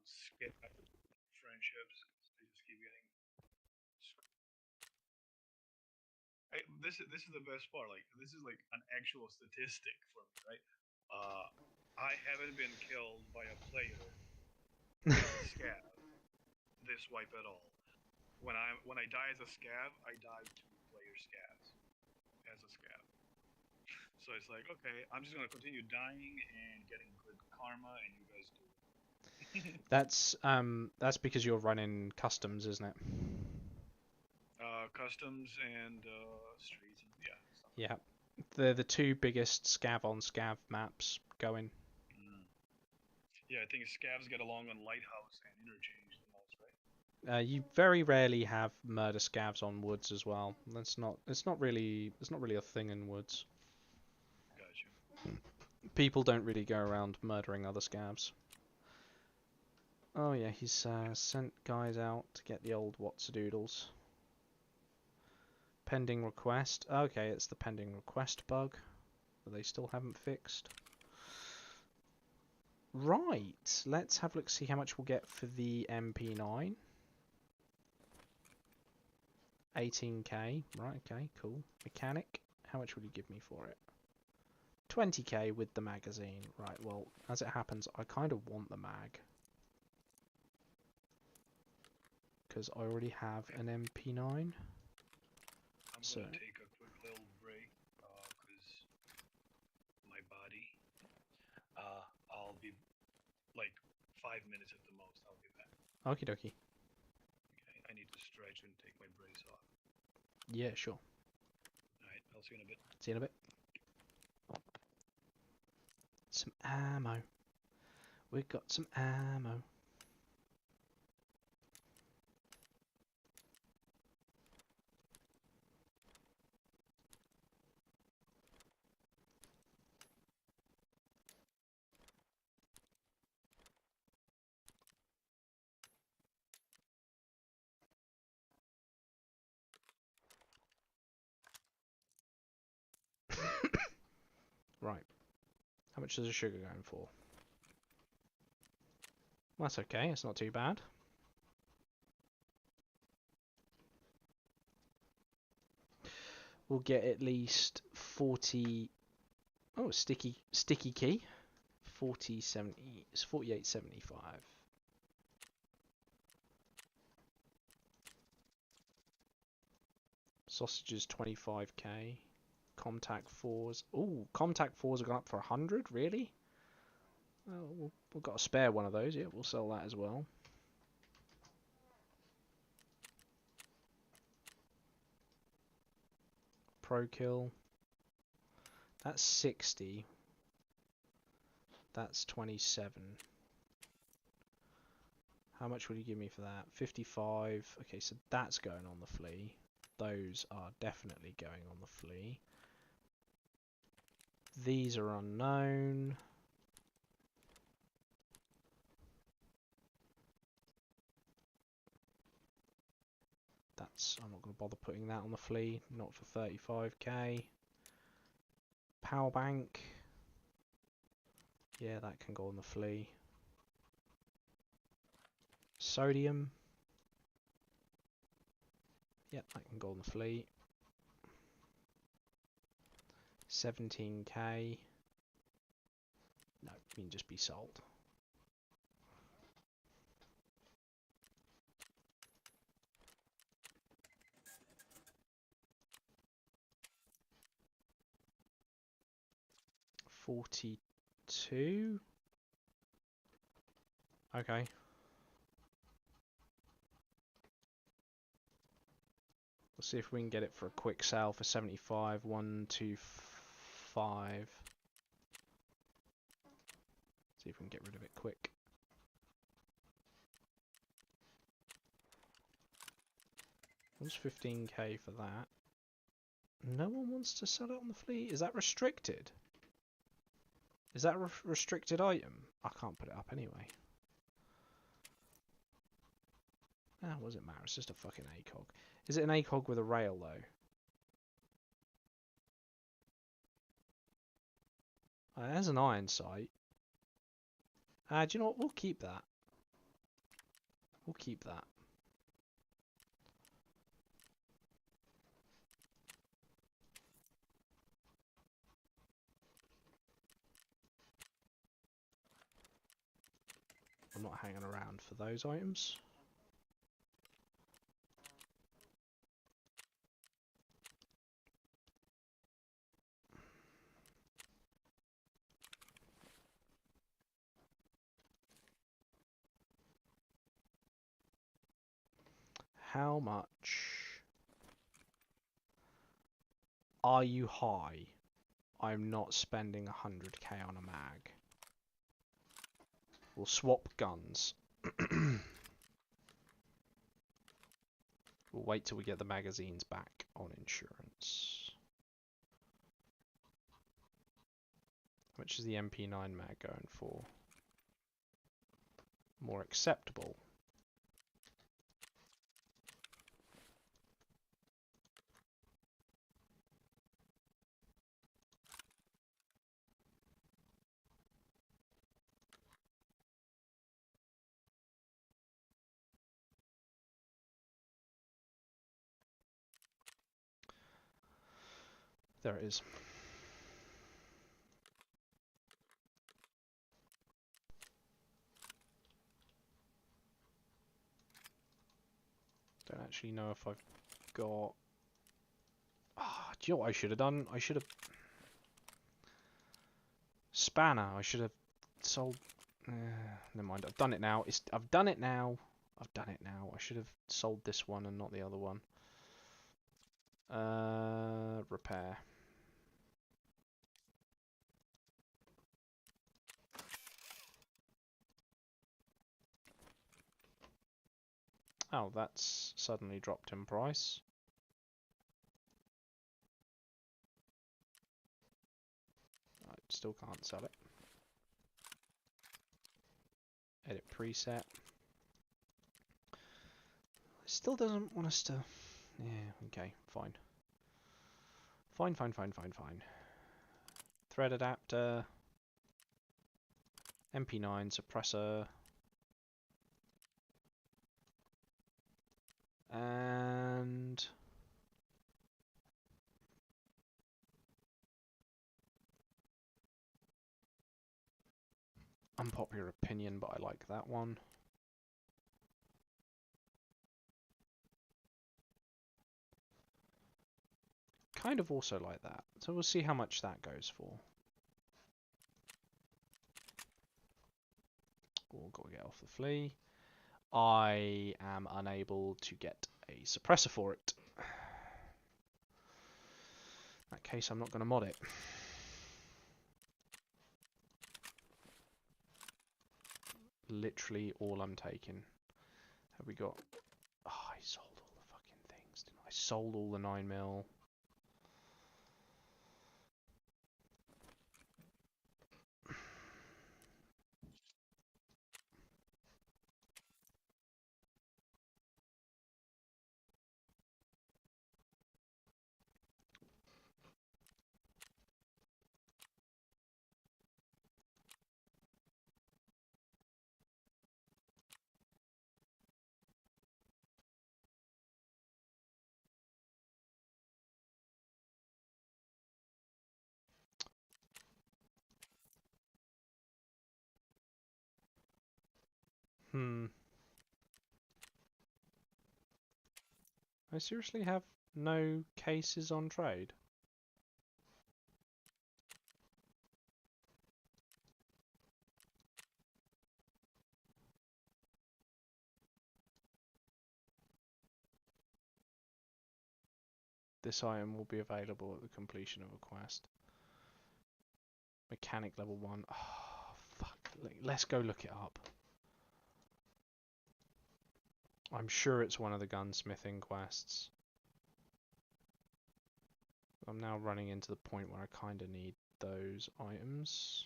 skip friendships. They just keep getting. This is the best part. Like this is like an actual statistic for me, right? I haven't been killed by a player as a scav this wipe at all. When I die as a scav, I die to player scavs as a scav. So it's like, okay, I'm just gonna continue dying and getting good karma, and you guys do it. That's because you're running customs, isn't it? Customs and streets, and yeah, stuff like Yeah. that. They're the two biggest scav on scav maps going. Mm. Yeah, I think scavs get along on lighthouse and interchange the most, right? You very rarely have murder scavs on woods as well. It's not really a thing in woods. Gotcha. People don't really go around murdering other scavs. Oh yeah, he's sent guys out to get the old Whatsadoodles. Pending request. Okay, it's the pending request bug that they still haven't fixed. Right, let's have a look, see how much we'll get for the MP9. 18k. Right, okay, cool. Mechanic, how much would you give me for it? 20k with the magazine. Right, well, as it happens, I kind of want the mag. Because I already have an MP9. I'm So, gonna take a quick little break, cause my body. I'll be like 5 minutes at the most. I'll be back. okie dokie. Okay, I need to stretch and take my brace off. Yeah, sure. All right, I'll see you in a bit. See you in a bit. Some ammo. We've got some ammo. Right. How much is the sugar going for? That's okay, it's not too bad. We'll get at least 40... Oh, sticky key. 4070... It's 48.75. Sausages 25k. Contact 4s. Ooh, Contact 4s have gone up for 100? Really? Well, we've got a spare one of those. Yeah, we'll sell that as well. Pro kill. That's 60. That's 27. How much would you give me for that? 55. Okay, so that's going on the flea. Those are definitely going on the flea. These are unknown. I'm not going to bother putting that on the flea. Not for 35k. Power bank. Yeah, that can go on the flea. Sodium. Yep, that can go on the flea. 17k. No, it can just be sold. 42. Okay. We'll see if we can get it for a quick sale for 75. 125. See if we can get rid of it quick. What's 15k for that? No one wants to sell it on the fleet. Is that restricted? Is that a restricted item? I can't put it up anyway. Ah, what does it matter? It's just a fucking ACOG. Is it an ACOG with a rail though? It has an iron sight. Do you know what? We'll keep that. We'll keep that. I'm not hanging around for those items. How much are you high? I'm not spending 100k on a mag. We'll swap guns. We'll wait till we get the magazines back on insurance. How much is the MP9 mag going for? More acceptable. There it is. Don't actually know if I've got... Ah, do you know what I should have done? I should have... Spanner. I should have sold... never mind. I've done it now. I've done it now. I've done it now. I should have sold this one and not the other one. Repair. Oh, that's suddenly dropped in price. I still can't sell it. Edit preset. It still doesn't want us to... Yeah, okay, fine. Fine. Thread adapter. MP9 suppressor. And... unpopular opinion, but I like that one. Kind of also like that. So we'll see how much that goes for. We'll go get off the flea. I am unable to get a suppressor for it. In that case, I'm not going to mod it. Literally all I'm taking. Have we got... Oh, I sold all the fucking things, didn't I? I sold all the 9mm. I seriously have no cases on trade. This item will be available at the completion of a quest. Mechanic level 1. Oh, fuck. Let's go look it up. I'm sure it's one of the gunsmithing quests. I'm now running into the point where I kind of need those items.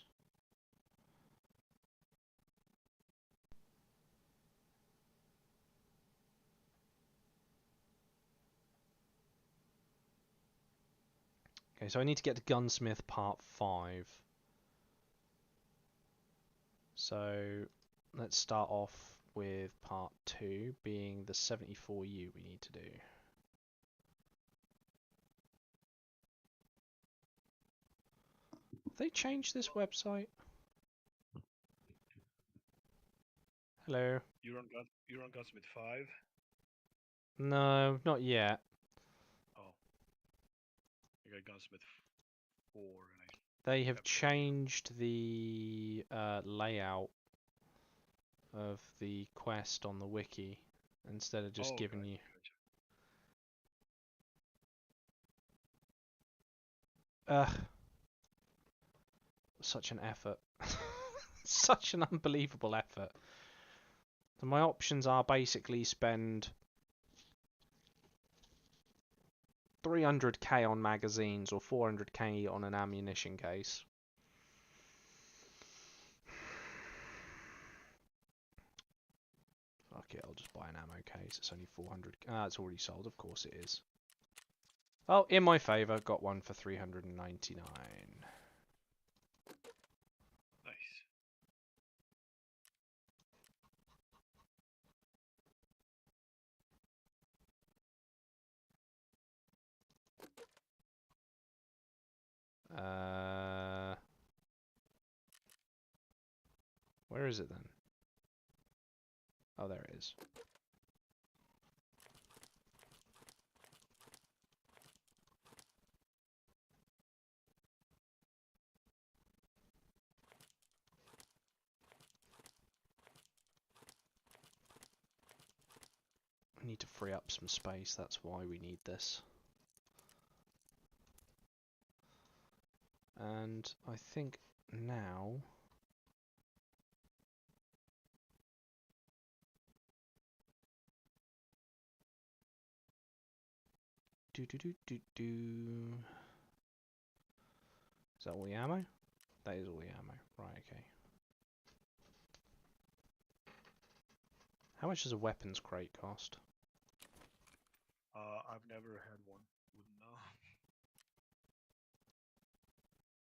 Okay, so I need to get to Gunsmith Part 5. So let's start off with Part 2, being the 74U we need to do. Have they changed this website? Hello? You're on Gunsmith 5? No, not yet. Oh. I got Gunsmith 4 and They have Yep. changed the layout of the quest on the wiki instead of just giving gotcha, you. gotcha. Ugh. Such an effort. Such an unbelievable effort. So my options are basically spend 300k on magazines or 400k on an ammunition case. Fuck it, I'll just buy an ammo case. It's only 400. Ah, it's already sold. Of course it is. Oh, in my favour, got one for 399. Nice. Where is it then? Oh, there it is. We need to free up some space, that's why we need this. And I think now do. Is that all the ammo? That is all the ammo. Right, okay. How much does a weapons crate cost? I've never had one. Wouldn't know.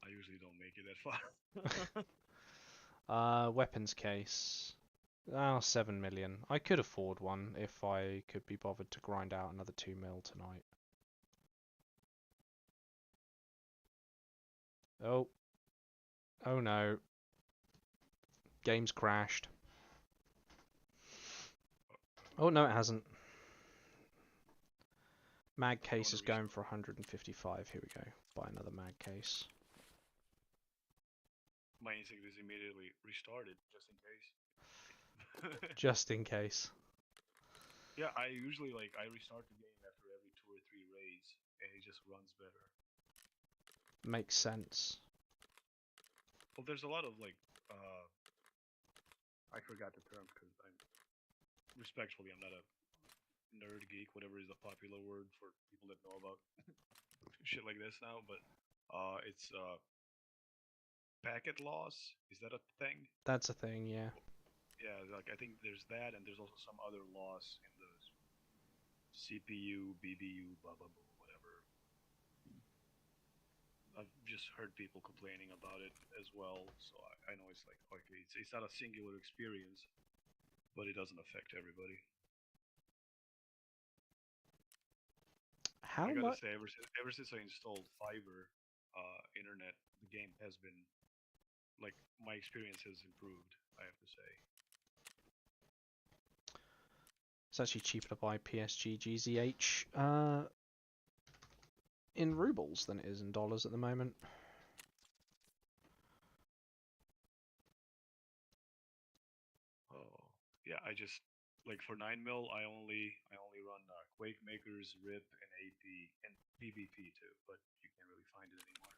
I usually don't make it that far. Weapons case. Oh, 7 million. I could afford one if I could be bothered to grind out another 2 mil tonight. Oh. Oh no. Game's crashed. Oh no, it hasn't. Mag case is going for 155. Here we go. Buy another mag case. My instinct is immediately restarted, just in case. Just in case. Yeah, I usually I restart the game after every 2 or 3 raids, and it just runs better. Makes sense. Well, there's a lot of I forgot the terms because I'm not a nerd geek, whatever is the popular word for people that know about shit like this now. But it's packet loss. Is that a thing? That's a thing, yeah. Yeah, I think there's that, and there's also some other loss in the CPU, BBU, blah blah blah, whatever. I've just heard people complaining about it as well, so I know it's okay, it's not a singular experience, but it doesn't affect everybody. How I gotta much? say, ever since I installed Fiverr internet, the game has been my experience has improved. I have to say. It's actually cheaper to buy PSG GZH in rubles than it is in dollars at the moment. Oh, yeah, I just Like for 9 mil, I only run Quake Makers, RIP, and AP, and PvP too, but you can't really find it anymore.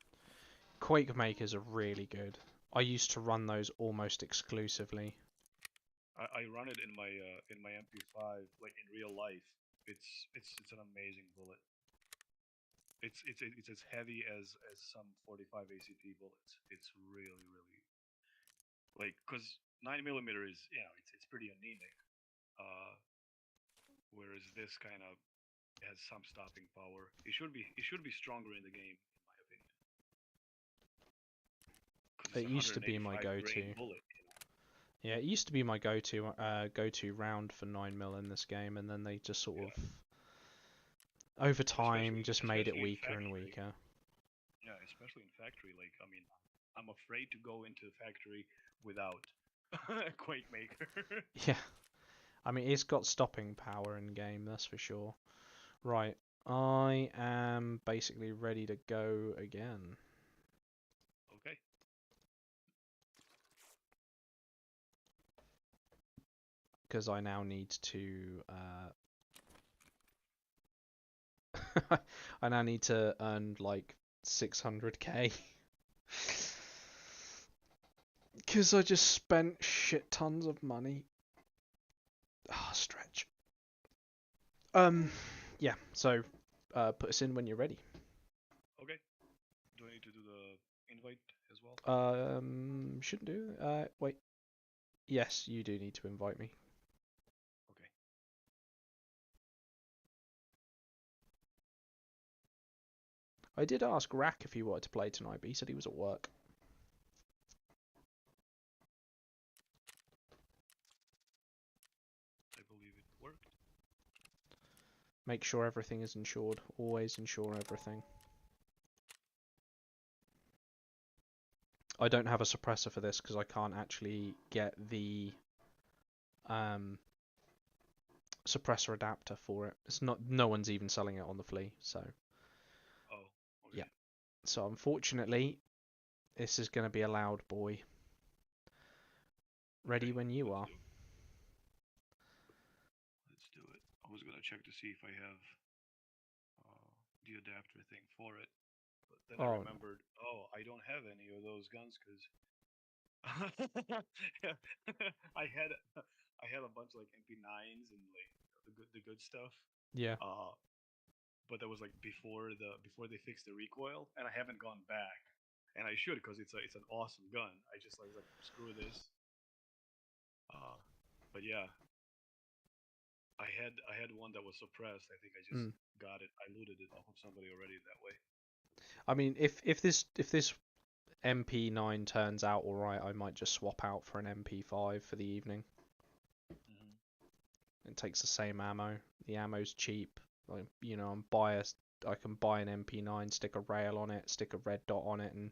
Quake makers are really good. I used to run those almost exclusively. I run it in my MP5, like in real life. It's an amazing bullet. It's as heavy as some 45 ACP bullets. It's really like, cause 9 millimeter is, it's pretty anemic. Uh, Whereas this kind of has some stopping power. It should be stronger in the game, in my opinion. Cause it's It a used to be my 185 grain go-to. bullet. Yeah, it used to be my go-to round for 9mm in this game, and then they just sort Yeah. of over time just made it Especially in weaker and factory. weaker. Yeah, especially in factory. Like, I mean, I'm afraid to go into factory without a Quake Maker. Yeah, I mean it's got stopping power in game, that's for sure. Right, I am basically ready to go again. Okay. Because I now need to I now need to earn like 600k. Because I just spent shit tons of money. Ah, stretch. Yeah, so put us in when you're ready. Okay. Do I need to do the invite as well? Shouldn't do. Wait. Yes, you do need to invite me. Okay. I did ask Rack if he wanted to play tonight, but he said he was at work. I believe it worked. Make sure everything is insured. Always insure everything. I don't have a suppressor for this because I can't actually get the suppressor adapter for it. It's not. No one's even selling it on the flea. So Oh, okay. yeah. So unfortunately, this is going to be a loud boy. Ready Okay, when you are. Let's do it. I was gonna check to see if I have the adapter thing for it, but then I Oh no. remembered, oh, I don't have any of those guns because I had I had a bunch of like MP9s and like the good stuff. Yeah. Uh, but that was like before they fixed the recoil, and I haven't gone back, and I should because it's an awesome gun. I was like, screw this. Uh, but yeah, I had one that was suppressed. I think I just Mm. got it. I looted it off of somebody already that way. I mean, if this MP9 turns out alright, I might just swap out for an MP5 for the evening. Mm-hmm. It takes the same ammo. The ammo's cheap. Like, you know, I can buy an MP9, stick a rail on it, stick a red dot on it, and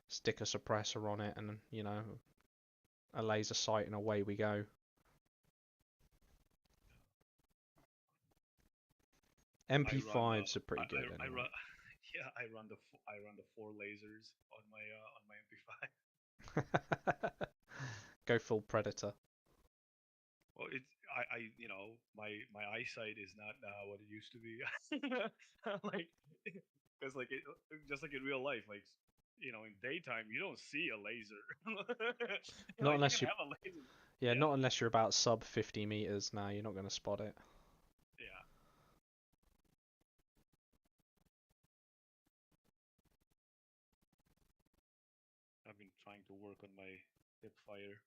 stick a suppressor on it, and you know, a laser sight, and away we go. MP5s are pretty good I anyway. run yeah, I run the four lasers on my MP5. Go full predator. Well, it's I my eyesight is not what it used to be. Like, because like just like in real life, like, in daytime you don't see a laser. Not Like, you unless can you, have a laser. yeah, Yeah, not unless you're about sub 50 meters. Now you're not going to spot it. yeah. I've been trying to work on my hip fire.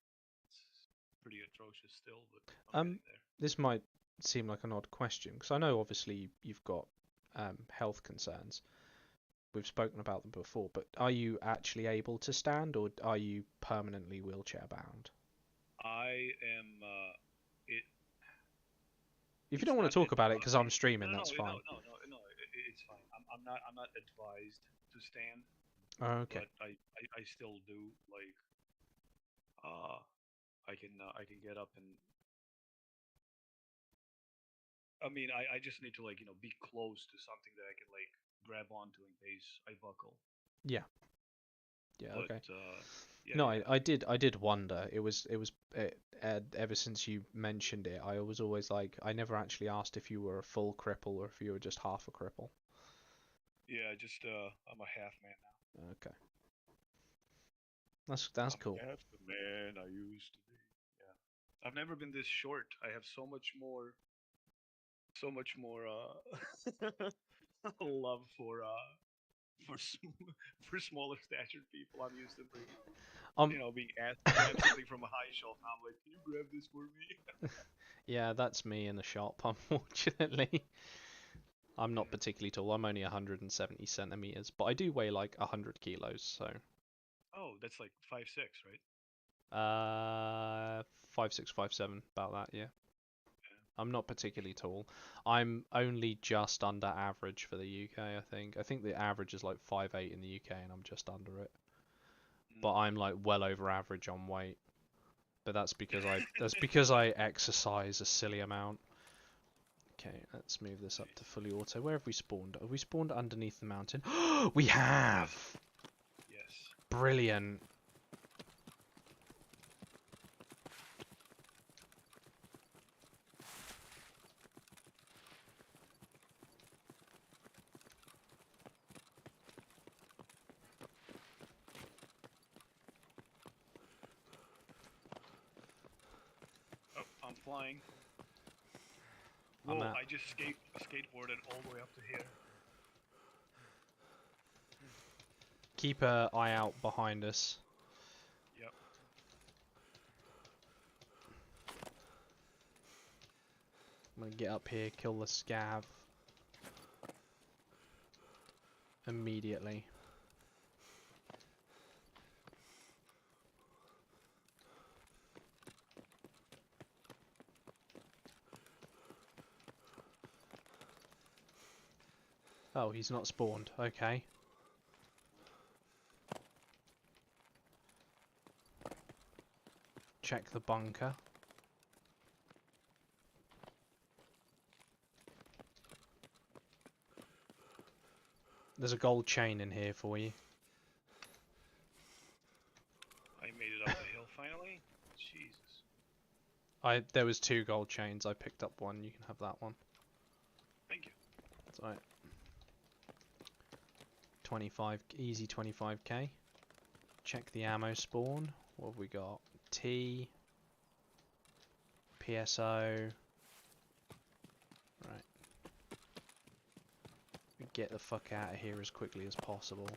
It's pretty atrocious still, but I'm Um, getting there. this might seem like an odd question because I know obviously you've got health concerns. We've spoken about them before, but are you actually able to stand, or are you permanently wheelchair bound? I am. It. If you don't It's want to not talk about it because I'm advised. streaming, No, no, that's no, no, fine. no, no, no. It's fine. I'm not. I'm not advised to stand, Oh, okay. but I still do. Like, uh, I can get up and. I mean, I just need to, like, be close to something that I can, like, grab onto in case I buckle. Yeah. Yeah. But Okay. Yeah, No, yeah. I did wonder. Ever since you mentioned it, I was always like, I never actually asked if you were a full cripple or if you were just half a cripple. Yeah, just I'm a half man now. Okay, that's I'm cool. half the man I used to be. Yeah. I've never been this short. I have so much more love for for smaller statured people. I'm used to being Um, being asked to grab something from a high shelf. Now I'm like, can you grab this for me? yeah, that's me in the shop. Unfortunately, I'm not Yeah. particularly tall. I'm only 170 centimeters, but I do weigh like 100 kilos. So, Oh, that's like 5'6", right? 5'6", 5'7", about that. Yeah, Yeah. I'm not particularly tall. I'm only just under average for the UK. I think. I think the average is like 5'8" in the UK, and I'm just under it. But I'm like well over average on weight. But that's because I exercise a silly amount. Okay, let's move this up to Nice. fully auto. Where have we spawned? Have we spawned underneath the mountain? We Yes. have! Yes. Brilliant. Oh, I'm flying. I'm Whoa! out. I just skateboarded all the way up to here. Keep an eye out behind us. Yep. I'm gonna get up here, kill the scav immediately. Oh, he's not spawned. Okay. Check the bunker. There's a gold chain in here for you. I made it up the hill finally. Jesus. There was 2 gold chains. I picked up one. You can have that one. Thank you. That's alright. 25, easy 25k. Check the ammo spawn. What have we got? T, PSO. Right. Get the fuck out of here as quickly as possible.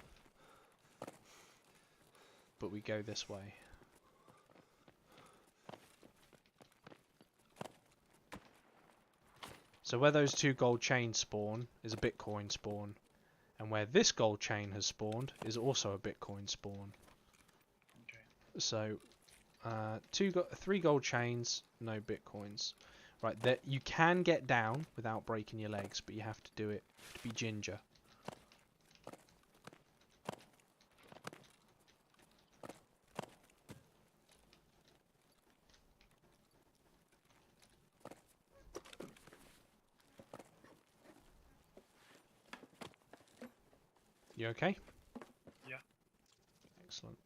But we go this way. So where those 2 gold chains spawn is a Bitcoin spawn. And where this gold chain has spawned is also a Bitcoin spawn. Okay. So 3 gold chains, no Bitcoins. Right, there you can get down without breaking your legs, but you have to do it to be ginger. You okay? Yeah. Excellent.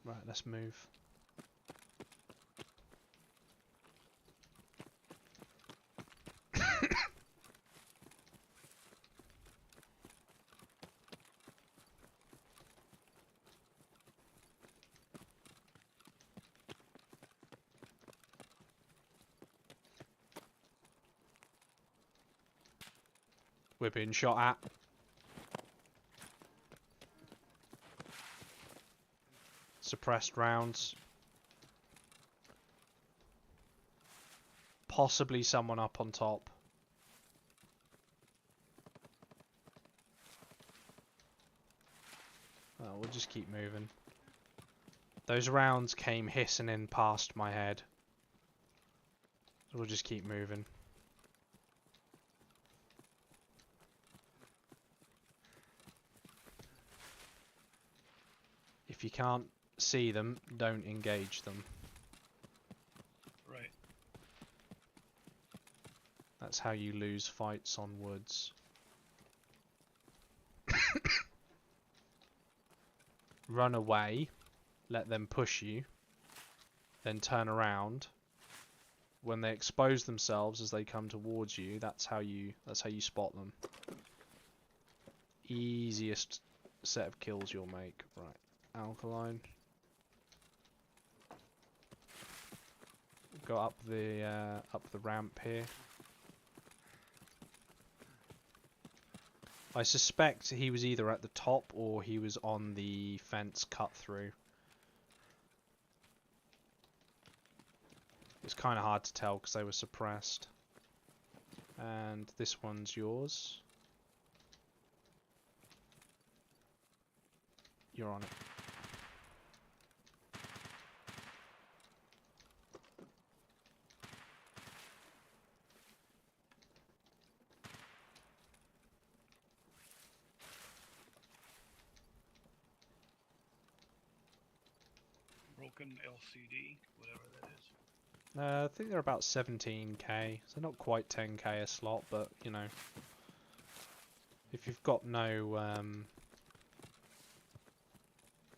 Right, let's move. We're being shot at. Suppressed rounds. Possibly someone up on top. Oh, we'll just keep moving. Those rounds came hissing in past my head. So we'll just keep moving. If you can't see them, don't engage them. Right. That's how you lose fights on woods. run away, let them push you, then turn around. When they expose themselves as they come towards you, that's how you spot them. Easiest set of kills you'll make. Right, alkaline. Go up the ramp here. I suspect he was either at the top or he was on the fence cut through. It's kind of hard to tell because they were suppressed. And this one's yours. You're on it. Broken LCD, whatever that is. I think they're about 17k, so not quite 10k a slot, but you know, if you've got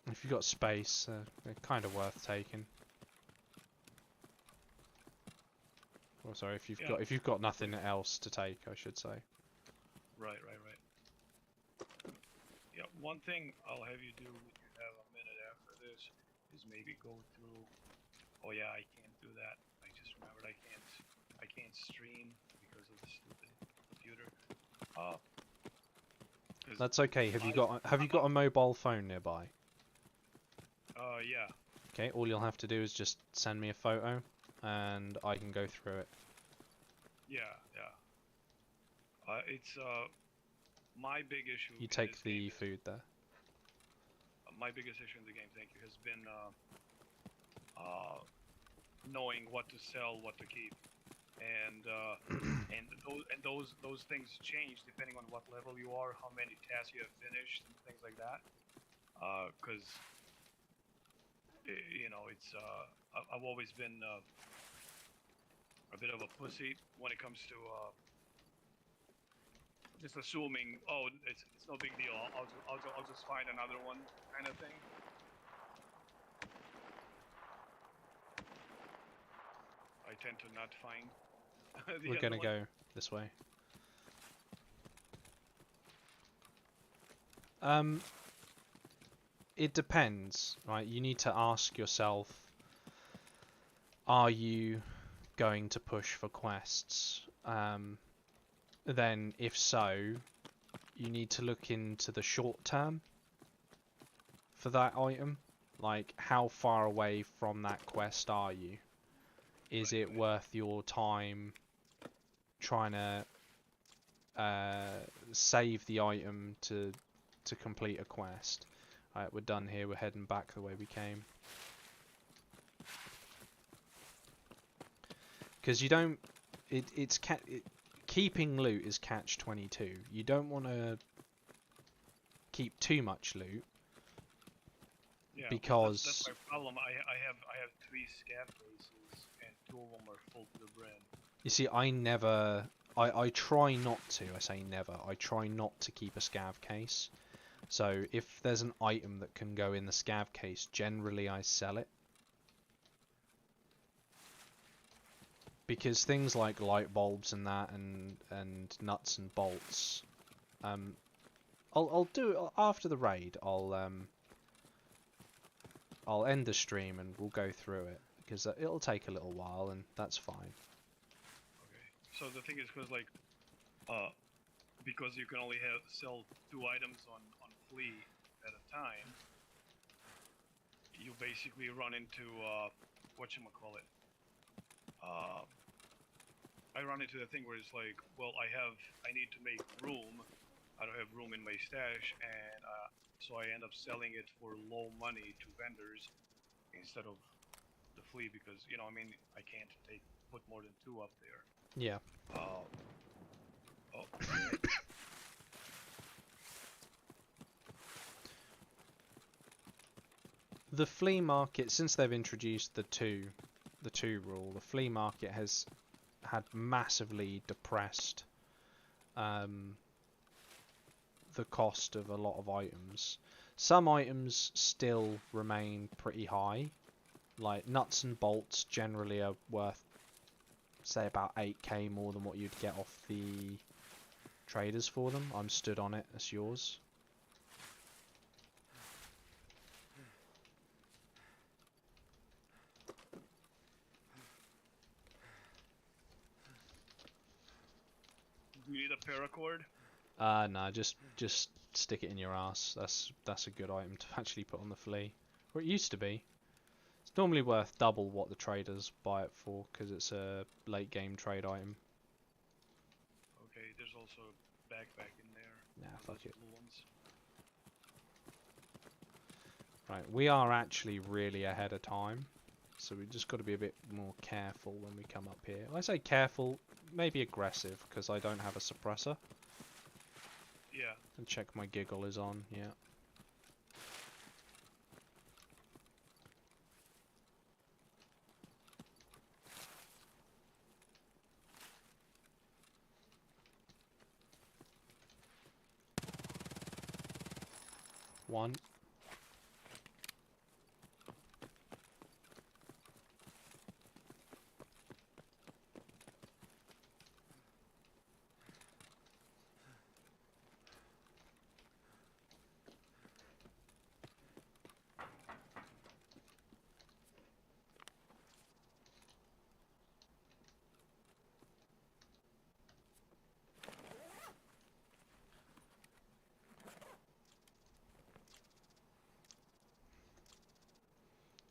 if you've got space, they're kind of worth taking. Oh, sorry, if you've got nothing else to take, I should say. Right. Yeah, one thing I'll have you do when you have a minute after this is maybe go through. Oh yeah, I can't do that. I just remembered I can't stream because of the stupid computer. That's okay. Have you got a mobile phone nearby? Yeah. Okay, all you'll have to do is just send me a photo, and I can go through it. Yeah. It's my big issue. You take the food there. My biggest issue in the game, thank you, has been knowing what to sell, what to keep, and those things change depending on what level you are, how many tasks you have finished, and things like that. Because you know, it's I've always been a bit of a pussy when it comes to just assuming, oh, it's no big deal. I'll just find another one, kind of thing. I tend to not find. We're gonna go this way. It depends, right? You need to ask yourself, are you going to push for quests? Then if so, you need to look into the short term for that item. Like, how far away from that quest are you? Is it worth your time trying to save the item to complete a quest? Alright, we're done here. We're heading back the way we came. Because you don't... keeping loot is catch-22. You don't want to keep too much loot. Yeah, because... That's my problem. I have 3 scav bases, and 2 of them are full to the brim. You see, I try not to. I say never. I try not to keep a scav case. So if there's an item that can go in the scav case, generally I sell it. Because things like light bulbs and that, and nuts and bolts, I'll do it after the raid. I'll end the stream and we'll go through it, because it'll take a little while, and that's fine. Okay. So the thing is, because you can only sell 2 items on Flea at a time, you basically run into whatchamacallit. I run into the thing where it's like, well, I need to make room. I don't have room in my stash, and so I end up selling it for low money to vendors instead of the Flea, because, you know, I mean, I can't put more than 2 up there. Yeah. The flea market, since they've introduced the two rule, the flea market has had massively depressed the cost of a lot of items. Some items still remain pretty high. Like nuts and bolts generally are worth, say, about 8k more than what you'd get off the traders for them. I'm stood on it. That's yours. Do you need a paracord? Nah, just stick it in your ass. That's a good item to actually put on the flea. Or it used to be. It's normally worth double what the traders buy it for, because it's a late game trade item. Okay, there's also a backpack in there. Nah, One of fuck those it. blue ones. Right, we are actually really ahead of time, so we just got to be a bit more careful when we come up here. When I say careful, maybe aggressive, because I don't have a suppressor. Yeah. And check my giggle is on, yeah. One.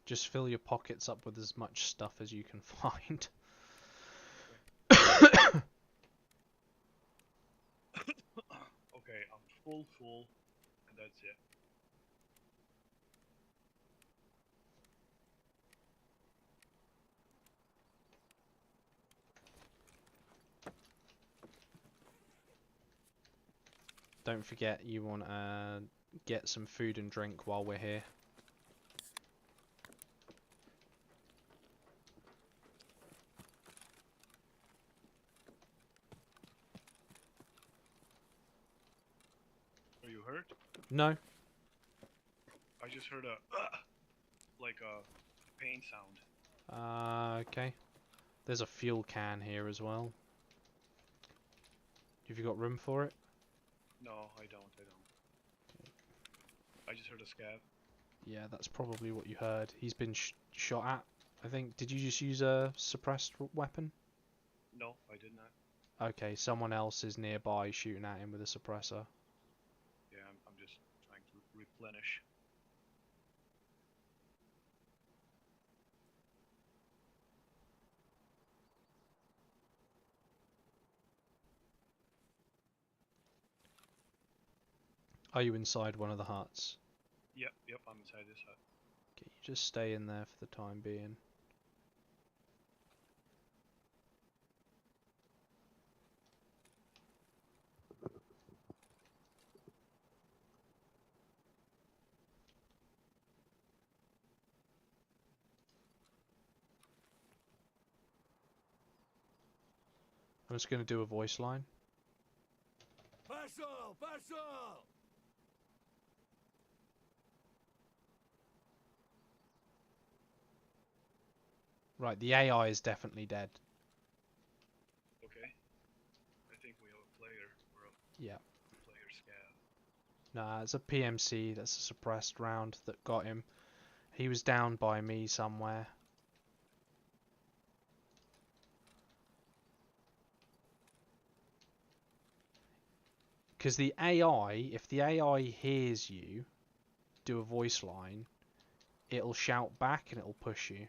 Just fill your pockets up with as much stuff as you can find. Okay, I'm full, and that's it. Don't forget you want to get some food and drink while we're here. Are you hurt? No? I just heard a like a pain sound. Okay. There's a fuel can here as well. Have you got room for it? No, I don't. I just heard a scav. Yeah, that's probably what you heard. He's been shot at, I think. Did you just use a suppressed weapon? No, I did not. Okay, someone else is nearby shooting at him with a suppressor. Yeah, I'm just trying to replenish. Are you inside one of the huts? Yep, I'm inside this hut. Okay, you just stay in there for the time being. I'm just going to do a voice line. Пошел! Пошел! Right, the AI is definitely dead. Okay. I think we have a player. Or a Yeah. player scav. Nah, it's a PMC. That's a suppressed round that got him. He was down by me somewhere. Because the AI, if the AI hears you do a voice line, it'll shout back and it'll push you.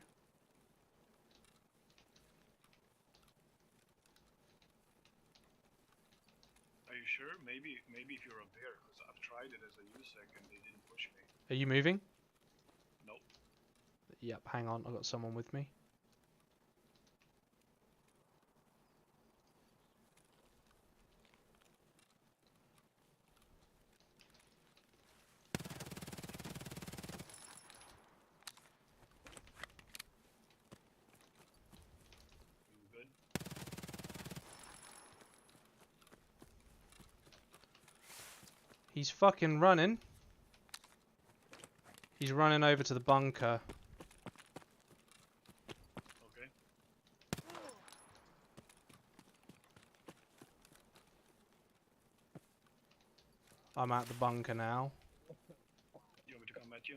Are you sure? Maybe if you're a bear, because I've tried it as a USEC and they didn't push me. Are you moving? Nope. Yep, hang on. I've got someone with me. You good? He's fucking running. He's running over to the bunker. Okay. I'm at the bunker now. You want me to come at you?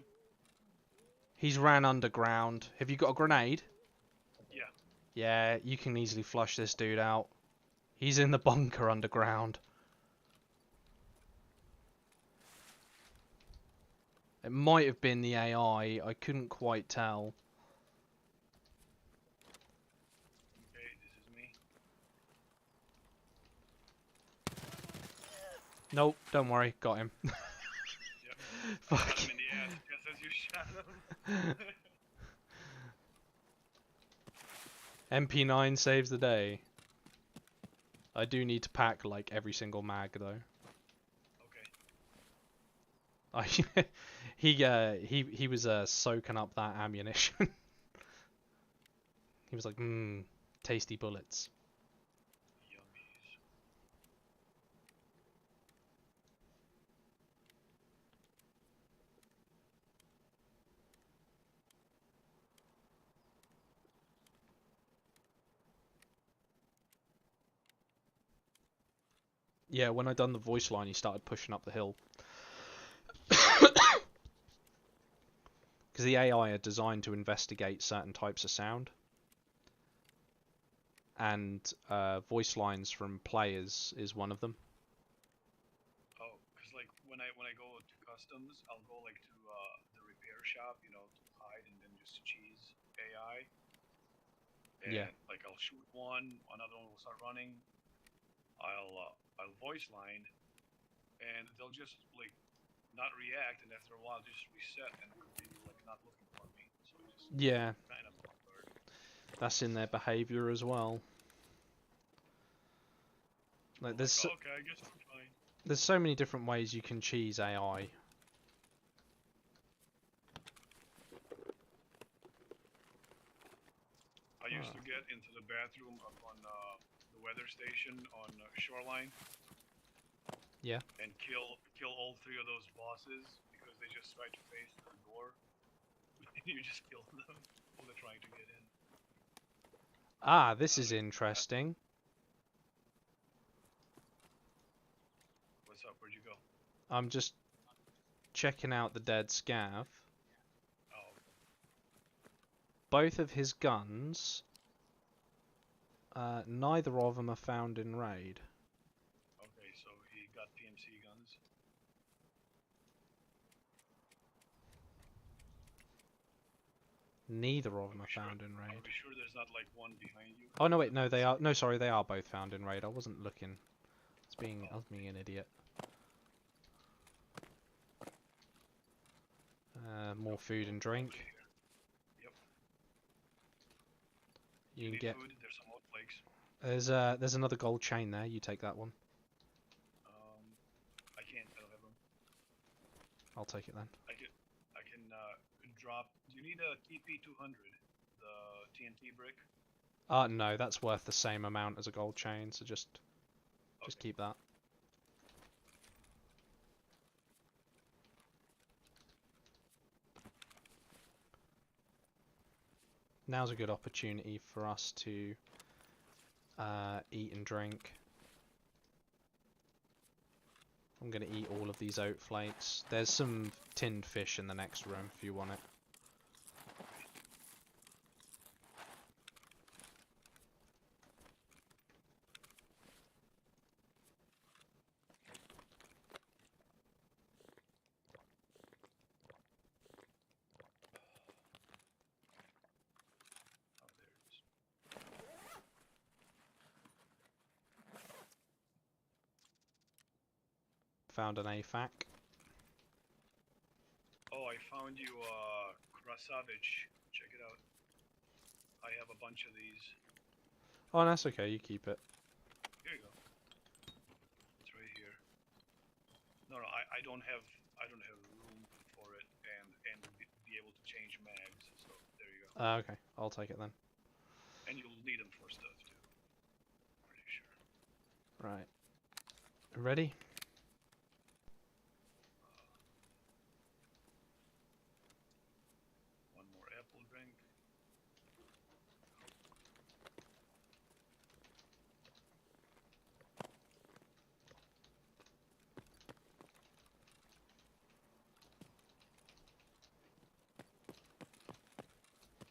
He's ran underground. Have you got a grenade? Yeah. Yeah, you can easily flush this dude out. He's in the bunker underground. It might have been the AI. I couldn't quite tell. Okay, this is me. Nope, don't worry. Got him. Yep. Fuck. Shot him in the ass just as you shot him. MP9 saves the day. I do need to pack like every single mag though. Okay. He was soaking up that ammunition. He was like, tasty bullets. Yummies. Yeah, when I done the voice line, he started pushing up the hill. Because the AI are designed to investigate certain types of sound. And voice lines from players is one of them. Oh, because like when I go to customs, I'll go like to the repair shop, you know, to hide and then just cheese AI. And Yeah. like I'll shoot one, another one will start running. I'll voice line, and they'll just like not react, and after a while just reset and continue like not looking for me. So it's just Yeah, kind of awkward. that's in their behavior as well. Like Like, oh, okay, I guess I'm fine. there's so many different ways you can cheese AI. I used to get into the bathroom up on the weather station on Shoreline. Yeah. And kill all three of those bosses because they just tried to face the door. You just kill them while they're trying to get in. Ah, this is interesting. What's up? Where'd you go? I'm just checking out the dead scav. Oh, Both of his guns, neither of them are found in raid. okay. So he got PMC guns. Neither of them are Sure. found in Are raid. we sure there's not like one behind you? Oh no, wait, no, they are. No, sorry, they are both found in raid. I wasn't looking. I was being an idiot. More food and drink. Yep. You can need get. food. There's some oat flakes. There's another gold chain there. You take that one. I can't. I don't have them. I'll take it then. I can drop. Do you need a TP200? The TNT brick. No, that's worth the same amount as a gold chain. So just Okay. keep that. Now's a good opportunity for us to eat and drink. I'm going to eat all of these oat flakes. There's some tinned fish in the next room if you want it. Oh, there it is. Found an AFAC. Oh, I found you Krasavich. Check it out. I have a bunch of these. Oh, that's okay. You keep it. Here you go. It's right here. No, I don't have room for it and be able to change mags. So there you go. Okay, I'll take it then. And you'll need them for stuff too. Pretty sure. Right. Ready?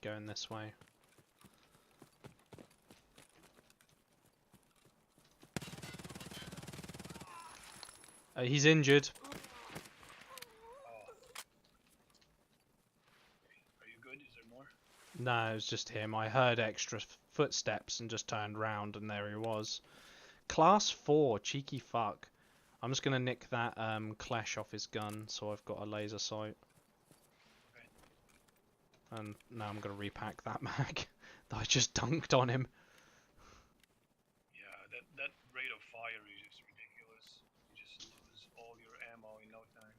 going this way. He's injured. Oh. Are you good? Is there more? No, it was just him. I heard extra footsteps and just turned round and there he was. Class 4, cheeky fuck. I'm just gonna nick that Clash off his gun so I've got a laser sight. Okay. And now I'm gonna repack that mag that I just dunked on him. Yeah, that rate of fire is just ridiculous. You just lose all your ammo in no time.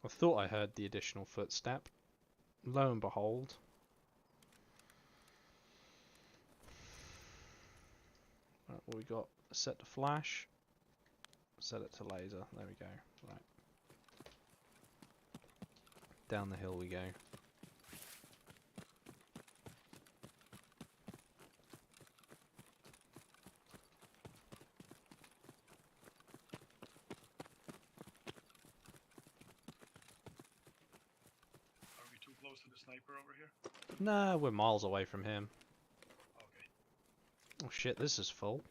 I thought I heard the additional footstep. Lo and behold. Right, what we got? Set to flash. Set it to laser. There we go. Right. Down the hill we go. Are we too close to the sniper over here? Nah, we're miles away from him. Okay. Oh shit, this is full.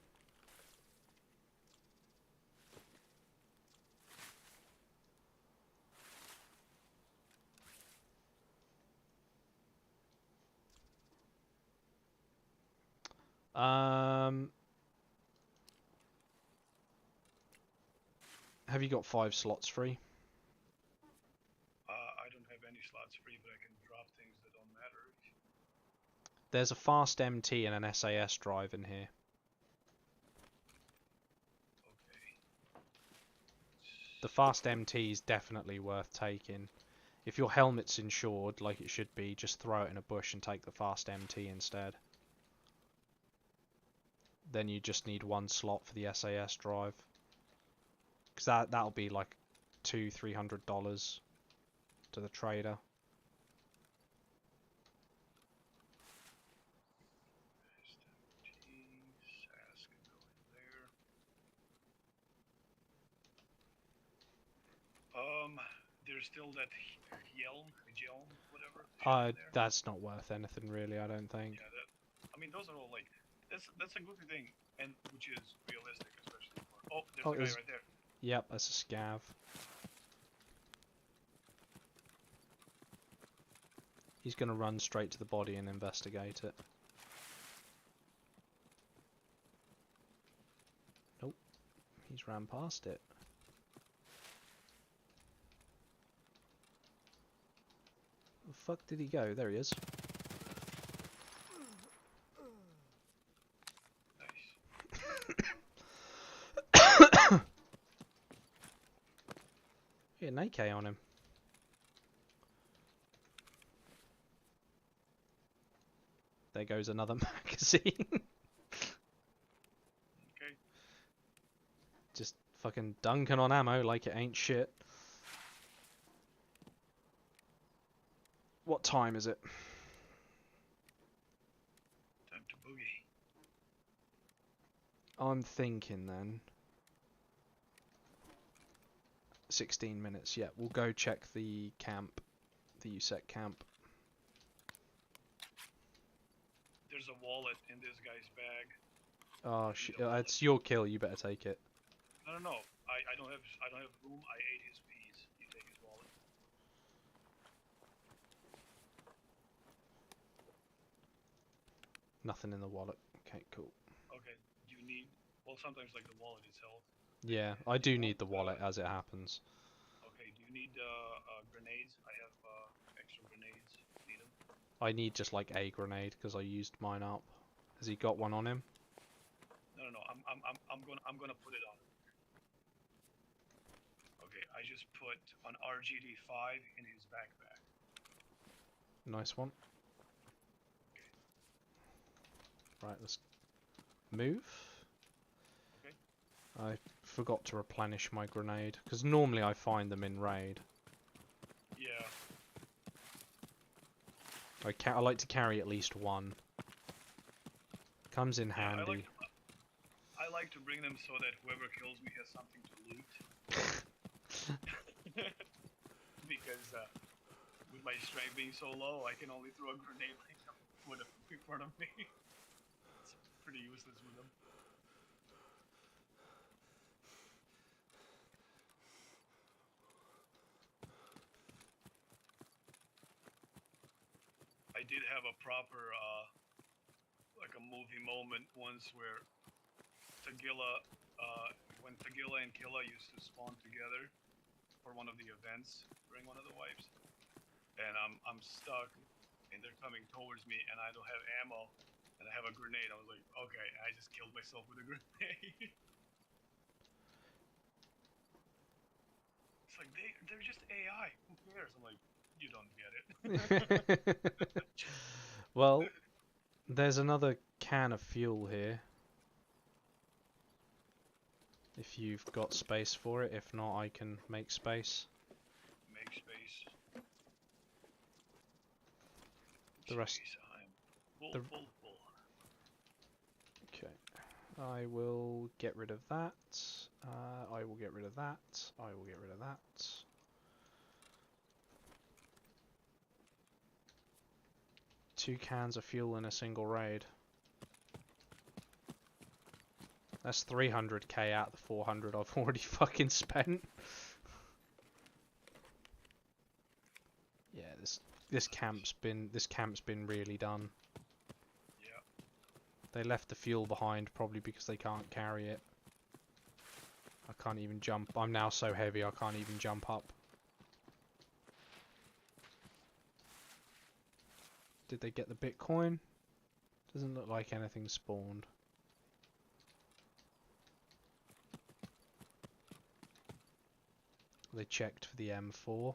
Have you got 5 slots free? I don't have any slots free, but I can drop things that don't matter. There's a fast MT and an SAS drive in here. Okay. The fast MT is definitely worth taking. If your helmet's insured, like it should be, just throw it in a bush and take the fast MT instead. Then you just need 1 slot for the SAS drive. Because that'll be like $200-300 to the trader. SAS can go in there. There's still that Helm, whatever. That's not worth anything really, I don't think. Yeah, I mean, those are all like, that's a goofy thing, and which is realistic, especially for. Oh, there's a guy right there. Yep, that's a scav. He's gonna run straight to the body and investigate it. Nope, he's ran past it. Where the fuck did he go? There he is. Hit an AK on him. There goes another magazine. Okay. Just fucking dunking on ammo like it ain't shit. What time is it? Time to boogie. I'm thinking then. 16 minutes, yeah. We'll go check the camp. The USEC camp. There's a wallet in this guy's bag. Oh shit, it's your kill, you better take it. No. I don't have room. I ate his peas. You take his wallet. Nothing in the wallet. Okay, cool. Okay. Do you need? Well, sometimes like the wallet itself. Yeah, I do need the wallet as it happens. Okay. Do you need grenades? I have extra grenades. Need them? I need just like a grenade because I used mine up. Has he got one on him? No. I'm gonna put it on. Okay. I just put an RGD5 in his backpack. Nice one. Right, let's move. Okay. I forgot to replenish my grenade because normally I find them in raid. Yeah. I like to carry at least one. Comes in Yeah, handy. I like to bring them so that whoever kills me has something to loot. Because with my strength being so low, I can only throw a grenade like a foot in front of me. It's pretty useless with them. I did have a proper, like a movie moment once where Tagilla, when Tagilla and Killa used to spawn together for one of the events during one of the wipes, and I'm stuck, and they're coming towards me, and I don't have ammo, and I have a grenade. I was like, okay, I just killed myself with a grenade. It's like they're just AI. Who cares? I'm like, you don't get it. Well, there's another can of fuel here. If you've got space for it, if not, I can make space. Make space. The rest- Space. I'm full, the- full, full. Okay. I will get rid of that. I will get rid of that. I will get rid of that. Two cans of fuel in a single raid. That's 300k out of the 400 I've already fucking spent. Yeah, this camp's been really done. Yeah. They left the fuel behind probably because they can't carry it. I can't even jump. I'm now so heavy I can't even jump up. Did they get the Bitcoin? Doesn't look like anything spawned. They checked for the M4.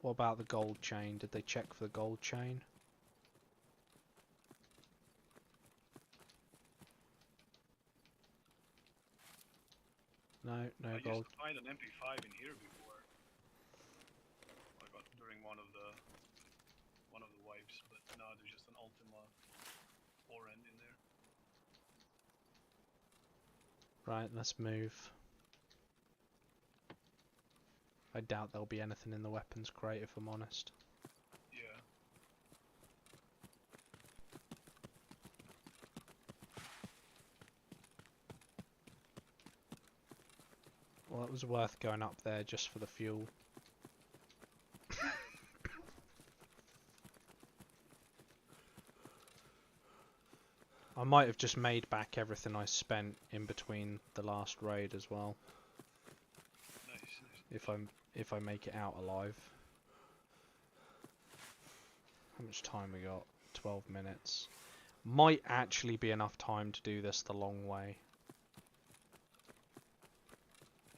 What about the gold chain? Did they check for the gold chain? No, no I gold. used to find an MP5 in here before. I got during one of the wipes, but no, there's just an Ultima 4N in there. Right, let's move. I doubt there'll be anything in the weapons crate if I'm honest. Yeah. Well, it was worth going up there just for the fuel. I might have just made back everything I spent in between the last raid as well. Nice. If I make it out alive. How much time we got? 12 minutes. Might actually be enough time to do this the long way.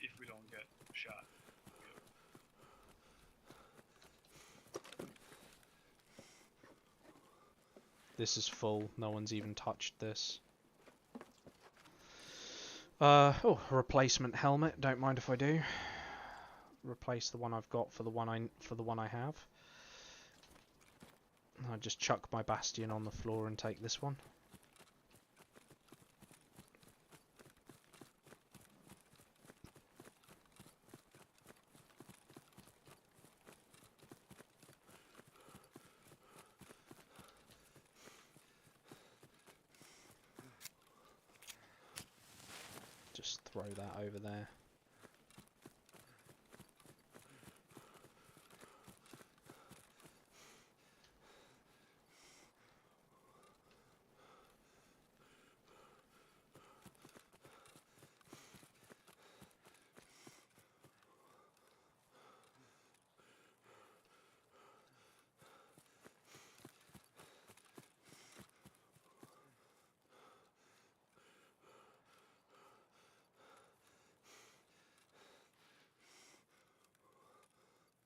If we don't get shot. This is full. No one's even touched this. Oh, replacement helmet. Don't mind if I do. Replace the one I've got for the one I have. I just chuck my Bastion on the floor and take this one. Just throw that over there.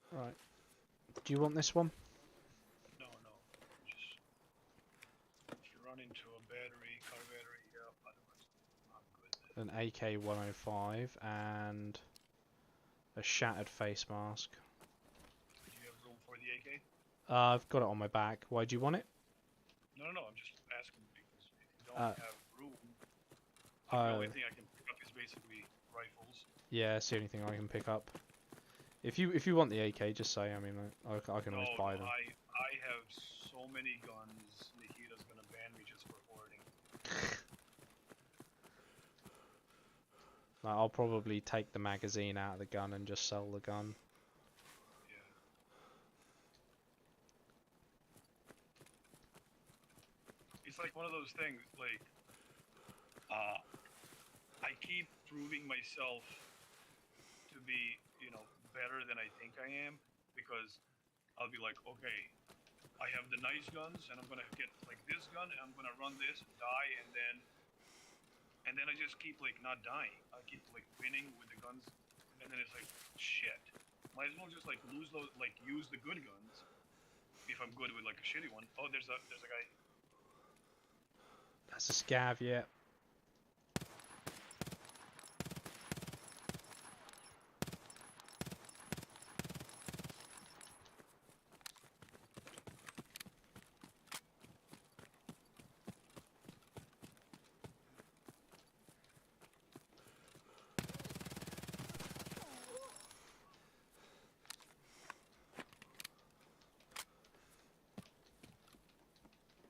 Right. Do you want this one? No. Just if you run into a battery, car battery, yeah, otherwise I'm good. An AK-105 and a shattered face mask. Do you have room for the AK? I've got it on my back. Why do you want it? No, no, no. I'm just asking because if you don't Uh, have room, like the uh, only thing I can pick up is basically rifles. yeah, it's the only thing I can pick up. If you want the AK, just say. I mean, I can No, always no. buy them. I have so many guns. Nikita's gonna ban me just for hoarding. Like, I'll probably take the magazine out of the gun and just sell the gun. Yeah. It's like one of those things. Like, uh, I keep proving myself to be, better than I think I am because I'll be like, okay, I have the nice guns and I'm gonna get like this gun and I'm gonna run this and die and then I just keep like not dying. I keep like winning with the guns and then it's like shit. Might as well just like lose those like use the good guns if I'm good with like a shitty one. Oh, there's a guy. That's a scav, yeah.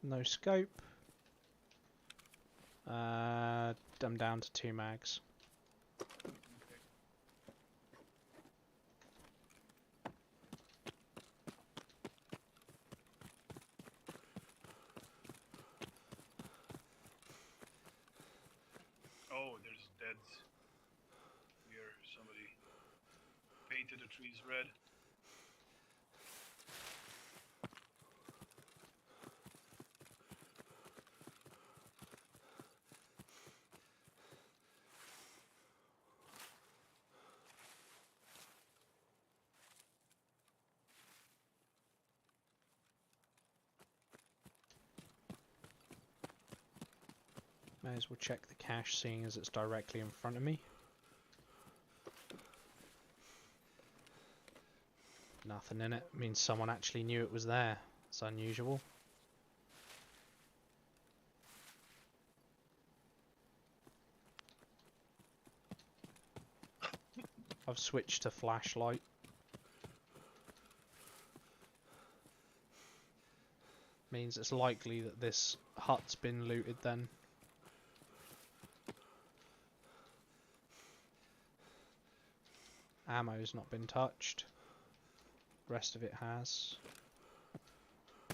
No scope. I'm down to 2 mags. Okay. Oh, there's deads here. Somebody painted the trees red. May as well check the cache, seeing as it's directly in front of me. Nothing in it. Means someone actually knew it was there. It's unusual. I've switched to flashlight. Means it's likely that this hut's been looted then. Ammo's not been touched. Rest of it has.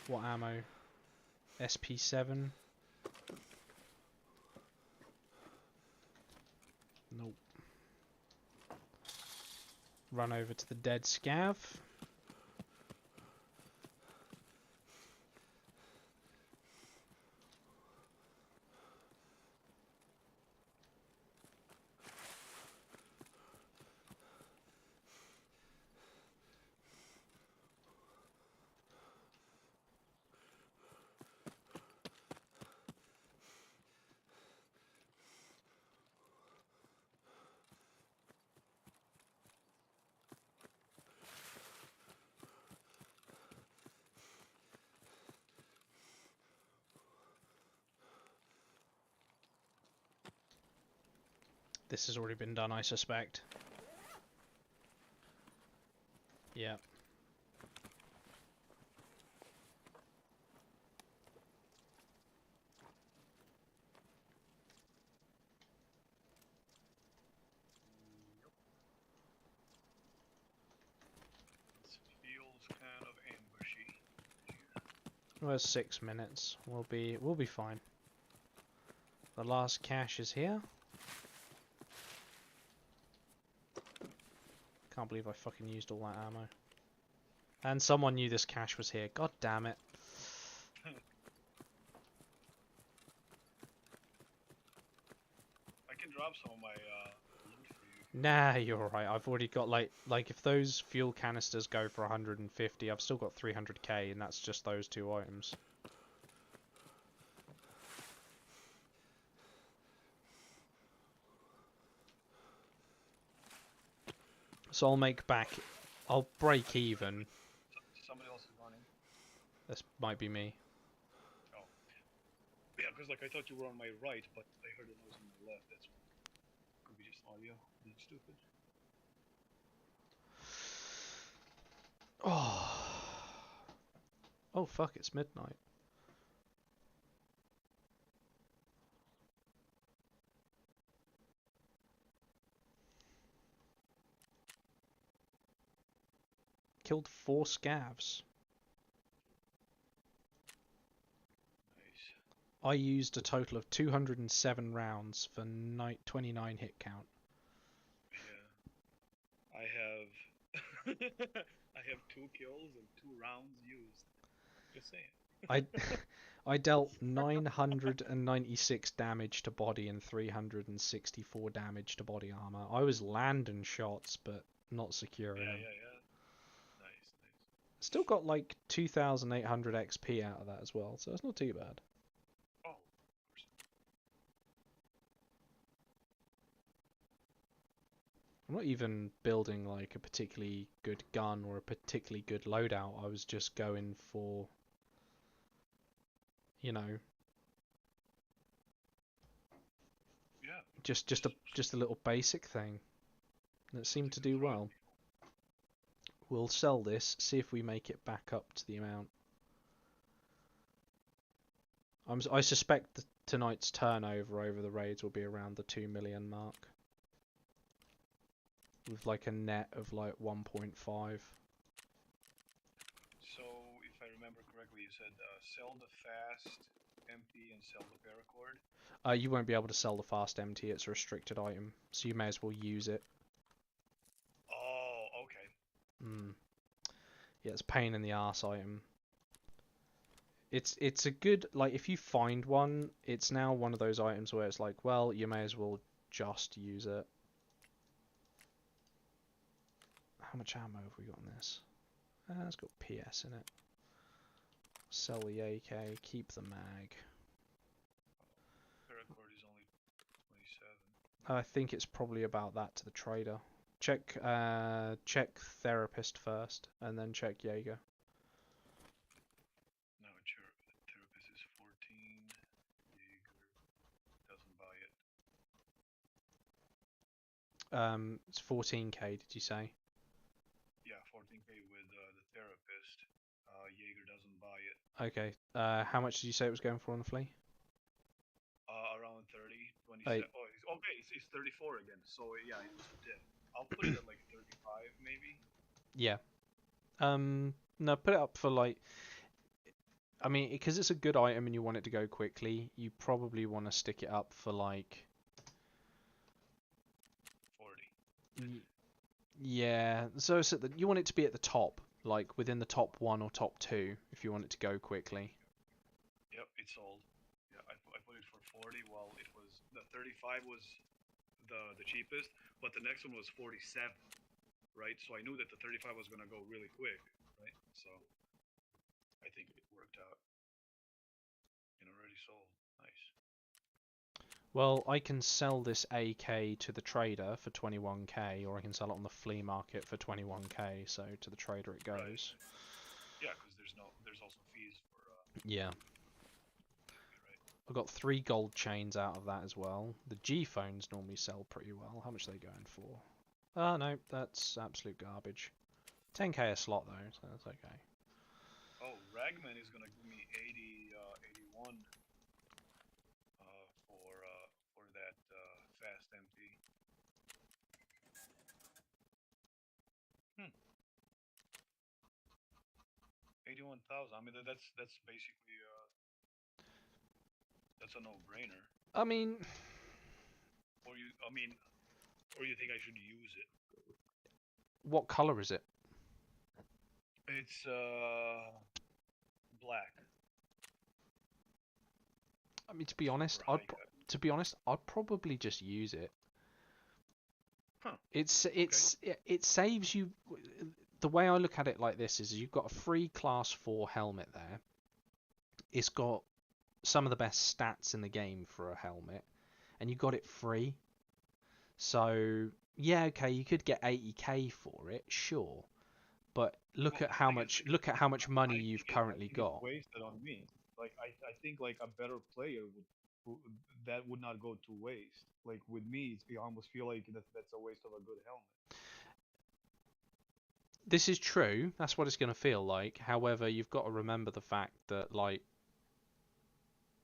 What ammo? SP7? Nope. Run over to the dead scav. This has already been done, I suspect. Yeah. This feels kind of ambushy. Well, 6 minutes. We'll be fine. The last cache is here. Can't believe I fucking used all that ammo. And someone knew this cache was here. God damn it. I can drop some of my loot for you. Nah, you're alright. I've already got like if those fuel canisters go for 150, I've still got 300k, and that's just those 2 items. So I'll break even. Somebody else is running. This might be me. Oh. Yeah, because like I thought you were on my right, but I heard a noise on my left. That's why. Could be just audio. Being stupid. Oh. Oh fuck! It's midnight. Killed 4 scavs. Nice. I used a total of 207 rounds for 29 hit count. Yeah. I have. I have 2 kills and 2 rounds used. Just saying. I I dealt 996 damage to body and 364 damage to body armor. I was landing shots, but not securing them. Yeah. Nice. Still got like 2,800 XP out of that as well, so it's not too bad. Oh, of course. I'm not even building like a particularly good gun or a particularly good loadout. I was just going for, you know, Yeah. just a little basic thing that seemed to do well. We'll sell this, see if we make it back up to the amount. I suspect that tonight's turnover over the raids will be around the 2 million mark, with like a net of like 1.5. So, if I remember correctly, you said sell the fast, empty, and sell the paracord. You won't be able to sell the fast empty, it's a restricted item, so you may as well use it. Oh, okay. Yeah, it's a pain in the arse item. It's a good, like, if you find one, it's now one of those items where it's like, well, you may as well just use it. How much ammo have we got on this? It's got PS in it. Sell the AK, keep the mag. Paracord is only 27. I think it's probably about that to the trader. Check therapist first, and then check Jaeger. No, therapist is 14. Jaeger doesn't buy it. It's 14k, did you say? Yeah, 14k with the therapist. Jaeger doesn't buy it. Okay. How much did you say it was going for on the flea? Around 30, 27. Oh, okay, it's 34 again. So yeah, it was dead. I'll put it at like 35 maybe. Yeah. No, put it up for like. I mean, because it's a good item and you want it to go quickly, you probably want to stick it up for like. 40. Yeah, so it's you want it to be at the top, like within the top 1 or top 2, if you want it to go quickly. Yep, it's sold. Yeah, I put it for 40. Well, it was the 35 was the cheapest, but the next one was 47, right? So I knew that the 35 was gonna go really quick, right? So I think it worked out. And already sold. Nice. Well, I can sell this AK to the trader for 21k, or I can sell it on the flea market for 21k. So to the trader it goes. Right. Yeah, because there's also fees for. Yeah. Right. I got 3 gold chains out of that as well. The G phones normally sell pretty well. How much are they going for? Oh no, that's absolute garbage. 10k a slot though, so that's okay. Oh, Ragman is gonna give me 81 for that fast empty. 81,000. I mean that's basically that's a no-brainer. I mean, Or you think I should use it? what color is it? It's black. I mean, to be honest, Right. I'd probably just use it. Huh. It saves you. The way I look at it like this is you've got a free class 4 helmet there. It's got some of the best stats in the game for a helmet, and you got it free. So yeah, okay, you could get 80k for it, sure, but look at how much money you've currently got. Wasted on me. like I think like a better player who, that would not go to waste. Like with me, I almost feel like that's a waste of a good helmet. This is true. That's what it's going to feel like. However, you've got to remember the fact that, like,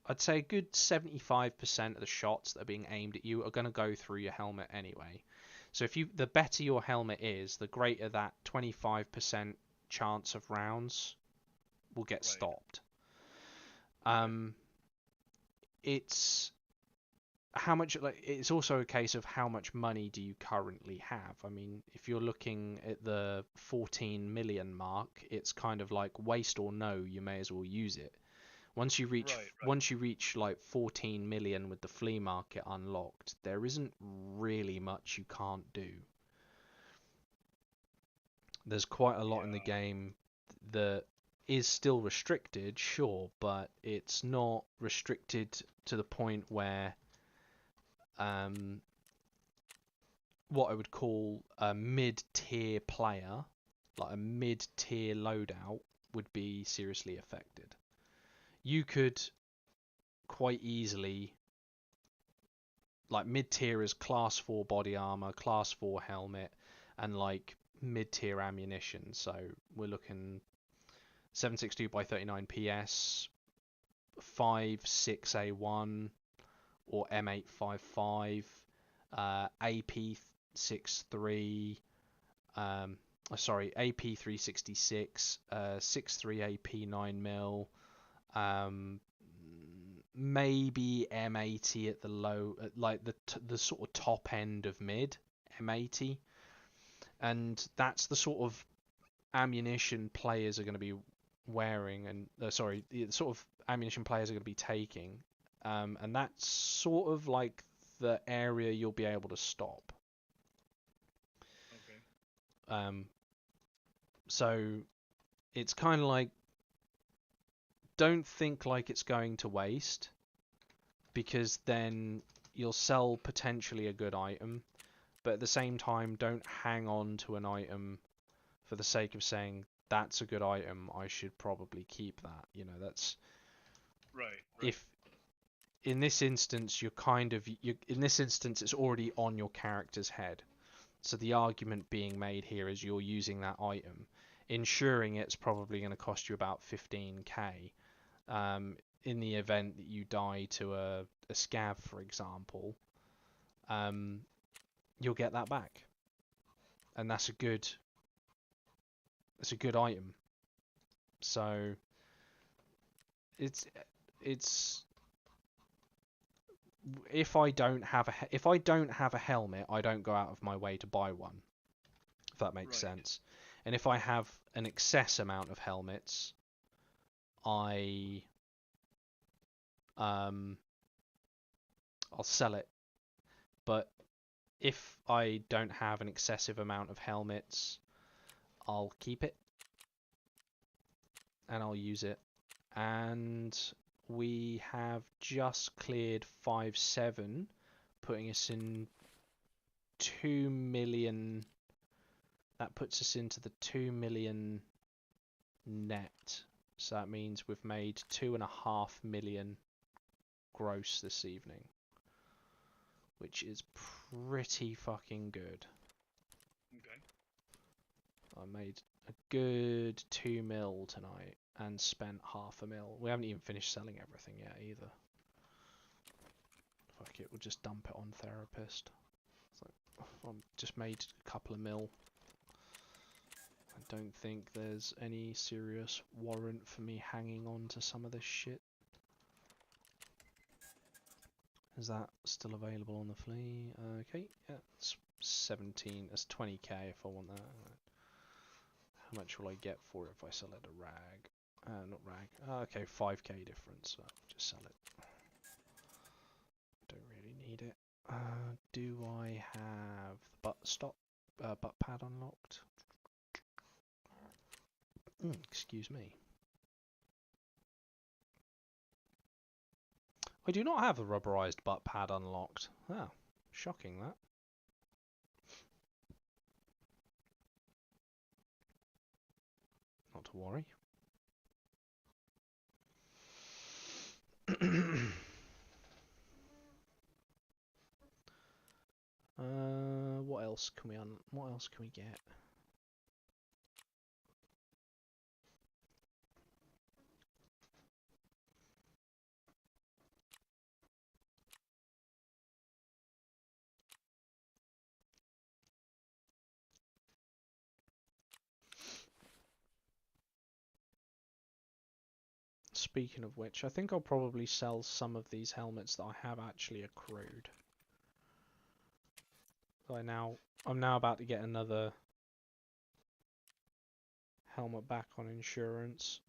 I'd say a good 75% of the shots that are being aimed at you are going to go through your helmet anyway. So the better your helmet is, the greater that 25% chance of rounds will get Right. stopped. It's how much, like, it's also a case of how much money do you currently have. I mean, if you're looking at the 14 million mark, it's kind of like waste or no, you may as well use it. Once you reach Right. like 14 million with the flea market unlocked, there isn't really much you can't do. There's quite a lot in the Yeah. game that is still restricted, sure, but it's not restricted to the point where what I would call a mid-tier player, like a mid-tier loadout, would be seriously affected. You could quite easily, like, mid-tier is class 4 body armor, class 4 helmet, and like mid-tier ammunition. So we're looking 7.62 by 39 PS, 5.6A1 or M855, AP63, AP366, 6.3 AP 9mm, maybe M80 at the low, like the sort of top end of mid, M80, and that's the sort of ammunition players are going to be wearing, and the sort of ammunition players are going to be taking, and that's sort of like the area you'll be able to stop. Okay. So it's kind of like, don't think like it's going to waste, because then you'll sell potentially a good item, but at the same time, don't hang on to an item for the sake of saying that's a good item, I should probably keep that. You know, that's Right. if in this instance in this instance it's already on your character's head. So the argument being made here is you're using that item, ensuring it's probably going to cost you about 15k. In the event that you die to a scav, for example, you'll get that back, and that's a good item. So it's if I don't have a helmet, I don't go out of my way to buy one, if that makes sense. And if I have an excess amount of helmets, I'll sell it. But if I don't have an excessive amount of helmets, I'll keep it and I'll use it. And we have just cleared 5.7, putting us in 2 million. That puts us into the 2 million net. So that means we've made 2.5 million gross this evening, which is pretty fucking good. Okay. I made a good 2 mil tonight and spent 0.5 mil. We haven't even finished selling everything yet either. Fuck it, we'll just dump it on Therapist. It's like, I've just made a couple of mil. I don't think there's any serious warrant for me hanging on to some of this shit. Is that still available on the flea? Okay, yeah, it's 17. That's 20k if I want that. How much will I get for it if I sell it a rag? Not rag. Okay, 5k difference. So I'll just sell it. Don't really need it. Do I have the butt pad unlocked? Excuse me. I do not have the rubberized butt pad unlocked. Ah, shocking that. Not to worry. else can we what else can we get? Speaking of which, I think I'll probably sell some of these helmets that I have actually accrued. I'm now about to get another helmet back on insurance.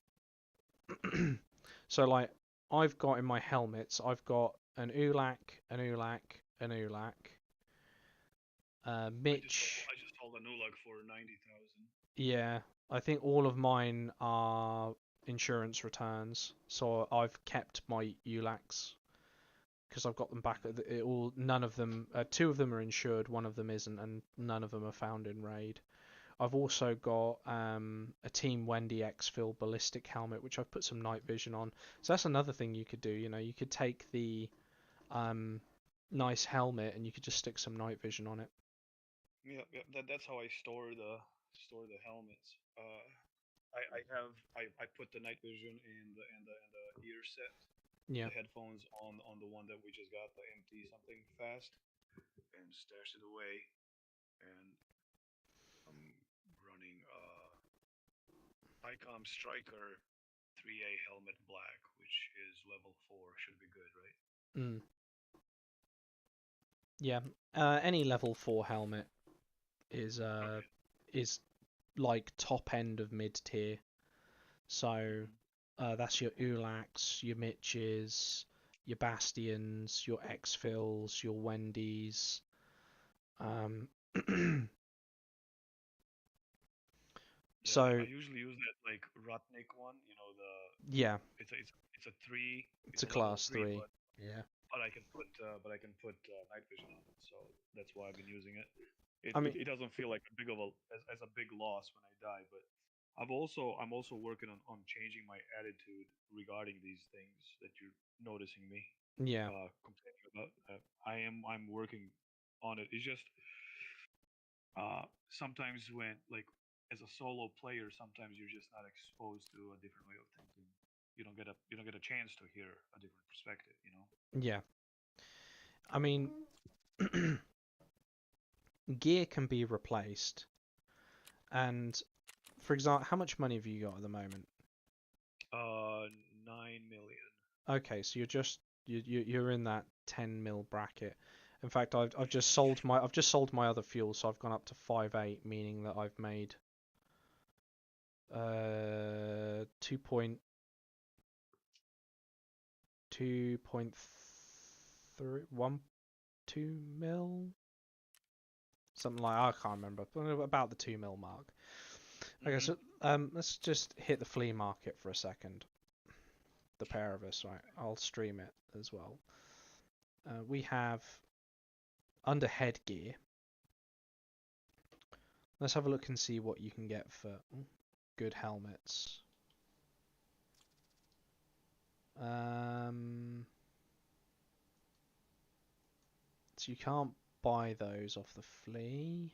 So like I've got in my helmets, I've got an ULAC, an ULAC, an ULAC. Mitch. I just sold a new luck for 90,000. Yeah, I think all of mine are insurance returns, so I've kept my ULACs because I've got them back. None of them, two of them are insured, one of them isn't, and none of them are found in raid. I've also got a Team Wendy Exfil ballistic helmet, which I've put some night vision on. So that's another thing you could do. You know, you could take the nice helmet and you could just stick some night vision on it. Yeah, that's how I store the helmets. I put the night vision in the ear set, Yeah. the headphones on the one that we just got, the MT something fast, and stash it away. And I'm running ICOM Striker 3A helmet black, which is level 4. Should be good, right? Mm. Yeah. Any level 4 helmet is Okay. is like top end of mid tier. So that's your ULACs, your Mitches, your Bastions, your Exfils, your Wendy's. Yeah, So I usually use that like Rutnik one. You know the yeah, it's a 3. it's a level class 3, 3. but Yeah. I can put night vision on it, so that's why I've been using it. I mean, It doesn't feel like a big of as a big loss when I die, but I'm also working on changing my attitude regarding these things that you're noticing me yeah. complaining about. I'm working on it. It's just sometimes when like as a solo player, sometimes you're just not exposed to a different way of thinking. You don't get a chance to hear a different perspective. You know. Yeah. I mean, gear can be replaced. And for example, how much money have you got at the moment? 9 million. Okay, so you're in that 10 mil bracket. In fact, I've just sold my other fuel, so I've gone up to 5.8, meaning that I've made 2.2 mil, something like, I can't remember, but about the 2 mil mark. Okay, so let's just hit the flea market for a second. The pair of us, right? I'll stream it as well. We have under headgear. Let's have a look and see what you can get for good helmets. So you can't buy those off the flea.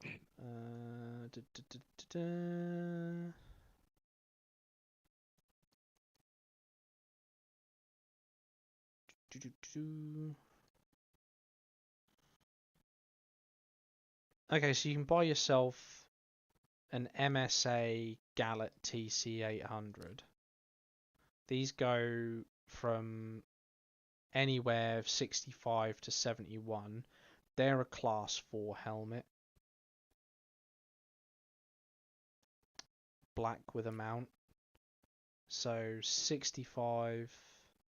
Da, da, da, da, da. Do, do, do. Okay, so you can buy yourself an MSA Gallet TC800. These go from anywhere 65 to 71. They're a class 4 helmet. Black with a mount. So 65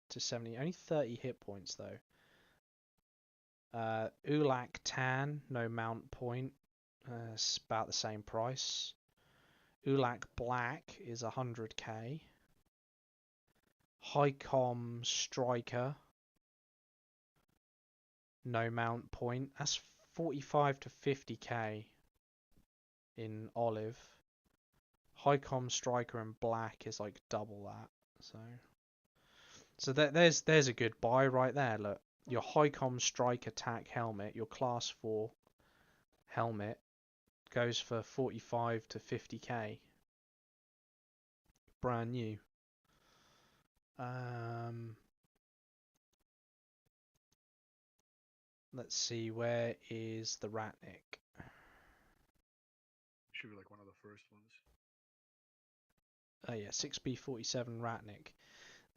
to 70. Only 30 hit points though. ULAC tan, no mount point. It's about the same price. ULAC black is 100k. HiCom striker, no mount point. That's 45 to 50k in olive. HiCom striker in black is like double that. So there's a good buy right there. Look, your Highcom Strike Attack helmet, your Class 4 helmet, goes for 45 to 50k. Brand new. Let's see, where is the Ratnik? Should be like one of the first ones. Oh yeah, 6B47 Ratnik.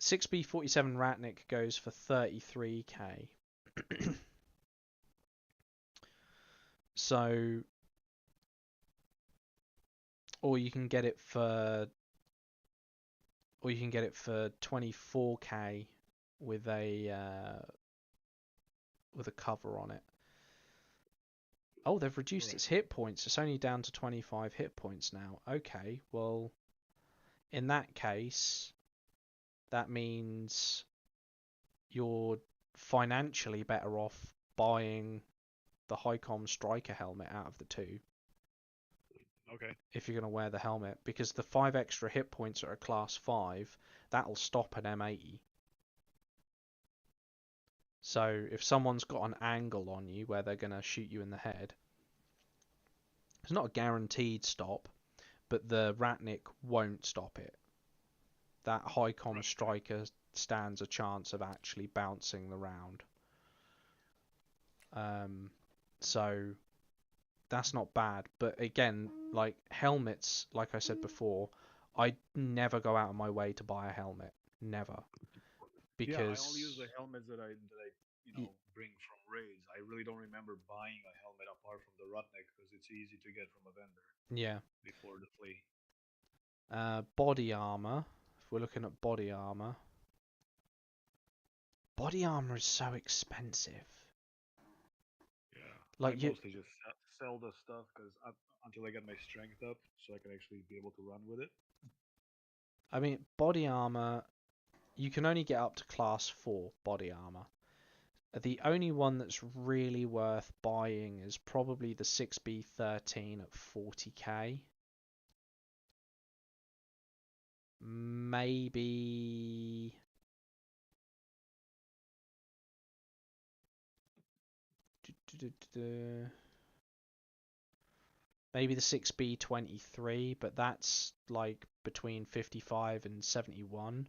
6B47 Ratnik goes for 33k. So, or you can get it for 24k with a cover on it. Oh, they've reduced its hit points. It's only down to 25 hit points now. Okay, well, in that case, that means you're financially better off buying the Highcom Striker helmet out of the two. Okay. If you're going to wear the helmet, because the 5 extra hit points at a class 5, that'll stop an M80. So if someone's got an angle on you where they're going to shoot you in the head, it's not a guaranteed stop, but the Ratnik won't stop it. That Highcom Striker stands a chance of actually bouncing the round. So that's not bad. But again, like helmets, like I said before, I never go out of my way to buy a helmet. Never. Because yeah, I only use the helmets that I bring from raids. I really don't remember buying a helmet apart from the Rudnick because it's easy to get from a vendor. Yeah. Before the flea. Body armor. If we're looking at body armor is so expensive. Yeah. Like I mostly just sell the stuff because until I get my strength up, so I can actually be able to run with it. I mean, body armor, you can only get up to class 4 body armor. The only one that's really worth buying is probably the 6B13 at 40k. Maybe maybe the 6B23, but that's like between 55 and 71.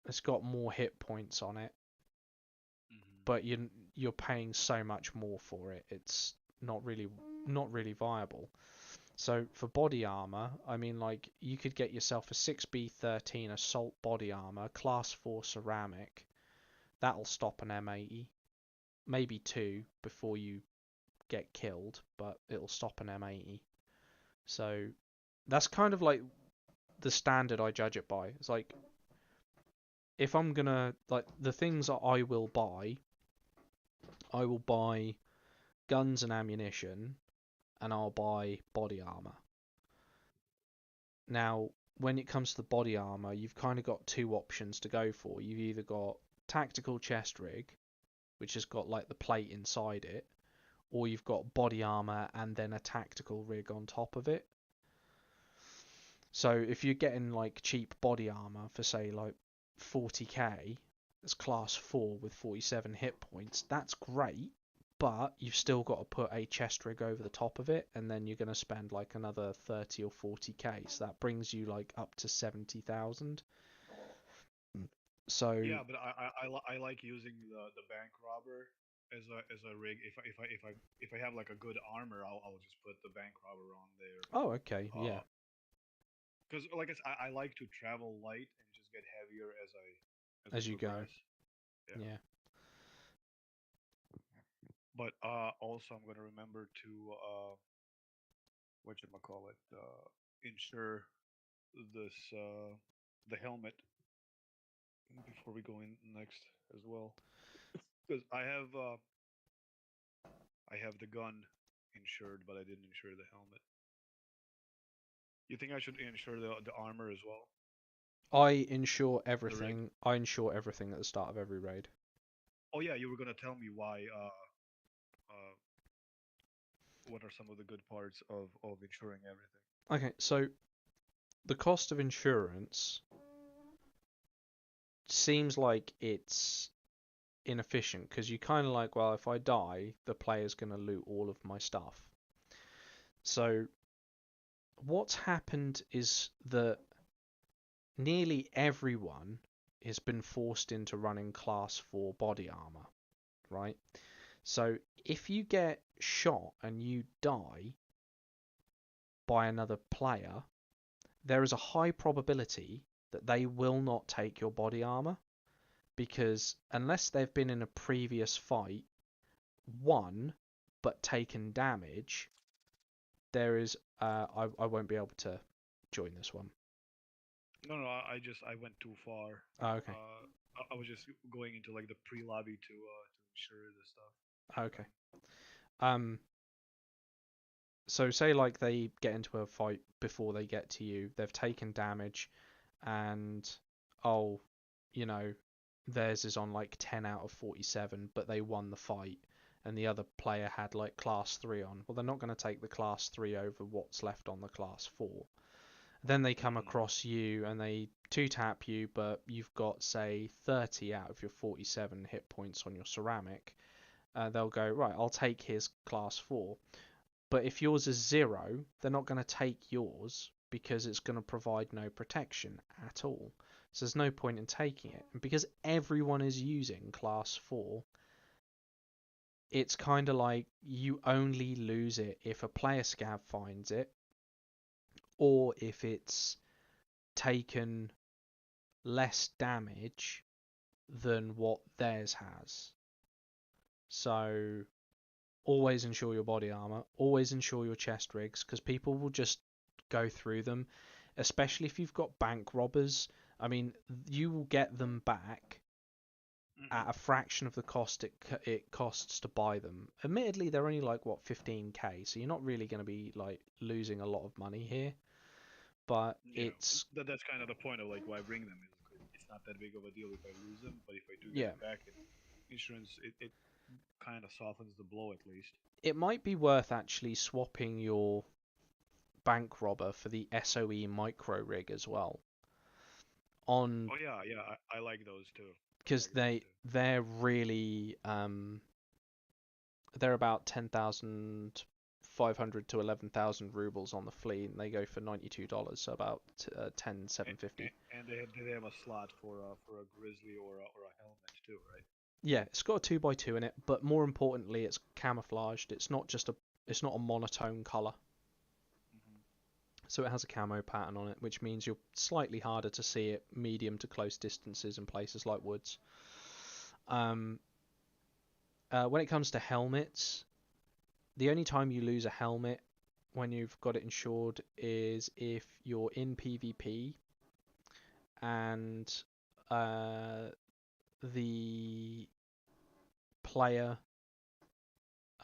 It's got more hit points on it, but you're paying so much more for it. It's not really viable. So for body armor, I mean, like, you could get yourself a 6B13 assault body armor, class 4 ceramic. That'll stop an M80. Maybe 2 before you get killed, but it'll stop an M80. So that's kind of like the standard I judge it by. It's like, if I'm gonna, like, the things that I will buy guns and ammunition, and I'll buy body armor. Now, when it comes to the body armor, you've kind of got two options to go for. You've either got tactical chest rig, which has got like the plate inside it, or you've got body armor and then a tactical rig on top of it. So if you're getting like cheap body armor for say like 40k, it's class 4 with 47 hit points, that's great. But you've still got to put a chest rig over the top of it, and then you're going to spend like another 30 or 40k. So that brings you like up to 70,000. So yeah, but I like using the bank robber as a rig. If I have like a good armor, I'll just put the bank robber on there. Oh, okay, yeah. Because like I like to travel light and just get heavier as you progress. go. Yeah. But also I'm gonna remember to whatchamacallit, insure this the helmet before we go in next as well, because I have the gun insured, but I didn't insure the helmet. You think I should insure the armor as well? I insure everything. I insure everything at the start of every raid. Oh yeah, you were gonna tell me why. What are some of the good parts of insuring everything? Okay, so the cost of insurance seems like it's inefficient because you kind of like, well, if I die, the player's going to loot all of my stuff. So what's happened is that nearly everyone has been forced into running class 4 body armor, right? So if you get shot and you die by another player, there is a high probability that they will not take your body armor, because unless they've been in a previous fight, won, but taken damage, there is I won't be able to join this one. No, I went too far. Oh, okay. I was just going into like the pre-lobby to ensure the stuff. Okay. So say like they get into a fight before they get to you, they've taken damage, and oh, you know, theirs is on like 10 out of 47, but they won the fight, and the other player had like class 3 on. Well, they're not going to take the class 3 over what's left on the class 4. Then they come across you and they 2-tap you, but you've got, say, 30 out of your 47 hit points on your ceramic. They'll go, right, I'll take his class 4. But if yours is 0, they're not going to take yours because it's going to provide no protection at all. So there's no point in taking it. And because everyone is using class 4, it's kind of like you only lose it if a player scav finds it, or if it's taken less damage than what theirs has. So always ensure your body armor, always ensure your chest rigs, because people will just go through them, especially if you've got bank robbers. I mean, you will get them back at a fraction of the cost it costs to buy them. Admittedly, they're only like, what, 15k, so you're not really going to be like losing a lot of money here. But Yeah, that's kind of the point of like why I bring them, is it's not that big of a deal if I lose them, but if I do get it back in insurance, it kind of softens the blow at least. It might be worth actually swapping your bank robber for the SOE micro rig as well. Oh yeah, I like those too. Because they're really they're about 10,500 to 11,000 rubles on the fleet, and they go for $92, so about 10,750. And they have a slot for a grizzly or a helmet too, right? Yeah, it's got a 2x2 in it, but more importantly, it's camouflaged. It's not a monotone color. So it has a camo pattern on it, which means you're slightly harder to see it medium to close distances in places like woods. When it comes to helmets, the only time you lose a helmet when you've got it insured is if you're in PvP and the player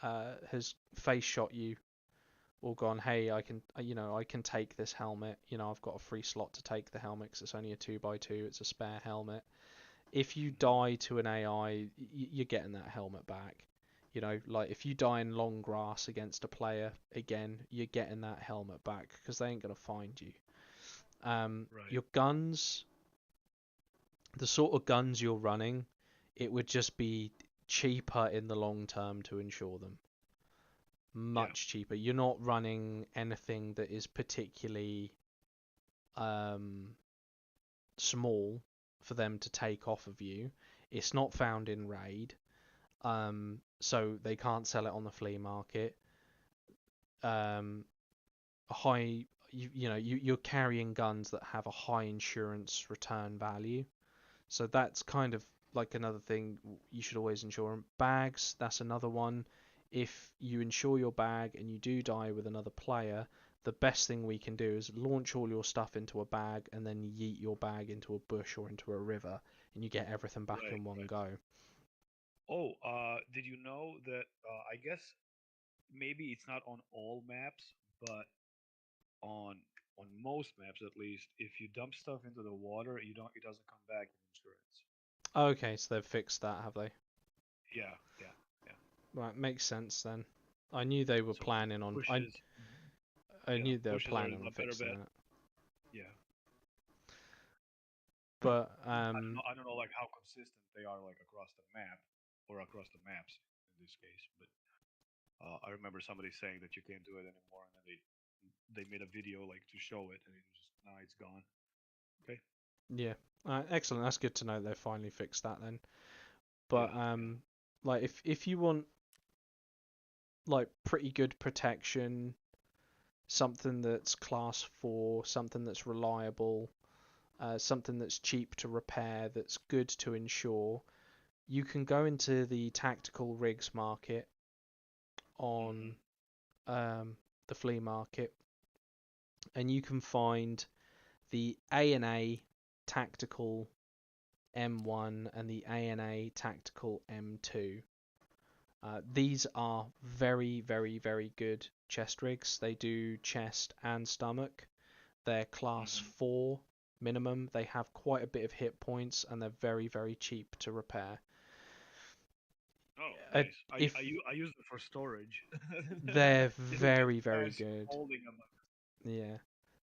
has face shot you or gone, hey, I can take this helmet. I've got a free slot to take the helmet because it's only a 2x2. It's a spare helmet. If you die to an AI, you're getting that helmet back. Like if you die in long grass against a player, again, you're getting that helmet back because they ain't gonna find you. Right. Your guns, the sort of guns you're running, it would just be cheaper in the long term to insure them. Much cheaper. You're not running anything that is particularly small for them to take off of you. It's not found in raid, so they can't sell it on the flea market. You're carrying guns that have a high insurance return value, so that's kind of like another thing you should always insure. Bags, that's another one. If you insure your bag and you do die with another player, the best thing we can do is launch all your stuff into a bag and then yeet your bag into a bush or into a river, and you get everything back in one go. Oh, did you know that? I guess maybe it's not on all maps, but on most maps at least, if you dump stuff into the water, it doesn't come back in insurance. Okay, so they've fixed that, have they? Yeah. Right, makes sense then. I knew they were planning on. I knew they were planning on fixing that. Yeah. But I don't know like how consistent they are like across the map. or across the maps in this case. But I remember somebody saying that you can't do it anymore, and then they made a video like to show it, and it was just now it's gone. Okay. Yeah. Excellent. That's good to know they finally fixed that then. Yeah. But like if you want like pretty good protection, something that's class 4, something that's reliable, something that's cheap to repair, that's good to insure, you can go into the tactical rigs market on the flea market, and you can find the A&A Tactical M1 and the A&A Tactical M2. These are very, very, very good chest rigs. They do chest and stomach. They're class 4 minimum. They have quite a bit of hit points, and they're very, very cheap to repair. Oh, nice. If I use it for storage. they're It very, gets very fast good. holding them. Yeah.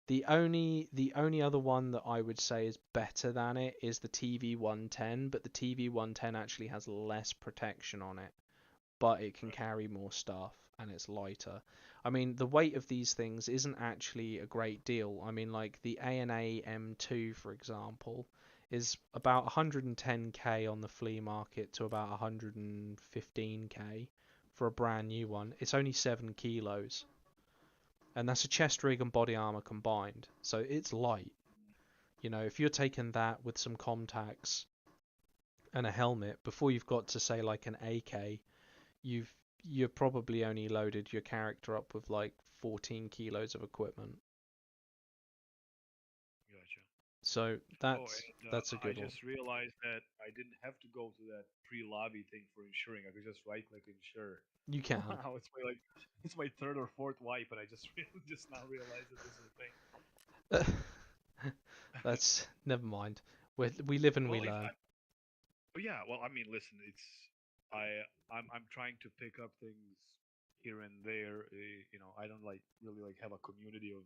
The only other one that I would say is better than it is the TV110, but the TV110 actually has less protection on it, but it can carry more stuff and it's lighter. I mean, the weight of these things isn't actually a great deal. I mean, like the A&A M2, for example, is about 110k on the flea market to about 115k for a brand new one. It's only 7 kilos. And that's a chest rig and body armor combined, so it's light. You know, if you're taking that with some contacts and a helmet, before you've got to say like an AK, you're probably only loaded your character up with like 14 kilos of equipment. Gotcha. So that's a I good one. just realized that I didn't have to go to that pre-lobby thing for insuring. I could just right-click insure. You can. Wow, it's my third or fourth wipe, and I just just now realized that this is a thing. That's never mind. We live and we Well, learn. yeah. Well, I mean, listen, I'm trying to pick up things here and there. You know, I don't really have a community of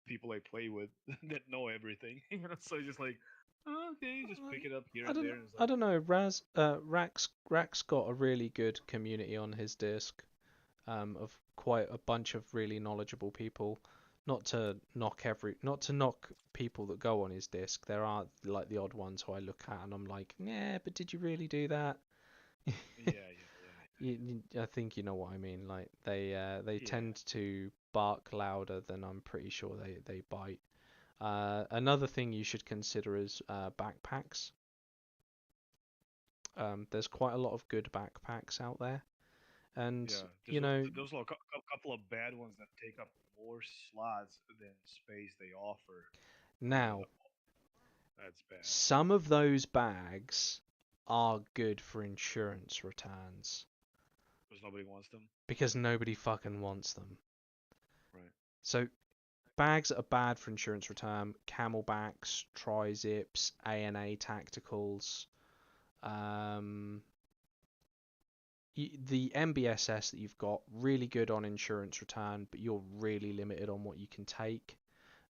people I play with that know everything. You know, so just like, oh, okay, just pick it up here I and don't there. And it's I like, don't know. Rax got a really good community on his disc, of quite a bunch of really knowledgeable people. Not to knock people that go on his disc. There are like the odd ones who I look at and I'm like, yeah, but did you really do that? yeah. I think you know what I mean. Like they Yeah. tend to bark louder than I'm pretty sure they bite. Another thing you should consider is backpacks. There's quite a lot of good backpacks out there, and Yeah, you know there's a couple of bad ones that take up more slots than space they offer. now That's bad. some of those bags are good for insurance returns Because nobody wants them. because nobody fucking wants them. Right. So bags that are bad for insurance return: Camelbacks, Tri-Zips, A&A Tacticals. The MBSS that you've got, really good on insurance return, but you're really limited on what you can take.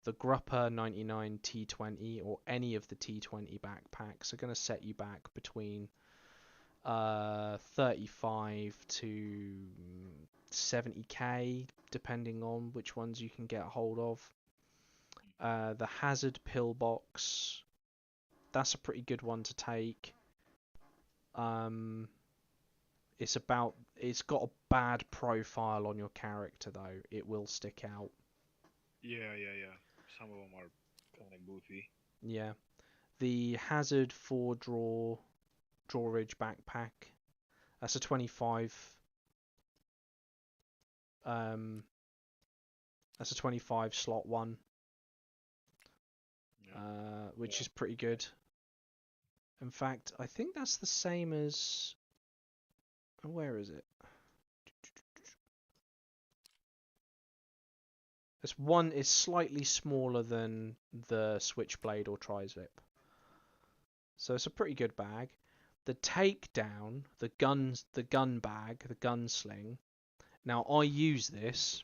The Grupper 99 T20 or any of the T20 backpacks are going to set you back between 35 to 70k, depending on which ones you can get a hold of. The Hazard Pillbox, that's a pretty good one to take. It's got a bad profile on your character though. It will stick out. Yeah. Some of them are kind of goofy. Yeah. The Hazard 4 drawage backpack. That's a 25. That's a 25 slot one. Yeah. Which is pretty good. In fact, I think that's the same as. Where is it? It's slightly smaller than the Switchblade or Tri-Zip. So it's a pretty good bag. The Takedown, the gun bag, the gunsling. Now I use this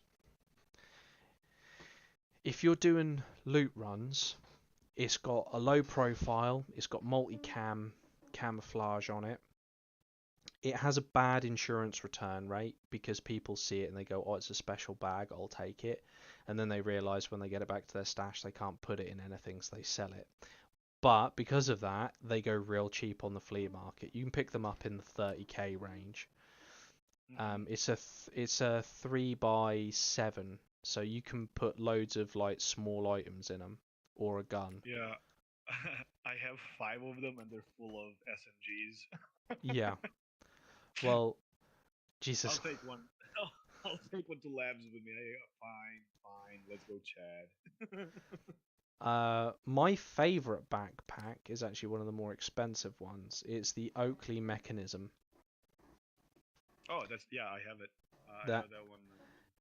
if you're doing loot runs. It's got a low profile, it's got multi-cam camouflage on it. it has a bad insurance return rate because people see it and they go, oh, it's a special bag, I'll take it. And then they realize when they get it back to their stash, they can't put it in anything, so they sell it. But because of that, they go real cheap on the flea market. You can pick them up in the 30k range. Hmm. It's a 3x7, so you can put loads of like small items in them or a gun. Yeah, I have 5 of them, and they're full of SMGs. Yeah. Well, I'll Jesus. take one. I'll take one to labs with me. Fine, fine. Let's go, Chad. My favorite backpack is actually one of the more expensive ones. It's the Oakley Mechanism. Oh, that's yeah. I have it. I That have that one.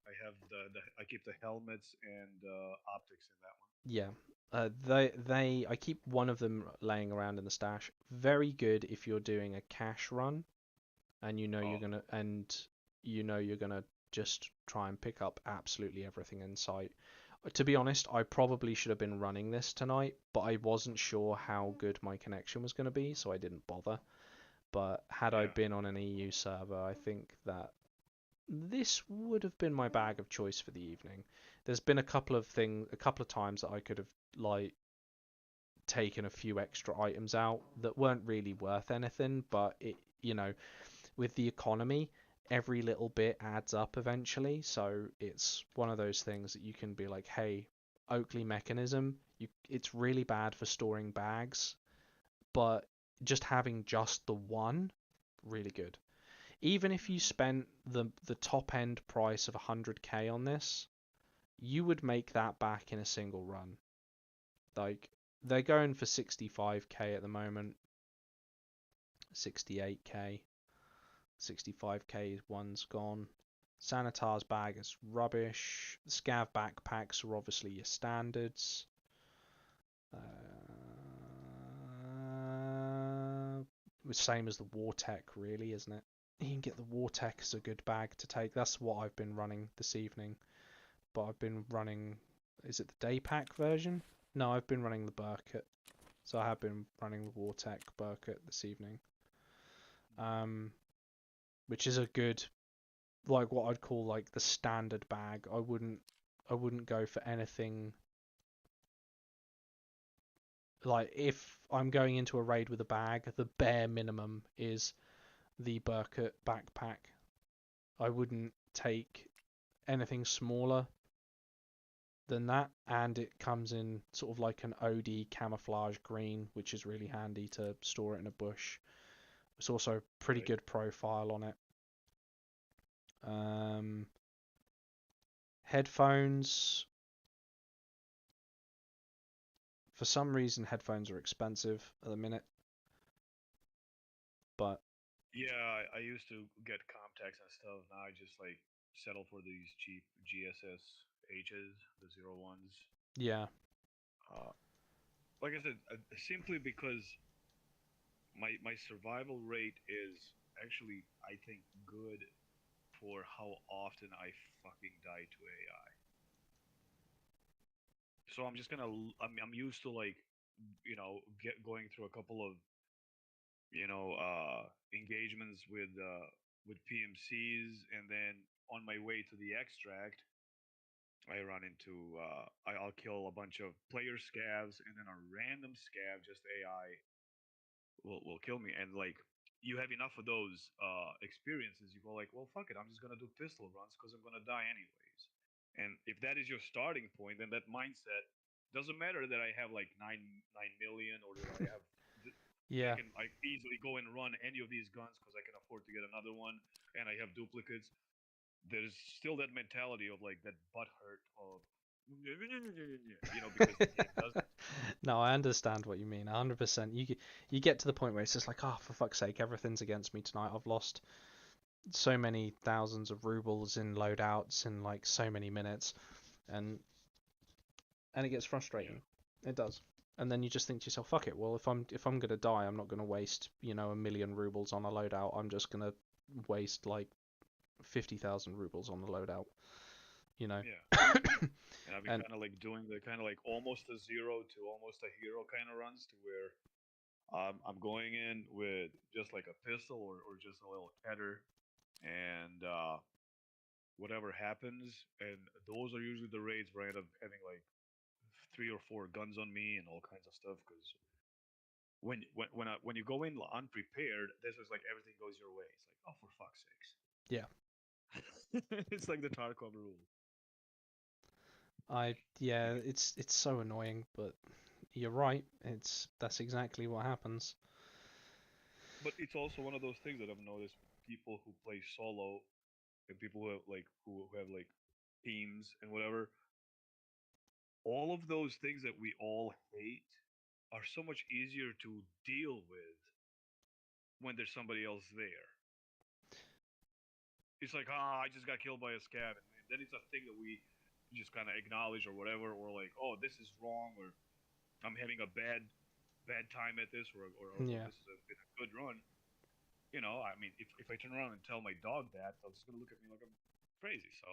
I have the. I keep the helmets and optics in that one. Yeah. I keep one of them laying around in the stash. Very good if you're doing a cash run and Oh, you know you're gonna just try and pick up absolutely everything in sight. To be honest, I probably should have been running this tonight, but I wasn't sure how good my connection was going to be, so I didn't bother. But had I yeah. been on an EU server, I think that this would have been my bag of choice for the evening. There's been a couple of times that I could have like taken a few extra items out that weren't really worth anything, but with the economy, every little bit adds up eventually. So it's one of those things that you can be like, hey, Oakley Mechanism, it's really bad for storing bags, but just having just the one, really good. Even if you Mhm. spent the top end price of 100k on this, you would make that back in a single run. Like they're going for 65k at the moment, 68k, 65k one's gone. Sanitar's bag is rubbish. The Scav backpacks are obviously your standards. Uh, Same as the Wartech, really, isn't it? You can get the Wartech as a good bag to take. That's what I've been running this evening. But I've been running. Is it the day pack version? No, I've been running the Burkett. So I have been running the Wartech Burkett this evening. Um, which is a good, like what I'd call like the standard bag. I wouldn't go for anything like if I'm going into a raid with a bag, the bare minimum is the Burkett backpack. I wouldn't take anything smaller than that, and it comes in sort of like an OD camouflage green, which is really handy to store it in a bush. It's also pretty Right. good profile on it. Um, Headphones. For some reason, headphones are expensive at the minute, but Yeah, I used to get Comtacs and stuff. Now I just like settle for these cheap GSS H's, the 01s. yeah, Uh, like I said, simply because my survival rate is actually, I think, good for how often I fucking die to AI. So I'm just gonna. I'm used to like, get going through a couple of engagements with PMCs, and then on my way to the extract, I run into I'll kill a bunch of player scavs, and then a random scav, just AI, will kill me. And like you have enough of those experiences, you go like, well, fuck it, I'm just gonna do pistol runs because I'm gonna die anyways. And if that is your starting point, then that mindset doesn't matter that I have like 9 million, or that I have yeah, I easily go and run any of these guns because I can afford to get another one, and I have duplicates. There's still that mentality of like that butt hurt of because the game does that to you. no, I understand what you mean. 100%. You get to the point where it's just like, oh, for fuck's sake, everything's against me tonight. I've lost so many thousands of rubles in loadouts in like so many minutes, and it gets Yeah, frustrating. It does. And then you just think to yourself, fuck it. Well, if I'm gonna die, I'm not gonna waste a million rubles on a loadout. I'm just gonna waste like 50,000 rubles on the loadout. You know. yeah. And I've been And kind of like doing the kind of like almost a zero to almost a hero kind of runs, to where I'm going in with just like a pistol or just a little header, and whatever happens. And those are usually the raids where I end up having like 3 or 4 guns on me and all kinds of stuff. Because when you go in unprepared, this is like everything goes your way. It's like, oh, for fuck's sakes. Yeah. It's like the Tarkov rule. Yeah, You it's so annoying, but you're right. That's exactly what happens. But it's also one of those things that I've noticed people who play solo and people who have like teams and whatever. All of those things that we all hate are so much easier to deal with when there's somebody else there. It's like, I just got killed by a scav, and then it's a thing that we just kind of acknowledge or whatever, or like, oh, this is wrong, or I'm having a bad time at this, or Yeah. this has been a good run. I mean, if I turn around and tell my dog that, they're just gonna look at me like I'm crazy. So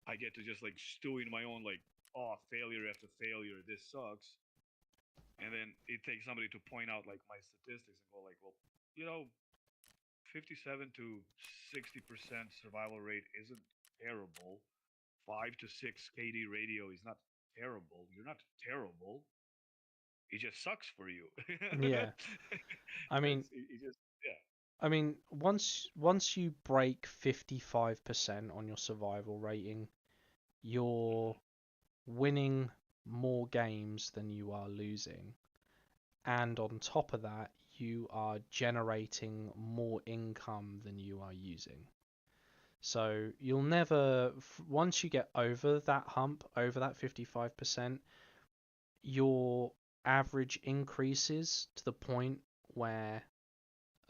I get to just like stew in my own like, oh, failure after failure, this sucks. And then it takes somebody to point out like my statistics and go like, well, you know, 57 to 60% survival rate isn't terrible. 5 to 6 KD radio is not terrible. You're not terrible. It just sucks for you. Yeah. I mean, It just yeah. once you break 55% on your survival rating, you're winning more games than you are losing. And on top of that, you are generating more income than you are using. So you'll never, once you get over that hump, over that 55%, your average increases to the point where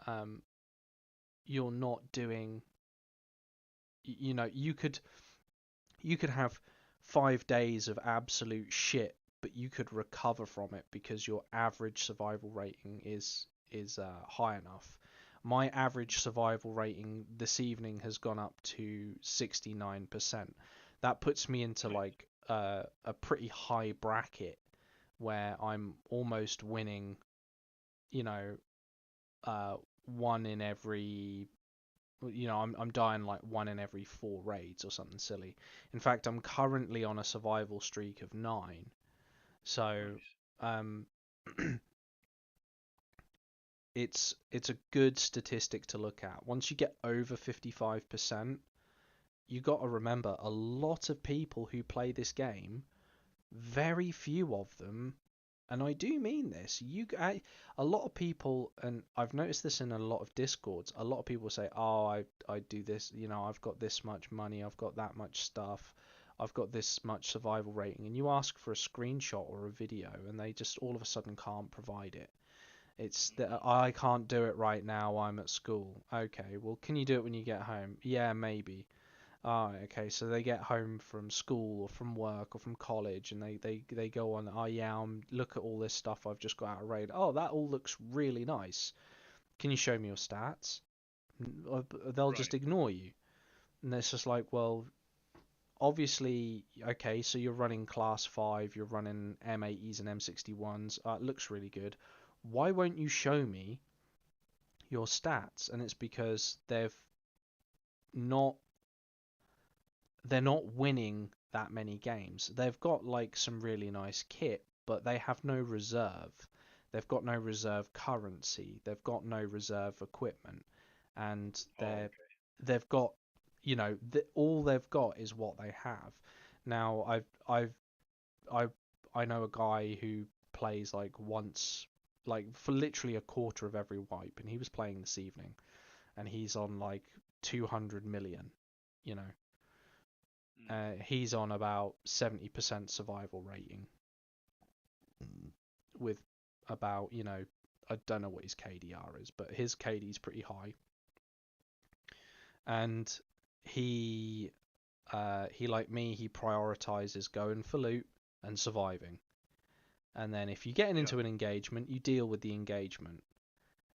um, you're not doing, you could have 5 days of absolute shit, but you could recover from it because your average survival rating is high enough. My average survival rating this evening has gone up to 69%. That puts me into Nice. like a pretty high bracket where I'm almost winning, you know, uh, one in every I'm dying like one in every 4 raids or something silly. In fact, I'm currently on a survival streak of 9. So, Nice. um, it's a good statistic to look at. Once you get over 55%, you got to remember a lot of people who play this game, very few of them, and I do mean this. A lot of people, and I've noticed this in a lot of discords. A lot of people say, "Oh, I do this. I've got this much money. I've got that much stuff. I've got this much survival rating." And you ask for a screenshot or a video, and they just all of a sudden can't provide it. It's that Mm-hmm. I can't do it right now. I'm at school. Okay, well, can you do it when you get home? Yeah, maybe. Oh, okay. So they get home from school or from work or from college, and they go on. Oh yeah, look at all this stuff I've just got out of raid. Oh, that all looks really nice. Can you show me your stats? They'll just Right. ignore you, and it's just like, well, obviously, okay. So you're running class 5, you're running M80s and M61s. It looks really good. Why won't you show me your stats? And it's because not they're not winning that many games. They've got like some really nice kit, but they have no reserve. They've got no reserve currency. They've got no reserve equipment, and Oh, okay. they've got all they've got is what they have. Now I I know a guy who plays like once, like for literally a quarter of every wipe, and he was playing this evening, and he's on like 200 million. You know, Mm. he's on about 70% survival rating with about, I don't know what his KDR is, but his KD is pretty high. And he, he like me, he prioritizes going for loot and surviving. And then if you're getting Yeah. into an engagement, you deal with the engagement.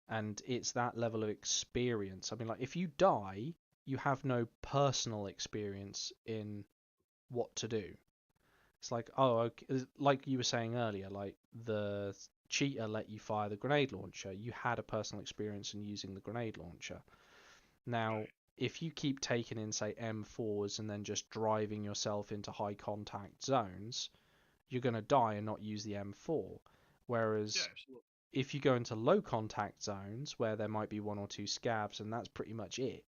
And it's that level of experience. I mean, like, if you die, you have no personal experience in what to do. It's like, oh, okay, like you were saying earlier, like cheater let you fire the grenade launcher, you had a personal experience in using the grenade launcher. Now, Right. if you keep taking in, say, M4s and then just driving yourself into high contact zones, you're going to die and not use the M4. Yeah, Whereas absolutely. if you go into low contact zones where there might be one or two scavs and that's pretty much it,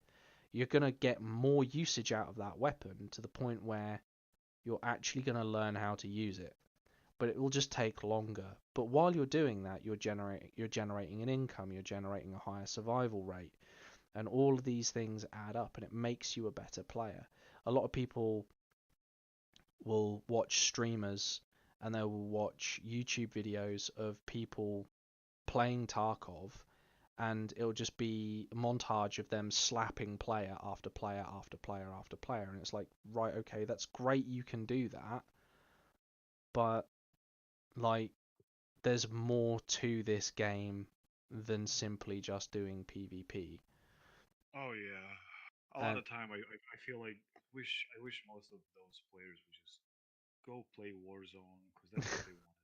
you're going to get more usage out of that weapon to the point where you're actually going to learn how to use it. But it will just take longer. But while you're doing that, you're generating an income, you're generating a higher survival rate, and all of these things add up, and it makes you a better player. A lot of people will watch streamers and they will watch YouTube videos of people playing Tarkov, and it'll just be a montage of them slapping player after player after player after player, and it's like, right, okay, that's great, you can do that, but like, there's more to this game than simply just doing PvP. Oh yeah. A lot And of time, I feel like I wish most of those players would just go play Warzone because that's what they want.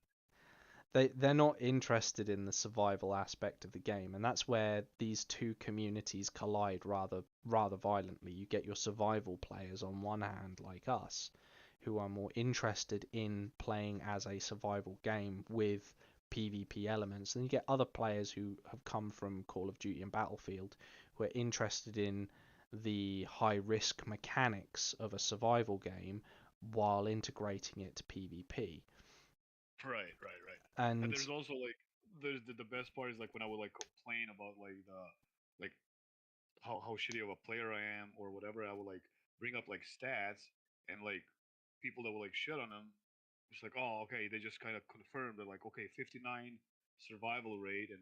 they're not interested in the survival aspect of the game, and that's where these two communities collide rather violently. You get your survival players on one hand, like us, who are more interested in playing as a survival game with PvP elements. Then you get other players who have come from Call of Duty and Battlefield who are interested in the high risk mechanics of a survival game while integrating it to PvP. Right, right, right. And And there's also like there's the best part is like when I would like complain about like how shitty of a player I am or whatever, I would like bring up like stats and like people that would like shit on them. It's like, oh, okay, they just kind of confirmed that like, okay, 59 survival rate and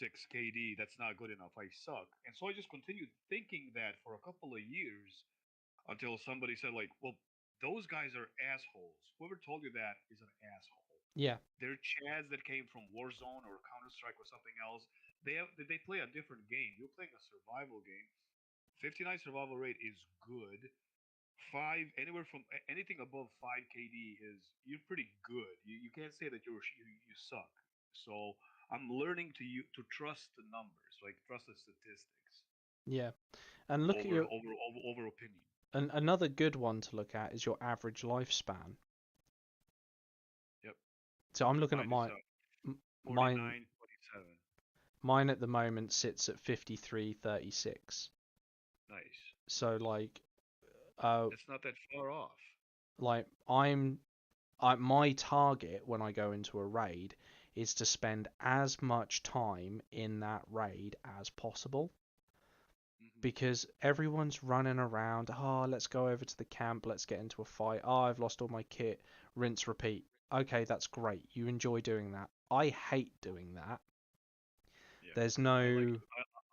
6 KD, that's not good enough. I suck. And so I just continued thinking that for a couple of years until somebody said like, well, those guys are assholes. Whoever told you that is an asshole. yeah, They're chads that came from Warzone or Counter Strike or something else. They play a different game. You're playing a survival game. 59 survival rate is good. Five anywhere from anything above 5 KD is you're pretty good. You can't say that you suck. So I'm learning to trust the numbers, like trust the statistics yeah. And look at your over opinion. another good one to look at is your average lifespan. Yep. So I'm looking at Mine is mine 49.27. mine at the moment sits at 53.36. Nice. So uh That's not that far off. like my target when I go into a raid is to spend as much time in that raid as possible, Hmm. because everyone's running around. Oh, let's go over to the camp, let's get into a fight. Oh, I've lost all my kit. Rinse, repeat. Okay, that's great. You enjoy doing that. I hate doing that. Yeah. There's I like no. to,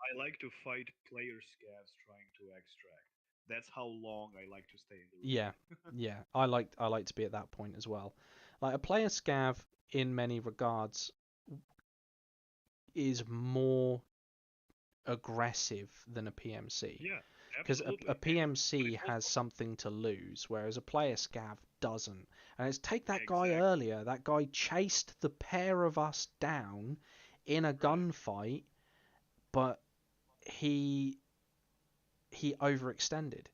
I like to fight player scavs trying to extract. That's how long I like to stay in the Yeah, raid. yeah. I like to be at that point as well. Like, a player scav, in many regards, is more aggressive than a PMC. Yeah, Because a absolutely. But PMC it's has also something to lose, whereas a player scav doesn't. And it's take that guy exactly earlier. That guy chased the pair of us down in a right. gunfight, but he he overextended.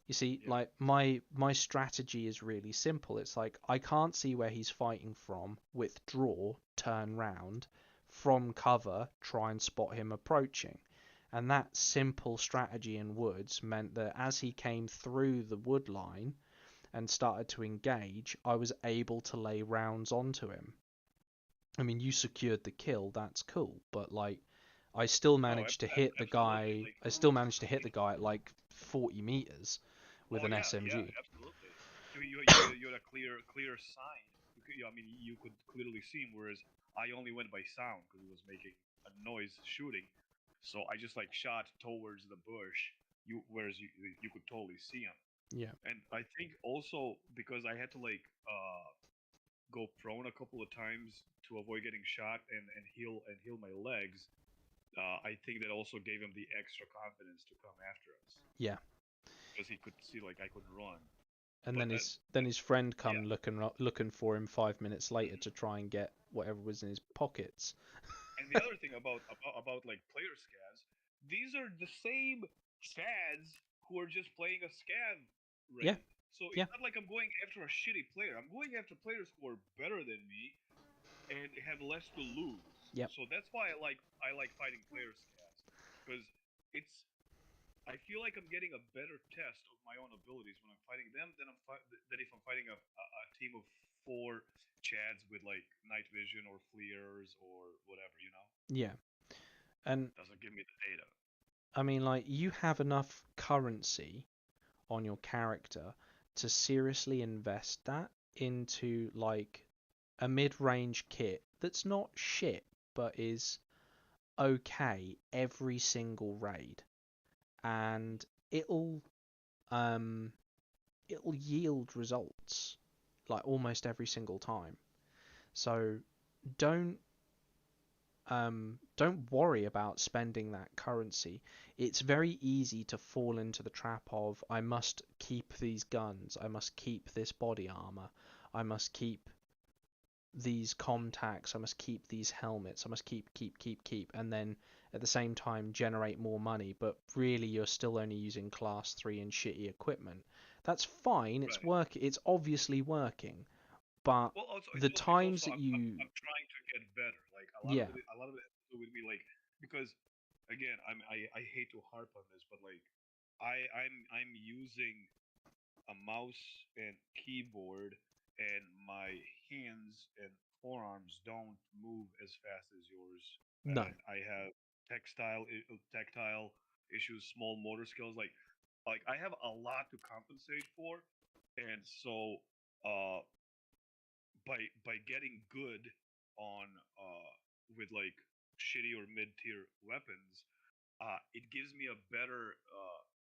You see, Yeah, like, my strategy is really simple. It's like, I can't see where he's fighting from. Withdraw, turn round, from cover, try and spot him approaching. And that simple strategy in woods meant that as he came through the wood line and started to engage, I was able to lay rounds onto him. I mean, you secured the kill, that's cool, but like, I still no, managed to hit the absolutely. guy. Like, I still managed to hit the guy at like 40 meters with oh an yeah, yeah, SMG. absolutely. You had a clear sign. I mean, you could clearly see him, whereas I only went by sound because he was making a noise shooting. So I just like shot towards the bush. Whereas you could totally see him. Yeah, And I think also because I had to like go prone a couple of times to avoid getting shot and heal my legs. I think that also gave him the extra confidence to come after us yeah, because he could see like I couldn't run. And But then his friend yeah. come looking for him 5 minutes later to try and get whatever was in his pockets. And the other thing about like player scads, these are the same scads who are just playing a scad Yeah, raid. So yeah, it's not like I'm going after a shitty player. I'm going after players who are better than me and have less to lose. yep, So that's why I like fighting player scads because it's I feel like I'm getting a better test of my own abilities when I'm fighting them than if I'm fighting a team of four chads with like night vision or fleers or whatever, you know? yeah. And Doesn't give me the data. I mean, like, you have enough currency on your character to seriously invest that into like a mid-range kit that's not shit but is okay every single raid, and um it'll yield results like almost every single time. So don't don't worry about spending that currency. It's very easy to fall into the trap of I must keep these guns, I must keep this body armor, I must keep these contacts, I must keep these helmets, I must keep, and then at the same time generate more money, but really you're still only using class 3 and shitty equipment. That's fine, Right. it's obviously working, but Well, also the it's times also that you I'm trying to get better. Like yeah, a lot of it has to do with me like because again I hate to harp on this, but like I'm using a mouse and keyboard, and my hands and forearms don't move as fast as yours. no. And I have tactile issues, small motor skills. Like I have a lot to compensate for, and so uh, by getting good on with like shitty or mid tier weapons, it gives me a better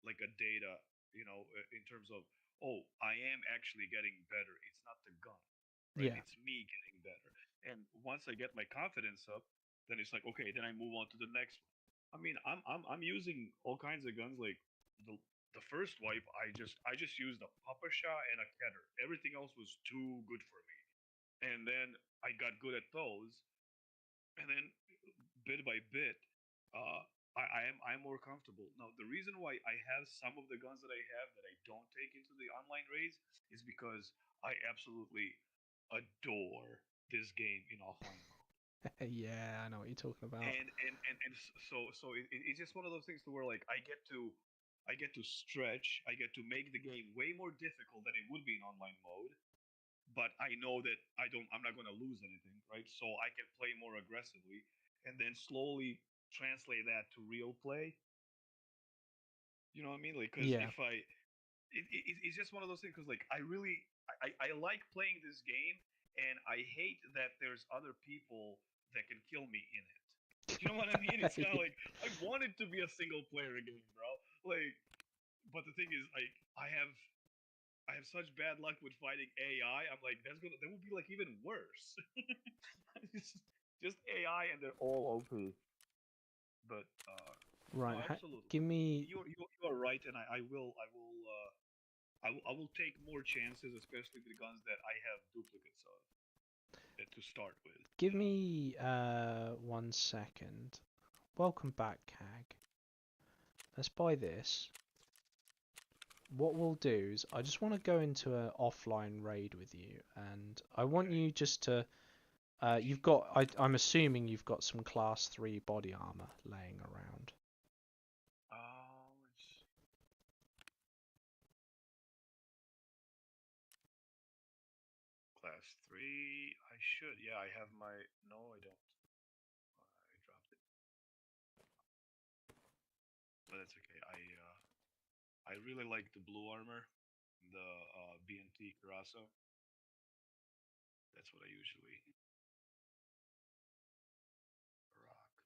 like a data, in terms of, oh, I am actually getting better. It's not the gun, right? Yeah. It's me getting better. And once I get my confidence up, then it's like, okay, then I move on to the next one. I mean, I'm using all kinds of guns. Like the the first wipe, I just used a Papasha and a Keter. Everything else was too good for me. And then I got good at those, and then bit by bit, uh, I'm more comfortable now. The reason why I have some of the guns that I have that I don't take into the online raids is because I absolutely adore this game in offline mode. Yeah, I know what you're talking about. It's just one of those things to where like I get to stretch, I get to make the game way more difficult than it would be in online mode, but I know that I'm not going to lose anything, right? So I can play more aggressively and then slowly translate that to real play. You know what I mean? Like, because Yeah. if it's just one of those things. Because like I like playing this game, and I hate that there's other people that can kill me in it. You know what I mean? It's kind of like I want it to be a single player game, bro. Like, but the thing is, like, I have such bad luck with fighting AI. I'm like, that would be like even worse. just, just AI, and they're all OP. But no, Right. absolutely. Give me. You are right, and I will take more chances, especially with guns that I have duplicates of to start with. Give me 1 second. Welcome back, Cag. Let's buy this. What we'll do is I just want to go into an offline raid with you, and I want Okay. you just to. I'm assuming you've got some class 3 body armor laying around. Let's class 3. I should. Yeah, I have my. No, I don't. I dropped it, but that's okay. I really like the blue armor, the BNT Carasso. That's what I usually rock.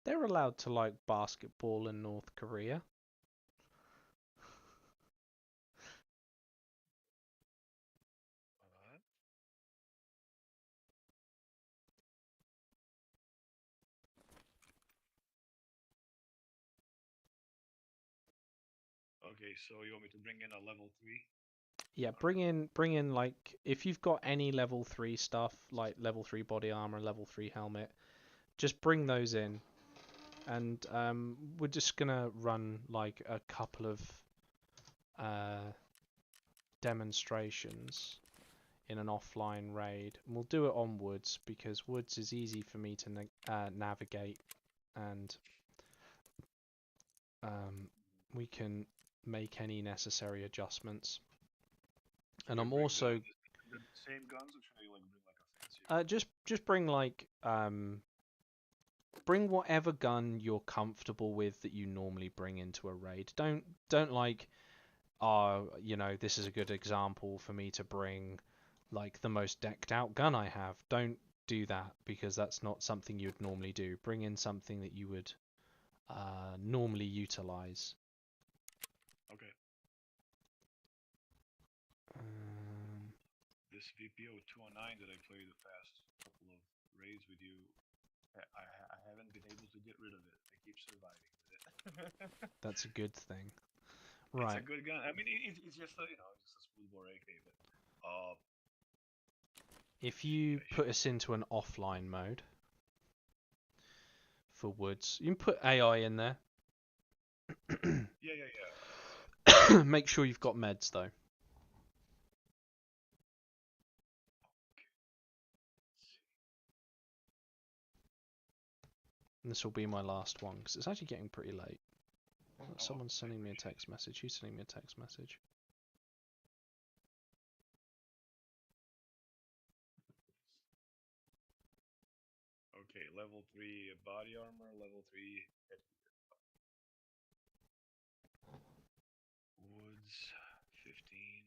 They're allowed to like basketball in North Korea. Uh, Okay, so you want me to bring in a level 3? Yeah, bring in like if you've got any level 3 stuff, like level 3 body armor, level 3 helmet, just bring those in. And we're just gonna run like a couple of demonstrations in an offline raid. And we'll do it on Woods because Woods is easy for me to navigate, and we can make any necessary adjustments. And I'm also the same guns, or should I like bring like a fancy? just bring like bring whatever gun you're comfortable with that you normally bring into a raid. Don't like you know, this is a good example for me to bring like the most decked out gun I have. Don't do that because that's not something you'd normally do. Bring in something that you would normally utilize. Okay. Um, This VPO 209 that I played the past couple of raids with you, I haven't been able to get rid of it. I keep surviving with it. that's a good thing. It's Right. a good gun. I mean, it's just a, just a smoothbore AK, but If you put us into an offline mode for Woods, you can put AI in there. yeah. Make sure you've got meds though. And this will be my last one because it's actually getting pretty late. Someone's sending me a text message. Who's sending me a text message? Okay, level 3 body armor, level 3 headgear. Woods 15.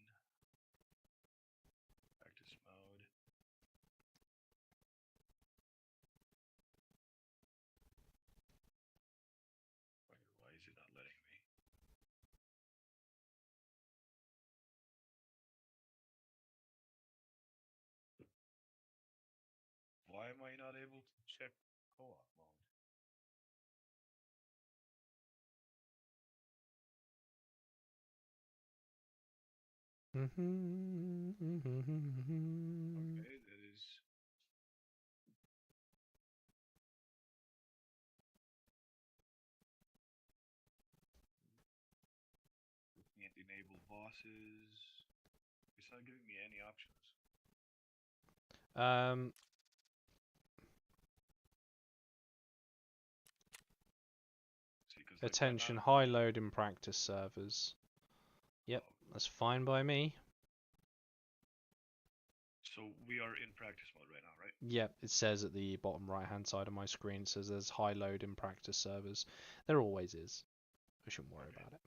Practice mode. Why is it not letting me? Why am I not able to check co-op mode? Okay, that is. Can't enable bosses. It's not giving me any options. See, Attention, high load in practice servers. Yep, that's fine by me. So we are in practice mode right now, right? Yep, it says at the bottom right hand side of my screen, it says there's high load in practice servers. There always is. We shouldn't worry about it.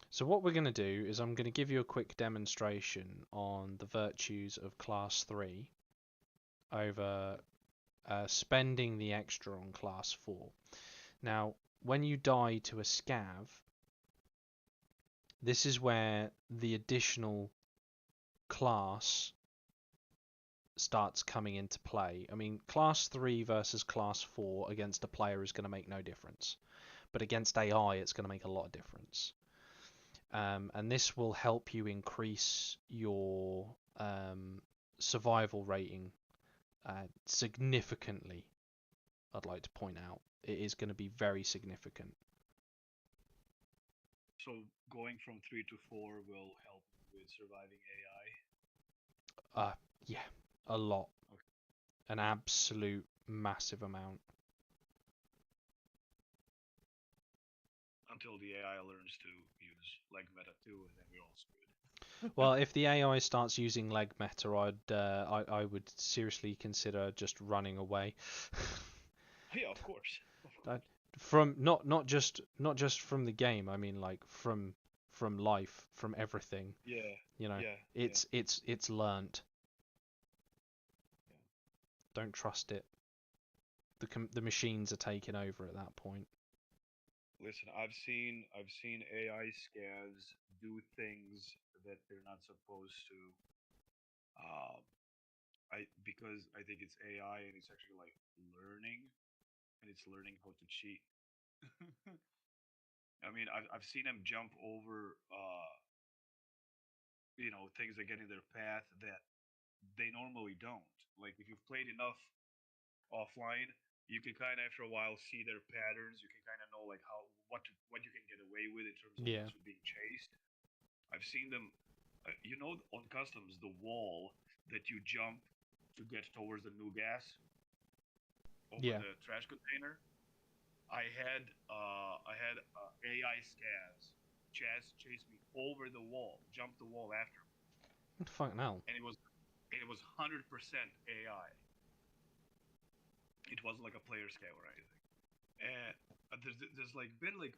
So what we're going to do is I'm going to give you a quick demonstration on the virtues of Class 3 over spending the extra on Class 4. Now, when you die to a scav, this is where the additional class starts coming into play. I mean, Class 3 versus Class 4 against a player is going to make no difference. But against AI, it's going to make a lot of difference. And this will help you increase your survival rating significantly. I'd like to point out it is going to be very significant. So going from 3 to 4 will help with surviving AI? Yeah, a lot. Okay. An absolute massive amount. Until the AI learns to use leg meta too, and then we're all screwed. Well, if the AI starts using leg meta, I would seriously consider just running away. Yeah, of course. From not just from the game. I mean, like from life, from everything. Yeah. You know, Yeah. it's learnt. Yeah. Don't trust it. The machines are taking over at that point. Listen, I've seen AI scavs do things that they're not supposed to. because I think it's AI and it's actually like learning and it's learning how to cheat. I mean, I've seen them jump over things that get in their path that they normally don't. Like if you've played enough offline, you can kind of after a while see their patterns. You can kind of know like what you can get away with in terms of Yeah. once you're being chased. I've seen them, on customs, the wall that you jump to get towards the new gas over Yeah. the trash container. I had AI scavs chase me over the wall, jump the wall after me, What the fuck now? and it was 100% AI. It wasn't like a player scale or anything. And there's like been like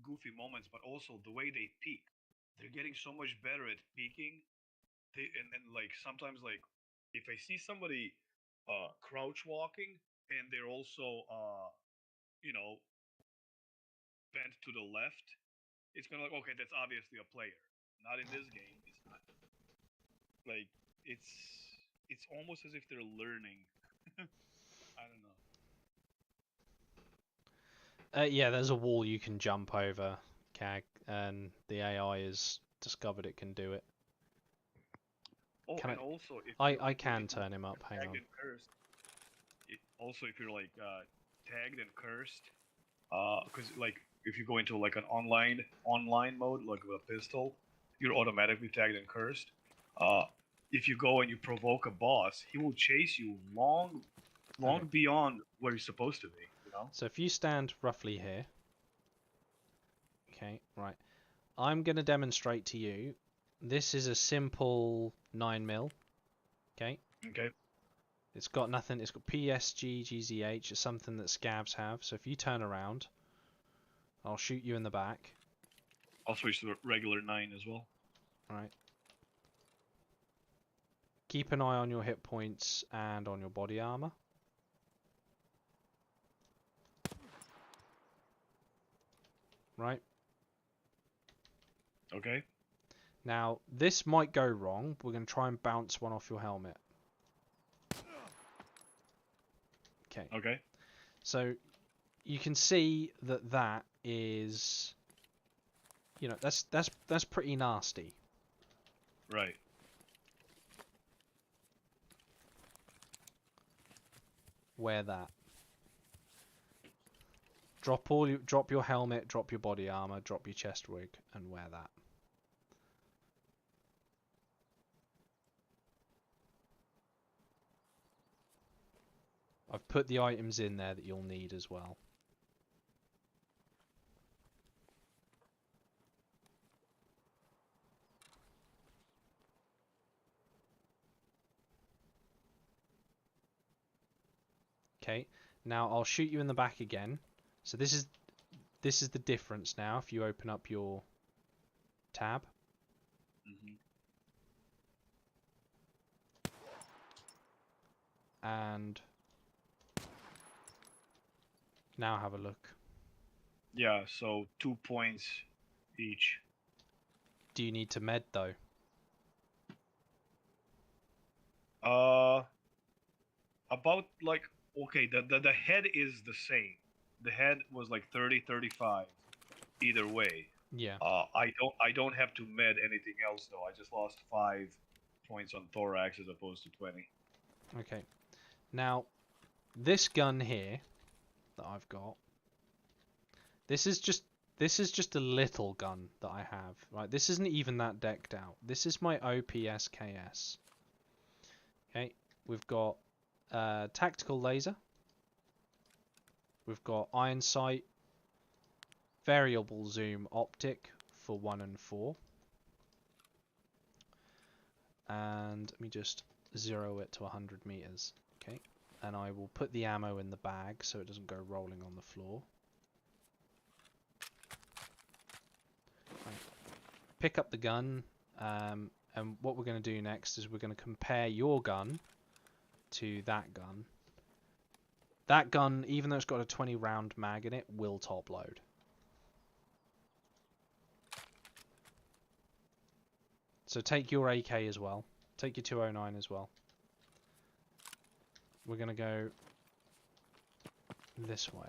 goofy moments, but also the way they peek. They're getting so much better at peeking. And like sometimes like if I see somebody crouch walking and they're also you know bent to the left, it's gonna like okay, that's obviously a player. Not in this game. It's not like it's it's almost as if they're learning. I don't know. Yeah, there's a wall you can jump over, CAG, and the AI has discovered it can do it. Oh, Can and also if I if can you're turn him up. Hang tagged on. and cursed, also if you're like tagged and cursed, because like if you go into like an online mode, like with a pistol, you're automatically tagged and cursed. Uh, if you go and you provoke a boss, he will chase you long Okay. beyond where he's supposed to be. You know. So if you stand roughly here, okay, right. I'm gonna demonstrate to you. This is a simple 9mm. Okay. Okay. It's got nothing. It's got PSG, GZH. It's something that scavs have. So if you turn around, I'll shoot you in the back. I'll switch to the regular 9 as well. Right. Keep an eye on your hit points and on your body armor. Right. Okay. Now, this might go wrong. We're going to try and bounce one off your helmet. Okay. Okay. So you can see that that is, that's pretty nasty. Right. Wear that. Drop your helmet, drop your body armor, drop your chest rig, and wear that. I've put the items in there that you'll need as well. Okay, now I'll shoot you in the back again. So this is the difference now if you open up your tab. Hmm. And now have a look. Yeah. So 2 points each. Do you need to med though? About like okay, the head is the same. The head was like 30, 35 either way. Yeah. I don't have to med anything else though. I just lost 5 points on thorax as opposed to 20. Okay. Now, this gun here that I've got, this is just a little gun that I have. Right, this isn't even that decked out. This is my OPSKS. Okay, we've got tactical laser. We've got iron sight, variable zoom optic for 1 and 4. And let me just zero it to 100 meters. Okay, and I will put the ammo in the bag so it doesn't go rolling on the floor. Right. Pick up the gun, and what we're going to do next is we're going to compare your gun to that gun. That gun, even though it's got a 20 round mag in it, will top load. So take your AK as well. Take your 209 as well. we're gonna go this way.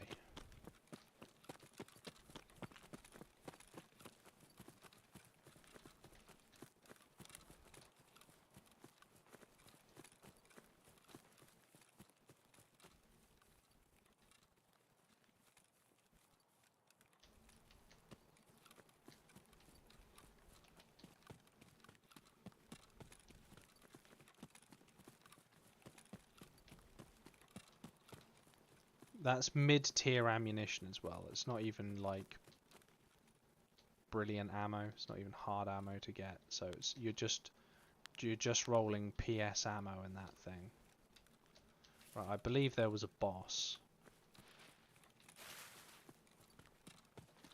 That's mid-tier ammunition as well. It's not even like brilliant ammo. It's not even hard ammo to get. So it's you're just rolling PS ammo in that thing. Right, I believe there was a boss.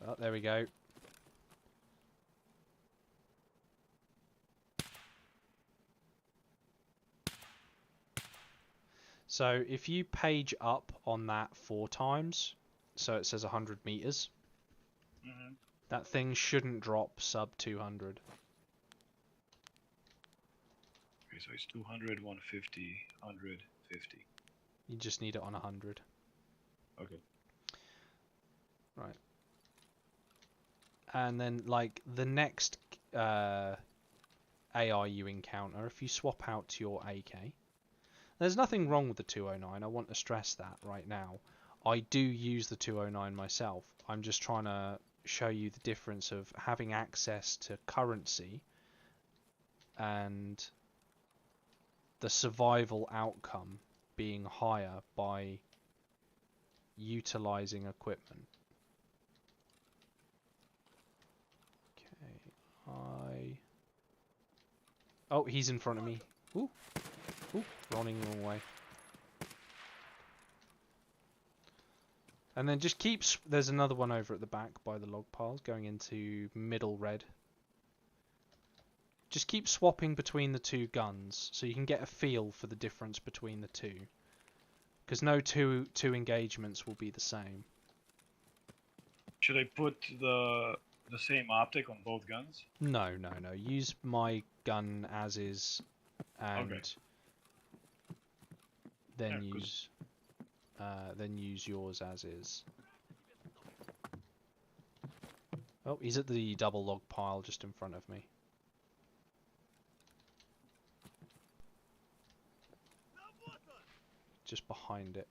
Oh, there we go. So if you page up on that 4 times, so it says 100 meters, that thing shouldn't drop sub 200. Okay, so it's 200, 150, 100, 50. You just need it on 100. Okay. Right. And then, like, the next AI you encounter, if you swap out to your AK, there's nothing wrong with the 209. I want to stress that right now. I do use the 209 myself. I'm just trying to show you the difference of having access to currency and the survival outcome being higher by utilizing equipment. Okay, oh, he's in front of me. Ooh, running the wrong way. And then just keeps. There's another one over at the back by the log piles going into middle red. Just keep swapping between the two guns so you can get a feel for the difference between the two. Because no two engagements will be the same. Should I put the same optic on both guns? No. Use my gun as is, and Okay. then Yeah, then use yours as is. Oh, he's at the double log pile just in front of me. Just behind it.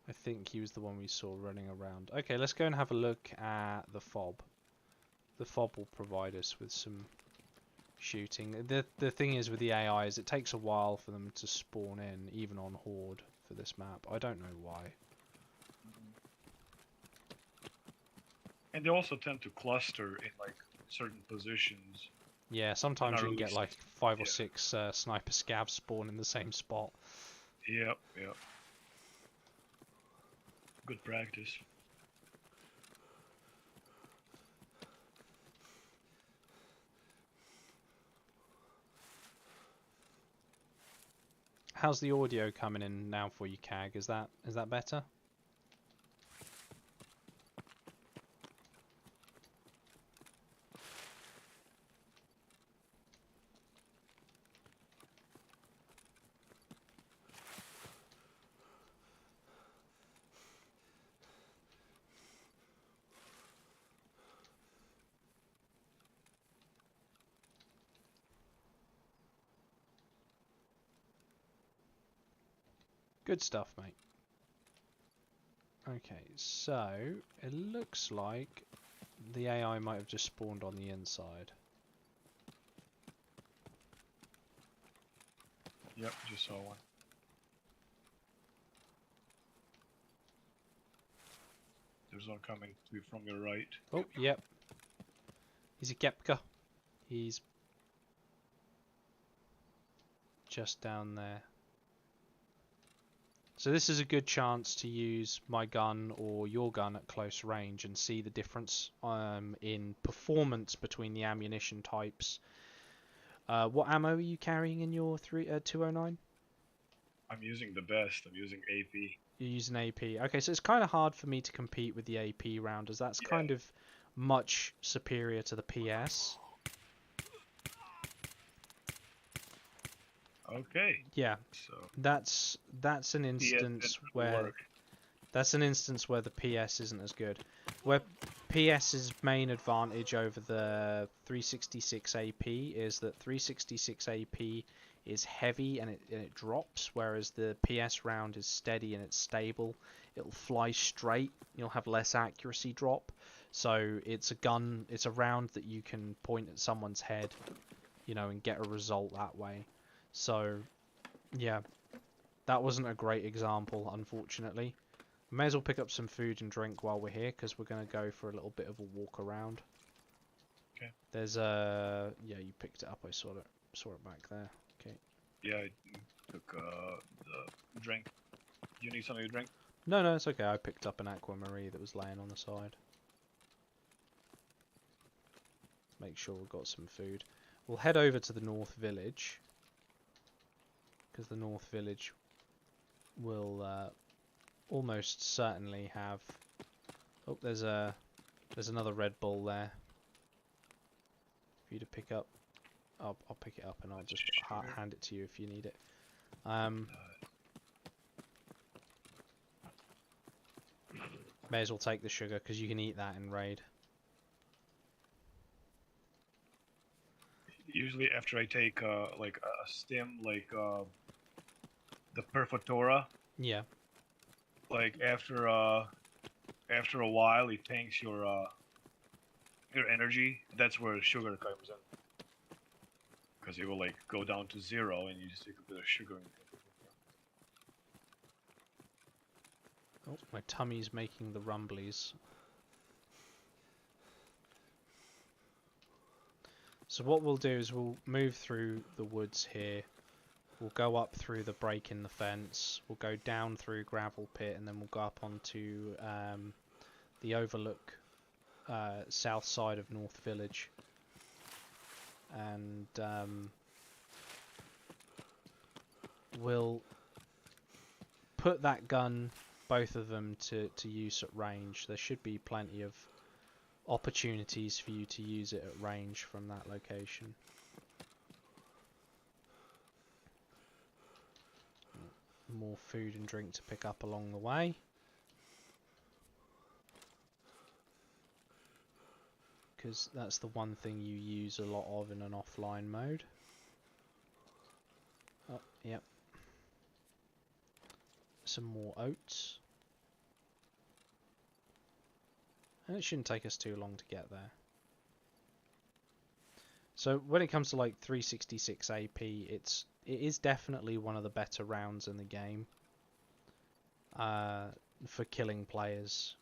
I think he was the one we saw running around. Okay, let's go and have a look at the fob. The fob will provide us with some shooting. The thing is with the AI is it takes a while for them to spawn in, even on Horde for this map. I don't know why. And they also tend to cluster in like certain positions. Yeah, sometimes you can get like 5 or yeah. 6 sniper scavs spawn in the same spot. Yep. Good practice. How's the audio coming in now for you, CAG? Is that better? Good stuff, mate. Okay, so it looks like the AI might have just spawned on the inside. Yep, just saw one. There's one coming from your right. Oh, yep. He's a Gepka. He's just down there. So this is a good chance to use my gun or your gun at close range and see the difference in performance between the ammunition types. What ammo are you carrying in your 209? I'm using the best. I'm using AP. You're using AP. Okay, so it's kind of hard for me to compete with the AP round, as that's Yeah. kind of much superior to the PS. Okay. Yeah, So that's an PS instance didn't where work. the PS isn't as good. Where PS's main advantage over the 366 AP is that 366 AP is heavy and it drops, whereas the PS round is steady and it's stable. It'll fly straight. You'll have less accuracy drop. So it's a round that you can point at someone's head, and get a result that way. So, yeah, that wasn't a great example, unfortunately. May as well pick up some food and drink while we're here, because we're going to go for a little bit of a walk around. Okay. There's yeah, you picked it up. I saw it back there. Okay. Yeah, I took the drink. You need something to drink? No, it's okay. I picked up an Aquamarine that was laying on the side. Make sure we've got some food. We'll head over to the North Village, because the North Village will almost certainly have... Oh, there's another Red Bull there for you to pick up. I'll pick it up and I'll just hand it to you if you need it. May as well take the sugar because you can eat that in raid. Usually after I take like a stim, like the Perfotora, Yeah. like after a while it tanks your energy. That's where sugar comes in, because it will like go down to 0 and you just take a bit of sugar and Oh, my tummy's making the rumblies. So what we'll do is we'll move through the woods here. We'll go up through the break in the fence. We'll go down through Gravel Pit, and then we'll go up onto the overlook south side of North Village. And we'll put that gun, both of them, to use at range. There should be plenty of opportunities for you to use it at range from that location. More food and drink to pick up along the way. Because that's the one thing you use a lot of in an offline mode. Oh, yep. Some more oats. And it shouldn't take us too long to get there. So when it comes to like 366 AP, it is definitely one of the better rounds in the game for killing players.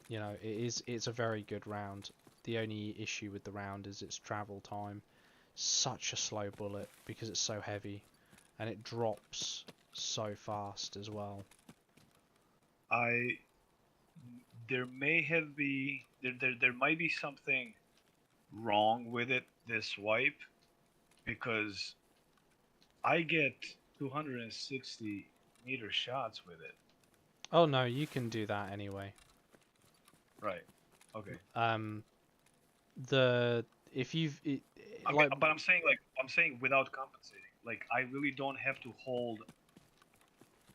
You know, it's a very good round. The only issue with the round is its travel time. Such a slow bullet because it's so heavy, and it drops so fast as well. there might be something wrong with it this wipe, because I get 260 meter shots with it. Oh no, you can do that anyway. Right. Okay. If you've But I'm saying without compensating. Like, I really don't have to hold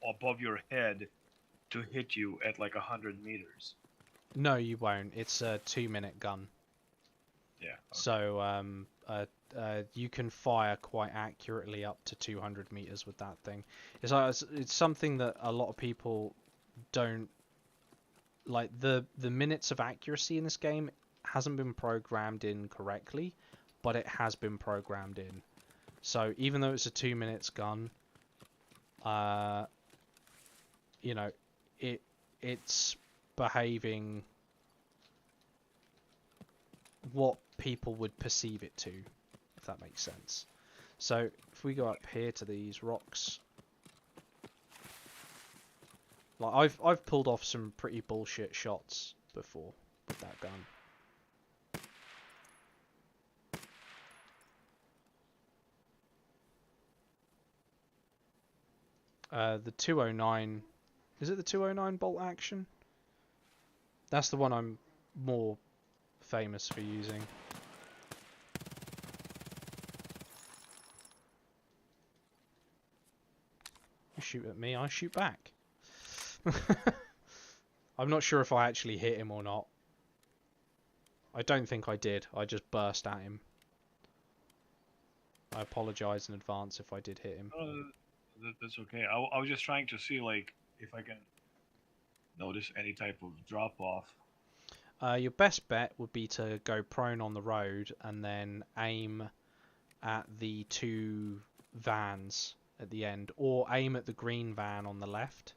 above your head to hit you at like 100 meters. No, you won't. It's a 2-minute gun. Yeah. Okay. So you can fire quite accurately up to 200 meters with that thing. It's something that a lot of people don't like. The minutes of accuracy in this game hasn't been programmed in correctly, but it has been programmed in. So even though it's a 2 minutes gun, you know, it's behaving what people would perceive it to, if that makes sense. So if we go up here to these rocks, like I've pulled off some pretty bullshit shots before with that gun. The 209. Is it the 209 bolt action? That's the one I'm more famous for using. You shoot at me, I shoot back. I'm not sure if I actually hit him or not. I don't think I did. I just burst at him. I apologise in advance if I did hit him. That's okay. I was just trying to see like if I can notice any type of drop off. Your best bet would be to go prone on the road and then aim at the two vans at the end, or aim at the green van on the left,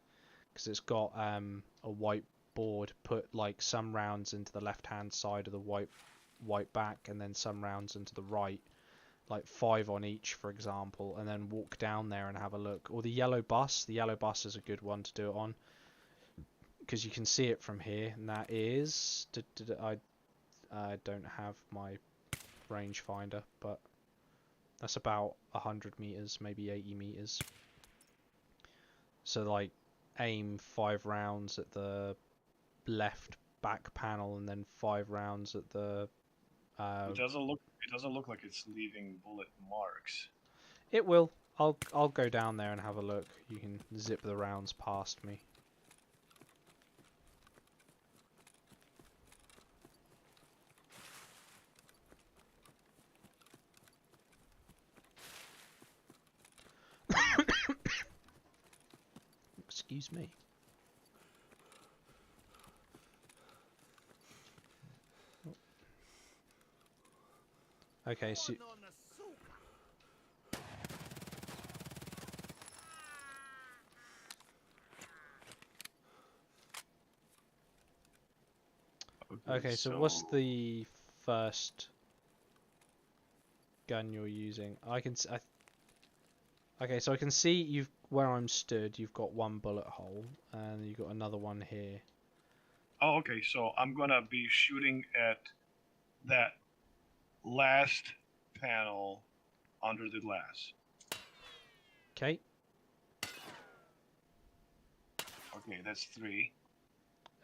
because it's got a white board. Put like some rounds into the left hand side of the white back, and then some rounds into the right, like 5 on each, for example, and then walk down there and have a look. Or the yellow bus. The yellow bus is a good one to do it on, because you can see it from here, and that is... I don't have my rangefinder, but that's about 100 meters, maybe 80 meters. So like aim 5 rounds at the left back panel, and then 5 rounds at the... It doesn't look like it's leaving bullet marks. It will. I'll go down there and have a look. You can zip the rounds past me. Excuse me. Okay, so... One on the soup. Okay, so what's the first gun you're using? Okay, so I can see you've where I'm stood. You've got 1 bullet hole, and you've got another one here. Oh, okay. So I'm gonna be shooting at that last panel under the glass. Okay. Okay, that's 3.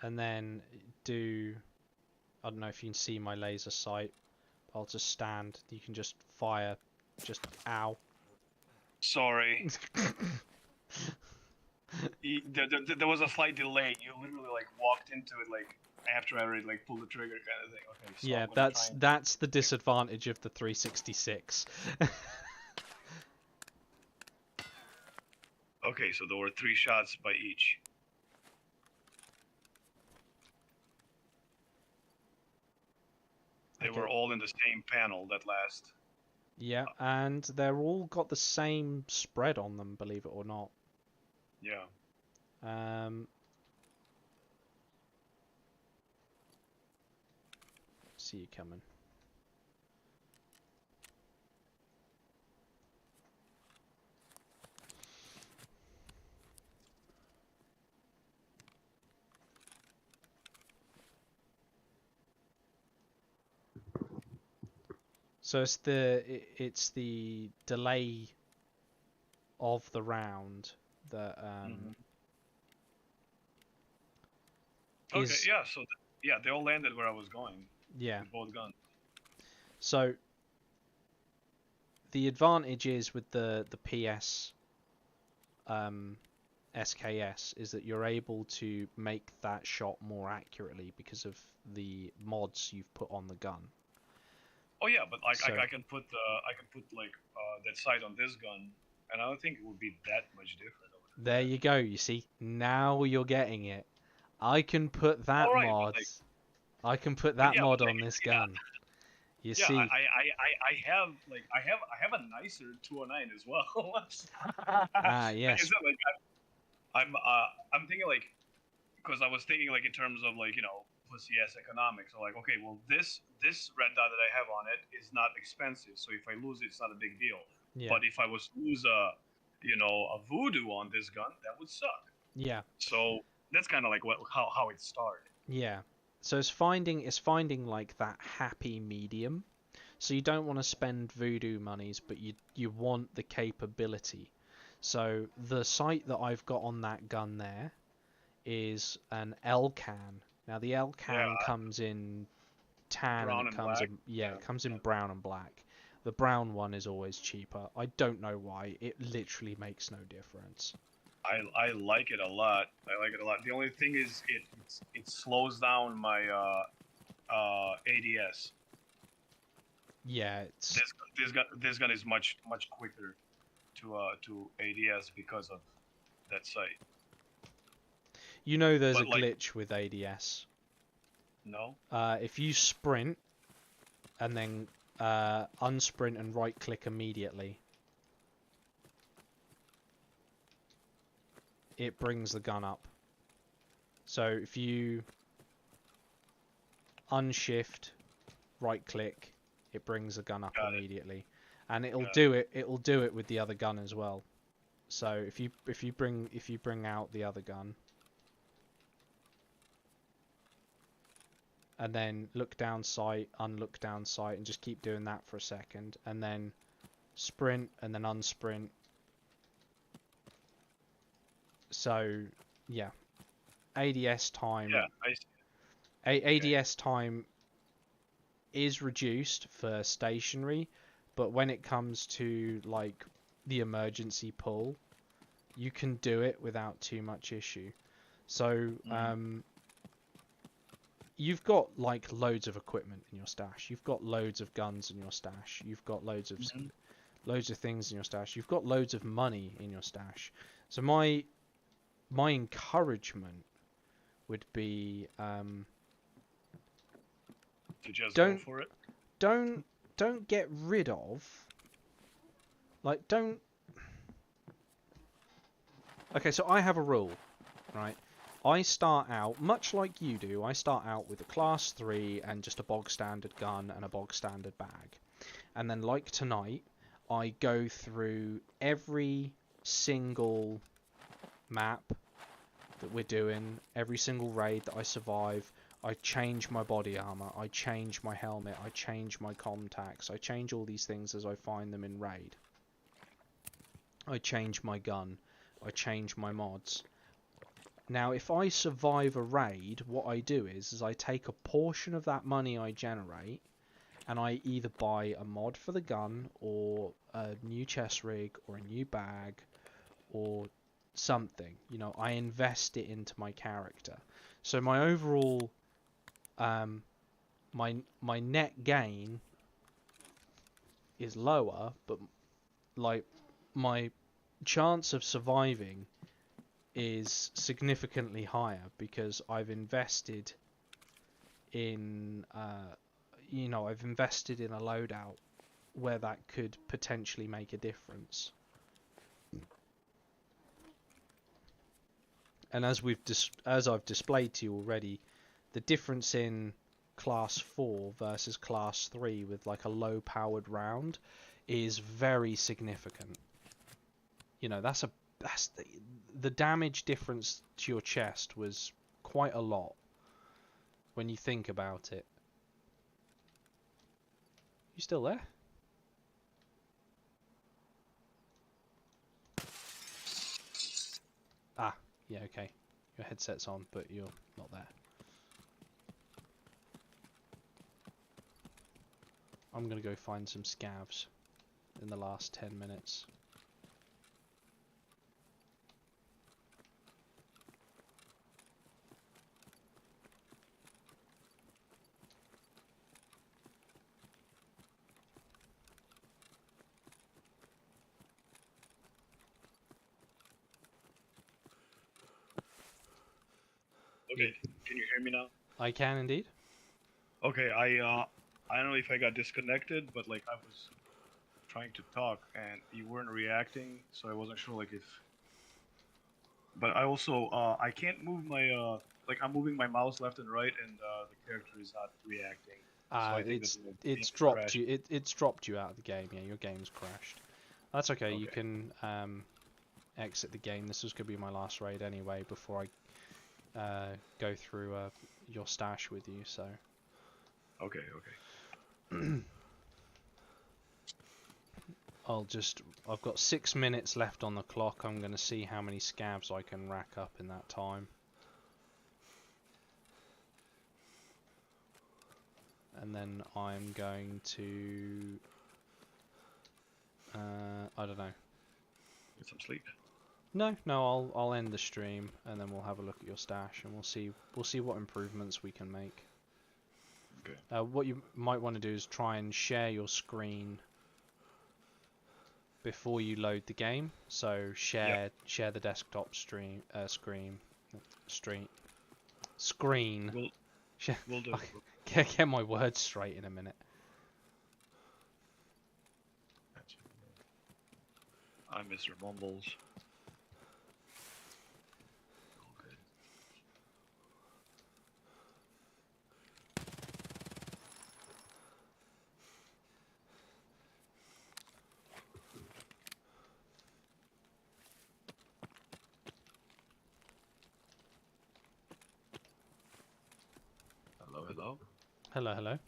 And then do... I don't know if you can see my laser sight. I'll just stand. You can just fire. Just ow. Sorry. There was a slight delay. You literally like walked into it like after I already like pulled the trigger kind of thing. Okay. So Yeah, I'm gonna that's the disadvantage of the 366. Okay, so there were 3 shots by each. They were all in the same panel that last. Yeah, and they're all got the same spread on them, believe it or not. Yeah. See you coming. So it's the delay of the round that Okay, is... yeah. So yeah, they all landed where I was going. Yeah. With both guns. So the advantage is with the PS SKS is that you're able to make that shot more accurately because of the mods you've put on the gun. Oh yeah, but like So- I can put like that sight on this gun, and I don't think it would be that much different. There you go. You see, now you're getting it. I can put that Alright, but mod. like- I can put that yeah, mod but on like, this yeah. gun. You Yeah, see, I have like I have a nicer 209 as well. yes. Is it like I'm thinking like because I was thinking like in terms of like pussy ass economics. So like okay, well this red dot that I have on it is not expensive, so if I lose it, it's not a big deal. Yeah. But if I was to lose a voodoo on this gun, that would suck. Yeah. So that's kind of like how it started. Yeah. So it's finding like that happy medium. So you don't want to spend voodoo monies, but you want the capability. So the sight that I've got on that gun there is an L-can. Now the L-can Yeah, comes in tan and brown it and comes black. in it comes in Yeah. brown and black. The brown one is always cheaper. I don't know why. It literally makes no difference. I like it a lot. I like it a lot. The only thing is it slows down my ADS. Yeah, it's This gun is much quicker to ADS because of that sight. you know there's But a like glitch with ADS. no. If you sprint and then unsprint and right click immediately, it brings the gun up. So if you unshift, right click, it brings the gun up Got it. immediately, and it'll Got do it. It'll do it with the other gun as well. So if you bring out the other gun, and then look down sight, unlook down sight, and just keep doing that for a second, and then sprint and then unsprint. So yeah, ADS time. Yeah, I see. ADS time is reduced for stationary, but when it comes to like the emergency pull, you can do it without too much issue. So you've got like loads of equipment in your stash. You've got loads of guns in your stash. You've got loads of things in your stash. You've got loads of money in your stash. So my encouragement would be To just don't go for it. don't get rid of, like, don't. Okay, so I have a rule, right? I start out much like you do. I start out with a class 3 and just a bog standard gun and a bog standard bag, and then like tonight, I go through every single map that we're doing, every single raid that I survive. I change my body armor, I change my helmet, I change my contacts, I change all these things as I find them in raid. I change my gun, I change my mods. Now if I survive a raid, what I do is I take a portion of that money I generate and I either buy a mod for the gun or a new chest rig or a new bag or something. You know, I invest it into my character. So my overall my net gain is lower, but like my chance of surviving is significantly higher because I've invested in I've invested in a loadout where that could potentially make a difference. And as I've displayed to you already, the difference in class 4 versus class 3 with like a low powered round is very significant. You know, that's the damage difference to your chest was quite a lot when you think about it. You still there? Ah, yeah, okay. Your headset's on, but you're not there. I'm gonna go find some scavs in the last 10 minutes. Okay, can you hear me now? I can indeed. Okay, I don't know if I got disconnected, but like I was trying to talk and you weren't reacting, so I wasn't sure like if. But I also I can't move my like I'm moving my mouse left and right, and the character is not reacting. So I think It's that the it's game dropped crashed. you. It's dropped you out of the game. Yeah, your game's crashed. That's okay. You Okay. can exit the game. This was gonna be my last raid anyway before I go through your stash with you. So Okay. I've got 6 minutes left on the clock. I'm going to see how many scabs I can rack up in that time. And then I'm going to, I don't know. Get some sleep. No, I'll end the stream and then we'll have a look at your stash and we'll see what improvements we can make. Okay. What you might want to do is try and share your screen before you load the game. So share the desktop screen. We'll do. Get my words straight in a minute. I'm Mr. Mumbles. Okay. Hello, hello. Hello, hello.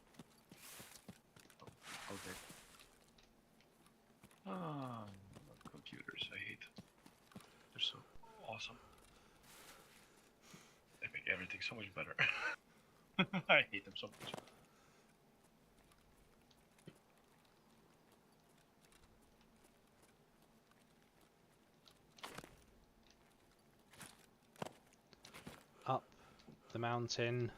Okay. Ah, computers. I hate them. They're so awesome. They make everything so much better. I hate them so much. Up the mountain.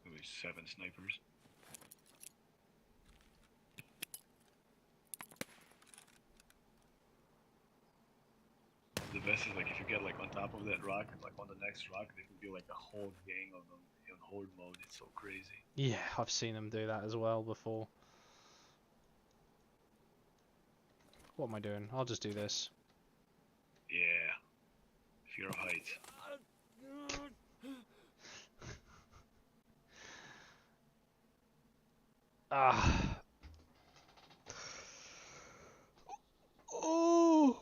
Maybe 7 snipers. The best is like if you get like on top of that rock and like on the next rock, there could be like a whole gang of them in horde mode. It's so crazy. Yeah, I've seen them do that as well before. What am I doing? I'll just do this. Yeah. Fear of heights. Ah. Oh.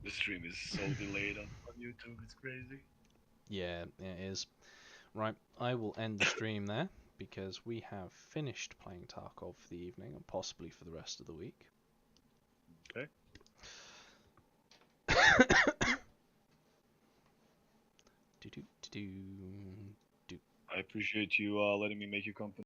The stream is so delayed on YouTube. It's crazy. Yeah, it is. Right, I will end the stream there because we have finished playing Tarkov for the evening and possibly for the rest of the week. Okay. Do do do do. I appreciate you letting me make you company.